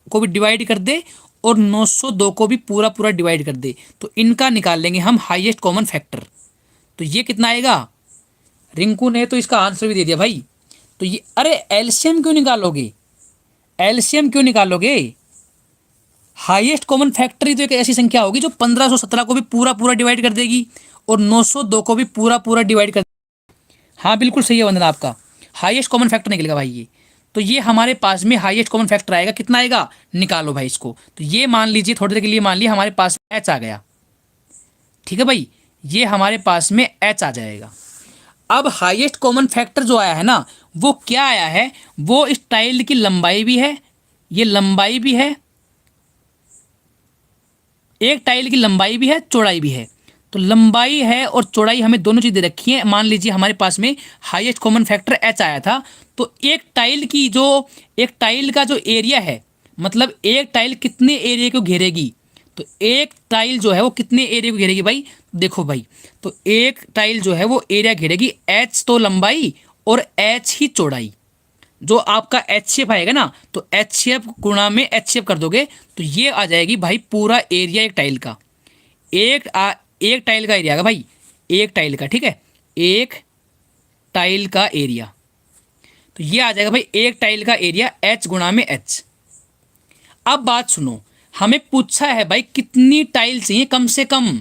को भी डिवाइड कर दे और 902 को भी पूरा पूरा डिवाइड कर दे, तो इनका निकाल लेंगे हम हाईएस्ट कॉमन फैक्टर। तो ये कितना आएगा, रिंकू ने तो इसका आंसर भी दे दिया भाई। तो ये, अरे एलसीएम क्यों निकालोगे, एलसीएम क्यों निकालोगे, हाईएस्ट कॉमन फैक्टर ही तो एक ऐसी संख्या होगी जो 1517 को भी पूरा पूरा डिवाइड कर देगी और 902 को भी पूरा पूरा डिवाइड कर। हाँ बिल्कुल सही है वंदना, आपका हाईएस्ट कॉमन फैक्टर निकलेगा भाई ये। तो ये हमारे पास में हाईएस्ट कॉमन फैक्टर आएगा, कितना आएगा, निकालो भाई इसको। तो ये मान लीजिए थोड़ी देर के लिए मान लिया हमारे पास एच आ गया। ठीक है भाई, ये हमारे पास में h आ जाएगा। अब हाईएस्ट कॉमन फैक्टर जो आया है ना, वो क्या आया है, वो इस टाइल की लंबाई भी है, ये लंबाई भी है, एक टाइल की लंबाई भी है, चौड़ाई भी है। तो लंबाई है और चौड़ाई हमें दोनों चीज़ दे रखी है। मान लीजिए हमारे पास में हाईएस्ट कॉमन फैक्टर h आया था, तो एक टाइल का जो एरिया है, मतलब एक टाइल कितने एरिया को घेरेगी, तो एक टाइल जो है वो कितने एरिया को घेरेगी भाई, देखो भाई, तो एक टाइल जो है वो एरिया घेरेगी, h तो लंबाई और h ही चौड़ाई। जो आपका एच शेप आएगा ना, तो एच शेप गुणा में एच शेप कर दोगे तो ये आ जाएगी भाई पूरा एरिया एक टाइल का। एक टाइल का एरिया आएगा भाई, एक टाइल का, ठीक है, एक टाइल का एरिया, तो ये आ जाएगा भाई एक टाइल का एरिया एच गुणा में एच। अब बात सुनो, हमें पूछा है भाई कितनी टाइल चाहिए कम से कम,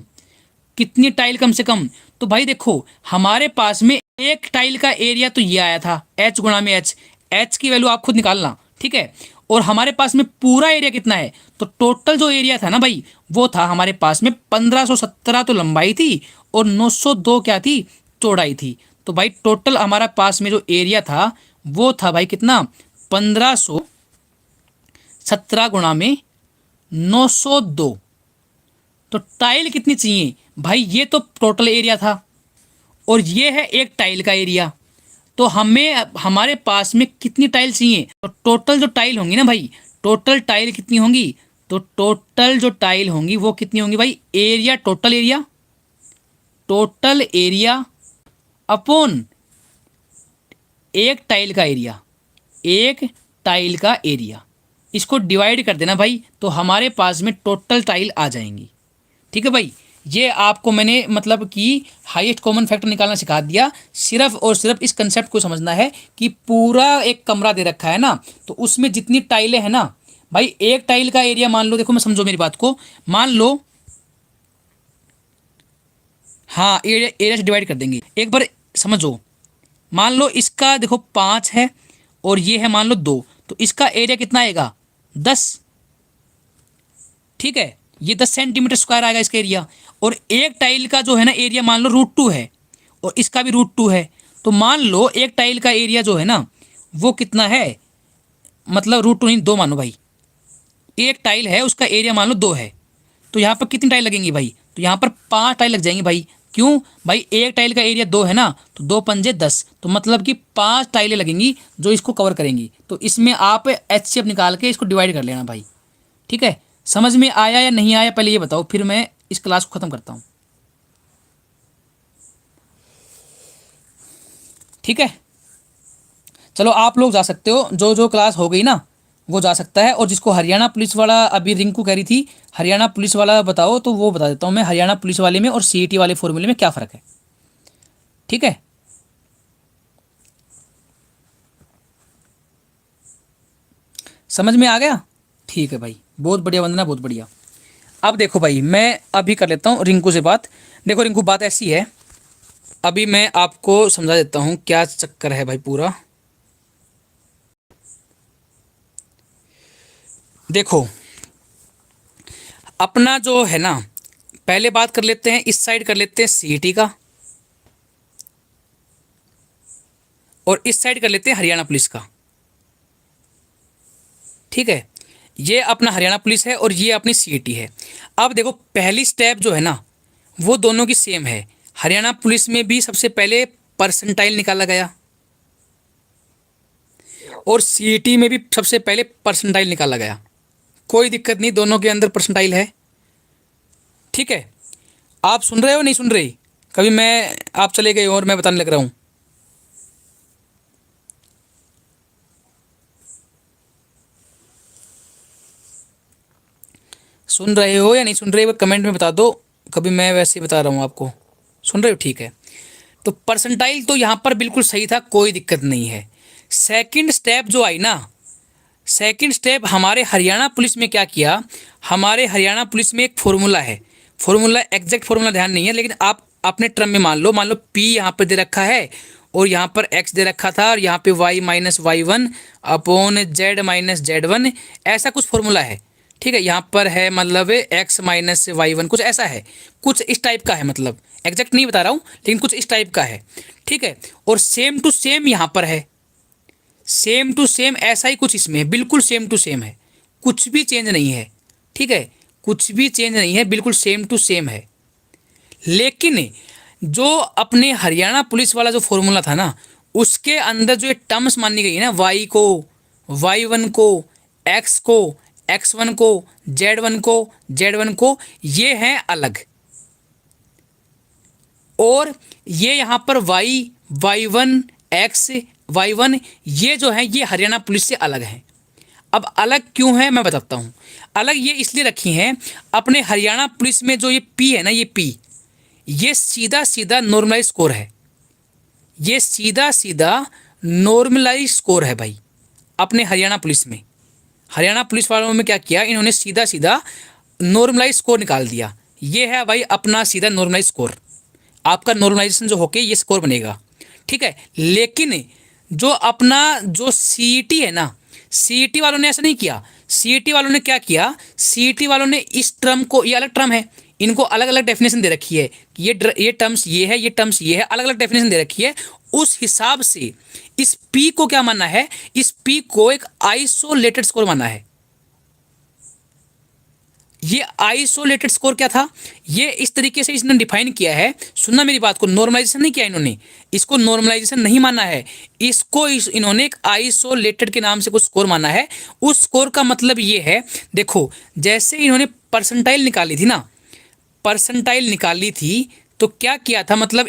कितनी टाइल कम से कम। तो भाई देखो हमारे पास में एक टाइल का एरिया तो ये आया था एच गुणा में एच, एच की वैल्यू आप खुद निकालना, ठीक है। और हमारे पास में पूरा एरिया कितना है, तो टोटल जो एरिया था ना भाई, वो था हमारे पास में 1517 तो लंबाई थी और 902 क्या थी, चौड़ाई थी। तो भाई टोटल हमारा पास में जो एरिया था वो था भाई कितना, 1517 गुणा में 902। तो टाइल कितनी चाहिए भाई, ये तो टोटल एरिया था और ये है एक टाइल का एरिया, तो हमें हमारे पास में कितनी टाइल चाहिए, तो टोटल जो टाइल होंगी ना भाई, टोटल टाइल कितनी होंगी, तो टोटल जो टाइल होंगी वो कितनी होंगी भाई, एरिया, टोटल एरिया अपॉन एक टाइल का एरिया, एक टाइल का एरिया, इसको डिवाइड कर देना भाई, तो हमारे पास में टोटल टाइल आ जाएंगी। ठीक है भाई, ये आपको मैंने मतलब कि हाईएस्ट कॉमन फैक्टर निकालना सिखा दिया। सिर्फ और सिर्फ इस कंसेप्ट को समझना है कि पूरा एक कमरा दे रखा है ना, तो उसमें जितनी टाइलें हैं ना भाई, एक टाइल का एरिया मान लो, देखो मैं समझो मेरी बात को, मान लो, हाँ एरिया से डिवाइड कर देंगे, एक बार समझो, मान लो इसका देखो 5 है और ये है मान लो 2, तो इसका एरिया कितना आएगा 10, ठीक है, ये 10 सेंटीमीटर स्क्वायर आएगा इसका एरिया। और एक टाइल का जो है ना एरिया मान लो √2 है और इसका भी √2 है, तो मान लो एक टाइल का एरिया जो है ना वो कितना है, मतलब √2 नहीं 2 मानो भाई, एक टाइल है उसका एरिया मान लो 2 है, तो यहाँ पर कितनी टाइल लगेंगी भाई, तो यहाँ पर 5 टाइल लग जाएंगी भाई। क्यों भाई, एक टाइल का एरिया 2 है ना, तो 2 पंजे 10, तो मतलब कि 5 टाइलें लगेंगी जो इसको कवर करेंगी। तो इसमें आप एच शेप निकाल के इसको डिवाइड कर लेना भाई, ठीक है। समझ में आया या नहीं आया पहले ये बताओ, फिर मैं इस क्लास को ख़त्म करता हूँ, ठीक है। चलो आप लोग जा सकते हो, जो जो क्लास हो गई ना वो जा सकता है। और जिसको हरियाणा पुलिस वाला, अभी रिंकू कह रही थी हरियाणा पुलिस वाला बताओ, तो वो बता देता हूँ मैं, हरियाणा पुलिस वाले में और सीईटी वाले फॉर्मूले में क्या फ़र्क है, ठीक है। समझ में आ गया, ठीक है भाई, बहुत बढ़िया वंदना, बहुत बढ़िया। अब देखो भाई, मैं अभी कर लेता हूँ रिंकू से बात। देखो रिंकू, बात ऐसी है, अभी मैं आपको समझा देता हूँ क्या चक्कर है भाई पूरा। देखो अपना जो है ना, पहले बात कर लेते हैं, इस साइड कर लेते हैं सीईटी का, और इस साइड कर लेते हैं हरियाणा पुलिस का, ठीक है। ये अपना हरियाणा पुलिस है और ये अपनी सीईटी है। अब देखो पहली स्टेप जो है ना वो दोनों की सेम है। हरियाणा पुलिस में भी सबसे पहले परसेंटाइल निकाला गया और सीईटी में भी सबसे पहले परसेंटाइल निकाला गया, कोई दिक्कत नहीं, दोनों के अंदर परसेंटाइल है, ठीक है। आप सुन रहे हो नहीं सुन रहे, कभी मैं आप चले गए और मैं बताने लग रहा हूँ। सुन रहे हो या नहीं सुन रहे, वो कमेंट में बता दो, कभी मैं वैसे ही बता रहा हूँ आपको। सुन रहे हो, ठीक है। तो परसेंटाइल तो यहाँ पर बिल्कुल सही था, कोई दिक्कत नहीं है। सेकंड स्टेप जो आई ना, सेकंड स्टेप हमारे हरियाणा पुलिस में क्या किया, हमारे हरियाणा पुलिस में एक फॉर्मूला है, फॉर्मूला एग्जैक्ट फॉर्मूला ध्यान नहीं है, लेकिन आप अपने टर्म में मान लो पी यहाँ पर दे रखा है और यहाँ पर एक्स दे रखा था और यहाँ पे y - y1 upon z - z1, ऐसा कुछ फॉर्मूला है, ठीक है, यहाँ पर है मतलब x-y1 कुछ ऐसा है, कुछ इस टाइप का है, मतलब एग्जैक्ट नहीं बता रहा हूँ लेकिन कुछ इस टाइप का है। ठीक है, और सेम टू सेम यहाँ पर है, सेम टू सेम ऐसा ही कुछ इसमें है, बिल्कुल सेम टू सेम है, कुछ भी चेंज नहीं है। ठीक है, कुछ भी चेंज नहीं है, बिल्कुल सेम टू सेम है। लेकिन जो अपने हरियाणा पुलिस वाला जो फॉर्मूला था ना, उसके अंदर जो ये टर्म्स मानी गई है ना, वाई को, y1 को, x को, x1 को, z1 को, ये हैं अलग। और ये यहाँ पर y1 x y1 ये जो है ये हरियाणा पुलिस से अलग हैं। अब अलग क्यों है मैं बताता हूँ। अलग ये इसलिए रखी हैं, अपने हरियाणा पुलिस में जो ये P है ना, ये P ये सीधा सीधा नॉर्मलाइज स्कोर है, ये सीधा सीधा नॉर्मलाइज स्कोर है भाई। अपने हरियाणा पुलिस में, हरियाणा पुलिस वालों में क्या किया इन्होंने, सीधा सीधा नॉर्मलाइज स्कोर निकाल दिया। ये है भाई अपना सीधा नॉर्मलाइज स्कोर, आपका नॉर्मलाइजेशन जो होके ये स्कोर बनेगा। ठीक है, लेकिन जो अपना जो सीईटी है ना, सीईटी वालों ने ऐसा नहीं किया। सीईटी वालों ने क्या किया, सीईटी वालों ने इस टर्म को, ये अलग टर्म है, इनको अलग अलग डेफिनेशन दे रखी है कि ये टर्म्स ये है, ये टर्म्स ये है, अलग अलग डेफिनेशन दे रखी है। उस हिसाब से इस पी को क्या माना है, इस पी को एक आइसोलेटेड स्कोर माना है। ये आइसोलेटेड स्कोर क्या था, ये इस तरीके से इसने डिफाइन किया है, सुनना मेरी बात को, नॉर्मलाइजेशन नहीं किया इन्होंने, इसको नॉर्मलाइजेशन नहीं माना है, इसको इन्होंने एक आइसोलेटेड के नाम से कुछ स्कोर माना है। उस स्कोर का मतलब ये है, देखो जैसे इन्होंने परसेंटाइल निकाली थी ना, परसेंटाइल निकाली थी तो क्या किया था, मतलब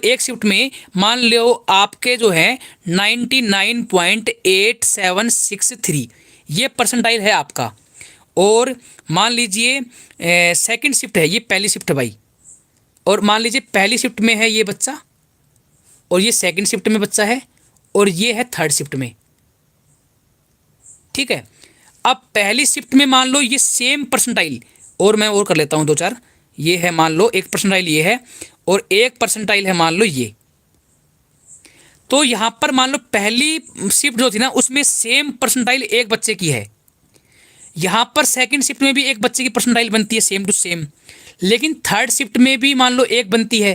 एक शिफ्ट में मान लो आपके जो है 99.8763 ये परसेंटाइल है आपका। और मान लीजिए सेकंड शिफ्ट है, ये पहली शिफ्ट है भाई, और मान लीजिए पहली शिफ्ट में है ये बच्चा, और ये सेकंड शिफ्ट में बच्चा है, और ये है थर्ड शिफ्ट में। ठीक है, अब पहली शिफ्ट में मान लो ये सेम परसेंटाइल, और मैं और कर लेता हूँ दो चार, ये है मान लो एक परसेंटाइल ये है, और एक परसेंटाइल है मान लो ये। तो यहाँ पर मान लो पहली शिफ्ट जो थी ना उसमें सेम परसेंटाइल एक बच्चे की है, यहाँ पर सेकंड शिफ्ट में भी एक बच्चे की परसेंटाइल बनती है सेम टू सेम, लेकिन थर्ड शिफ्ट में भी मान लो एक बनती है।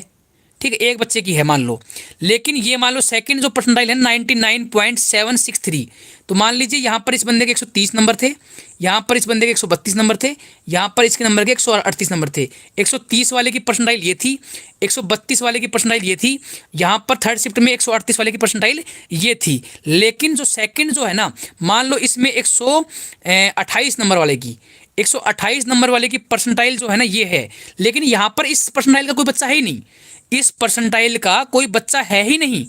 ठीक है, एक बच्चे की है मान लो, लेकिन ये मान लो सेकंड जो परसेंटाइल है 99.763, तो मान लीजिए यहाँ पर इस बंदे के 130 नंबर थे, यहाँ पर इस बंदे के 132 नंबर थे, यहाँ पर इसके नंबर के 138 नंबर थे। 130 वाले की परसेंटाइल ये थी, 132 वाले की परसेंटाइल ये थी, यहाँ पर थर्ड शिफ्ट में 138 वाले की परसेंटाइल ये थी। लेकिन जो सेकंड जो है ना, मान लो इसमें 128 नंबर वाले की, 128 नंबर वाले की परसेंटाइल जो है ना ये है, लेकिन यहाँ पर इस परसेंटाइल का कोई बच्चा है ही नहीं, इस परसेंटाइल का कोई बच्चा है ही नहीं।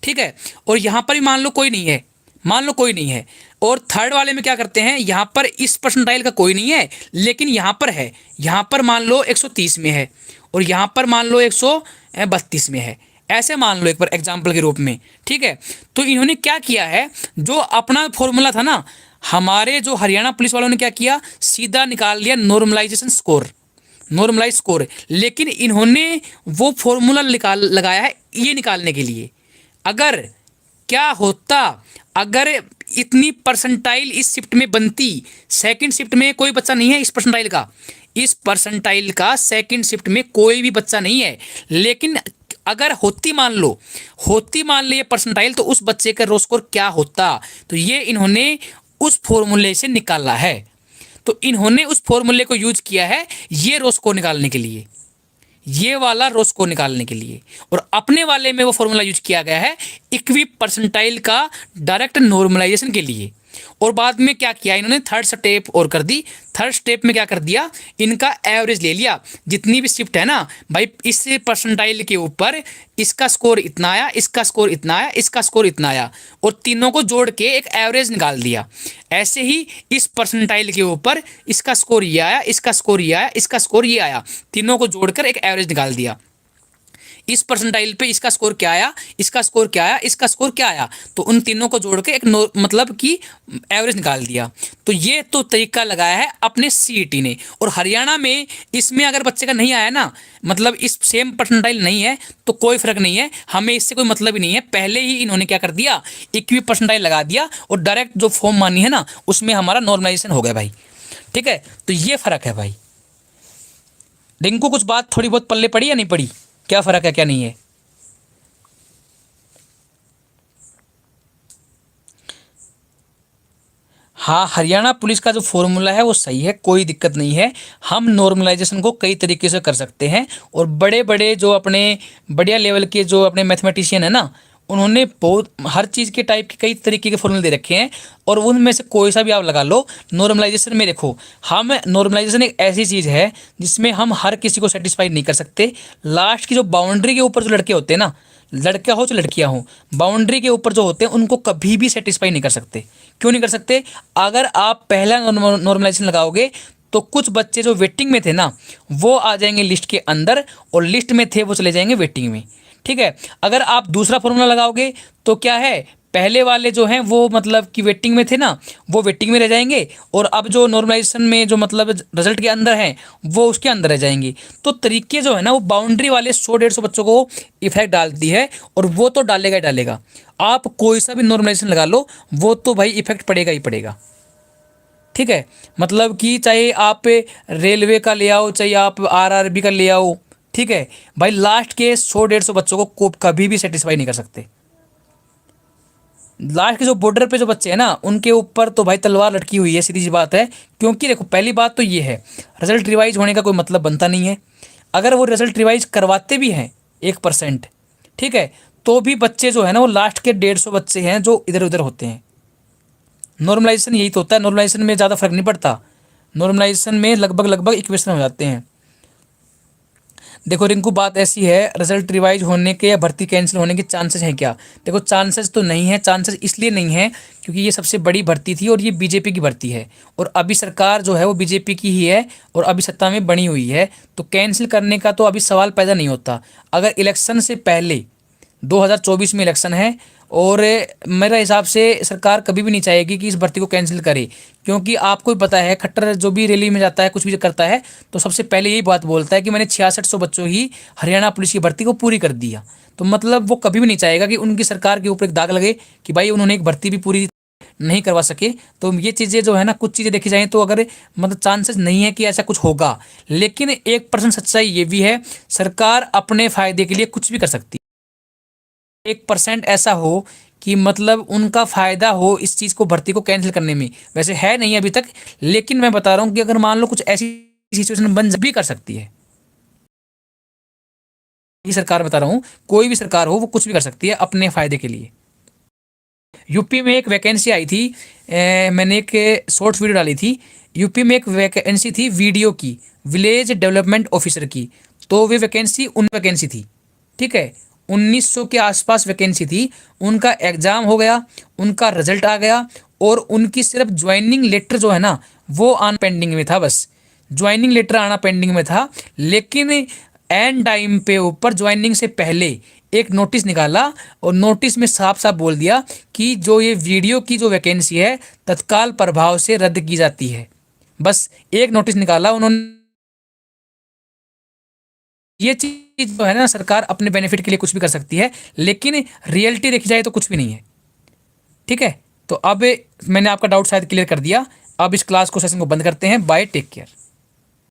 ठीक है, और यहाँ पर भी मान लो कोई नहीं है, मान लो कोई नहीं है। और थर्ड वाले में क्या करते हैं, यहाँ पर इस परसेंटाइल का कोई नहीं है, लेकिन यहाँ पर है, यहाँ पर मान लो 130 में है, और यहाँ पर मान लो 132 में है, ऐसे मान लो एक बार एग्जाम्पल के रूप में। ठीक है, तो इन्होंने क्या किया है, जो अपना फॉर्मूला था ना, हमारे जो हरियाणा पुलिस वालों ने क्या किया, सीधा निकाल लिया नॉर्मलाइजेशन स्कोर, नॉर्मलाइज स्कोर। लेकिन इन्होंने वो फॉर्मूला लगाया है ये निकालने के लिए, अगर क्या होता, अगर इतनी परसेंटाइल इस शिफ्ट में बनती, सेकंड शिफ्ट में कोई बच्चा नहीं है इस परसेंटाइल का, इस परसेंटाइल का सेकंड शिफ्ट में कोई भी बच्चा नहीं है, लेकिन अगर होती मान लो ये परसेंटाइल, तो उस बच्चे का रो स्कोर क्या होता, तो ये इन्होंने उस फॉर्मूले से निकाला है। तो इन्होंने उस फॉर्मूले को यूज किया है ये रो स्कोर निकालने के लिए, ये वाला रो स्कोर निकालने के लिए, और अपने वाले में वो फॉर्मूला यूज किया गया है इक्वी परसेंटाइल का डायरेक्ट नॉर्मलाइजेशन के लिए। और बाद में क्या किया इन्होंने, थर्ड स्टेप और कर दी। थर्ड स्टेप में क्या कर दिया, इनका एवरेज ले लिया, जितनी भी शिफ्ट है ना भाई, इस परसेंटाइल के ऊपर इसका स्कोर इतना आया, इसका स्कोर इतना आया, इसका स्कोर इतना आया, और तीनों को जोड़ के एक एवरेज निकाल दिया। ऐसे ही इस परसेंटाइल के ऊपर इसका स्कोर ये आया, इसका स्कोर ये आया, इसका स्कोर ये आया, तीनों को जोड़कर एक एवरेज निकाल दिया। इस परसेंटाइल पे इसका स्कोर क्या आया, इसका स्कोर क्या आया, इसका स्कोर क्या आया, तो उन तीनों को जोड़ के एक मतलब कि एवरेज निकाल दिया। तो ये तो तरीका लगाया है अपने सीईटी ने। और हरियाणा में इसमें अगर बच्चे का नहीं आया ना, मतलब इस सेम परसेंटाइल नहीं है, तो कोई फर्क नहीं है, हमें इससे कोई मतलब ही नहीं है। पहले ही इन्होंने क्या कर दिया, इक्वी परसेंटाइल लगा दिया, और डायरेक्ट जो फॉर्म मानी है ना उसमें हमारा नॉर्मलाइजेशन हो गया भाई। ठीक है, तो ये फर्क है भाई। रिंकू कुछ बात थोड़ी बहुत पल्ले पड़ी या नहीं पड़ी, क्या फर्क है क्या नहीं है? हाँ, हरियाणा पुलिस का जो फॉर्मूला है वो सही है, कोई दिक्कत नहीं है। हम नॉर्मलाइजेशन को कई तरीके से कर सकते हैं, और बड़े बड़े जो अपने बढ़िया लेवल के जो अपने मैथमेटिशियन है ना, उन्होंने बहुत हर चीज़ के टाइप के कई तरीके के फॉर्मूले दे रखे हैं, और उनमें से कोई सा भी आप लगा लो। नॉर्मलाइजेशन में देखो, हम नॉर्मलाइजेशन एक ऐसी चीज़ है जिसमें हम हर किसी को सेटिस्फाई नहीं कर सकते। लास्ट की जो बाउंड्री के ऊपर जो लड़के होते हैं ना, लड़का हो चाहे लड़कियां हो, बाउंड्री के ऊपर जो होते हैं उनको कभी भी सेटिस्फाई नहीं कर सकते। क्यों नहीं कर सकते? अगर आप पहला नॉर्मलाइजेशन लगाओगे तो कुछ बच्चे जो वेटिंग में थे ना, वो आ जाएंगे लिस्ट के अंदर, और लिस्ट में थे वो चले जाएंगे वेटिंग में। ठीक है, अगर आप दूसरा फॉर्मूला लगाओगे तो क्या है, पहले वाले जो हैं वो मतलब कि वेटिंग में थे ना, वो वेटिंग में रह जाएंगे, और अब जो नॉर्मलाइजेशन में जो मतलब रिजल्ट के अंदर हैं वो उसके अंदर रह जाएंगी। तो तरीके जो है ना, वो बाउंड्री वाले 100-150 बच्चों को इफेक्ट डालती है, और वो तो डालेगा ही डालेगा। आप कोई सा भी नॉर्मलाइजेशन लगा लो, वो तो भाई इफेक्ट पड़ेगा ही पड़ेगा। ठीक है, मतलब कि चाहे आप रेलवे का ले आओ, चाहे आप आरआरबी का ले आओ, ठीक है भाई, लास्ट के 100-150 बच्चों को कभी भी सेटिस्फाई नहीं कर सकते। लास्ट के जो बॉर्डर पे जो बच्चे हैं ना, उनके ऊपर तो भाई तलवार लटकी हुई है, सीधी सी बात है। क्योंकि देखो, पहली बात तो ये है, रिजल्ट रिवाइज होने का कोई मतलब बनता नहीं है। अगर वो रिजल्ट रिवाइज करवाते भी हैं 1%, ठीक है, तो भी बच्चे जो है ना, वो लास्ट के 150 बच्चे हैं जो इधर उधर होते हैं। नॉर्मलाइजेशन यही तो होता है, नॉर्मलाइजेशन में ज़्यादा फर्क नहीं पड़ता, नॉर्मलाइजेशन में लगभग लगभग इक्वेशन हो जाते हैं। देखो रिंकू, बात ऐसी है, रिजल्ट रिवाइज होने के या भर्ती कैंसिल होने के चांसेस हैं क्या? देखो, चांसेस तो नहीं है। चांसेस इसलिए नहीं है क्योंकि ये सबसे बड़ी भर्ती थी, और ये बीजेपी की भर्ती है, और अभी सरकार जो है वो बीजेपी की ही है, और अभी सत्ता में बनी हुई है। तो कैंसिल करने का तो अभी सवाल पैदा नहीं होता। अगर इलेक्शन से पहले 2024 में इलेक्शन है, और मेरे हिसाब से सरकार कभी भी नहीं चाहेगी कि इस भर्ती को कैंसिल करे, क्योंकि आपको भी पता है, खट्टर जो भी रैली में जाता है, कुछ भी करता है, तो सबसे पहले यही बात बोलता है कि मैंने 6600 बच्चों ही हरियाणा पुलिस की भर्ती को पूरी कर दिया। तो मतलब वो कभी भी नहीं चाहेगा कि उनकी सरकार के ऊपर एक दाग लगे कि भाई उन्होंने एक भर्ती भी पूरी नहीं करवा सके। तो ये चीज़ें जो है ना, कुछ चीज़ें देखी जाएँ तो अगर मतलब चांसेस नहीं है कि ऐसा कुछ होगा, लेकिन 1% सच्चाई ये भी है, सरकार अपने फायदे के लिए कुछ भी कर सकती है। 1% ऐसा हो कि मतलब उनका फायदा हो इस चीज़ को, भर्ती को कैंसिल करने में। वैसे है नहीं अभी तक, लेकिन मैं बता रहा हूँ कि अगर मान लो कुछ ऐसी सिचुएशन बन भी कर सकती है, ये सरकार बता रहा हूँ, कोई भी सरकार हो वो कुछ भी कर सकती है अपने फायदे के लिए। यूपी में एक वैकेंसी आई थी, मैंने एक शॉर्ट वीडियो डाली थी। यूपी में एक वैकेंसी थी वीडियो की, विलेज डेवलपमेंट ऑफिसर की। तो वे वैकेंसी वैकेंसी थी, ठीक है, 1900 के आसपास वैकेंसी थी। उनका एग्ज़ाम हो गया, उनका रिजल्ट आ गया, और उनकी सिर्फ ज्वाइनिंग लेटर जो है ना, वो आना पेंडिंग में था। बस ज्वाइनिंग लेटर आना पेंडिंग में था, लेकिन एंड टाइम पे ऊपर ज्वाइनिंग से पहले एक नोटिस निकाला, और नोटिस में साफ साफ बोल दिया कि जो ये वीडियो की जो वैकेंसी है तत्काल प्रभाव से रद्द की जाती है। बस एक नोटिस निकाला उन्होंने। ये चीज़ जो है ना, सरकार अपने बेनिफिट के लिए कुछ भी कर सकती है, लेकिन रियलिटी देखी जाए तो कुछ भी नहीं है। ठीक है, तो अब मैंने आपका डाउट शायद क्लियर कर दिया। अब इस क्लास को, सेशन को बंद करते हैं। Bye, take care.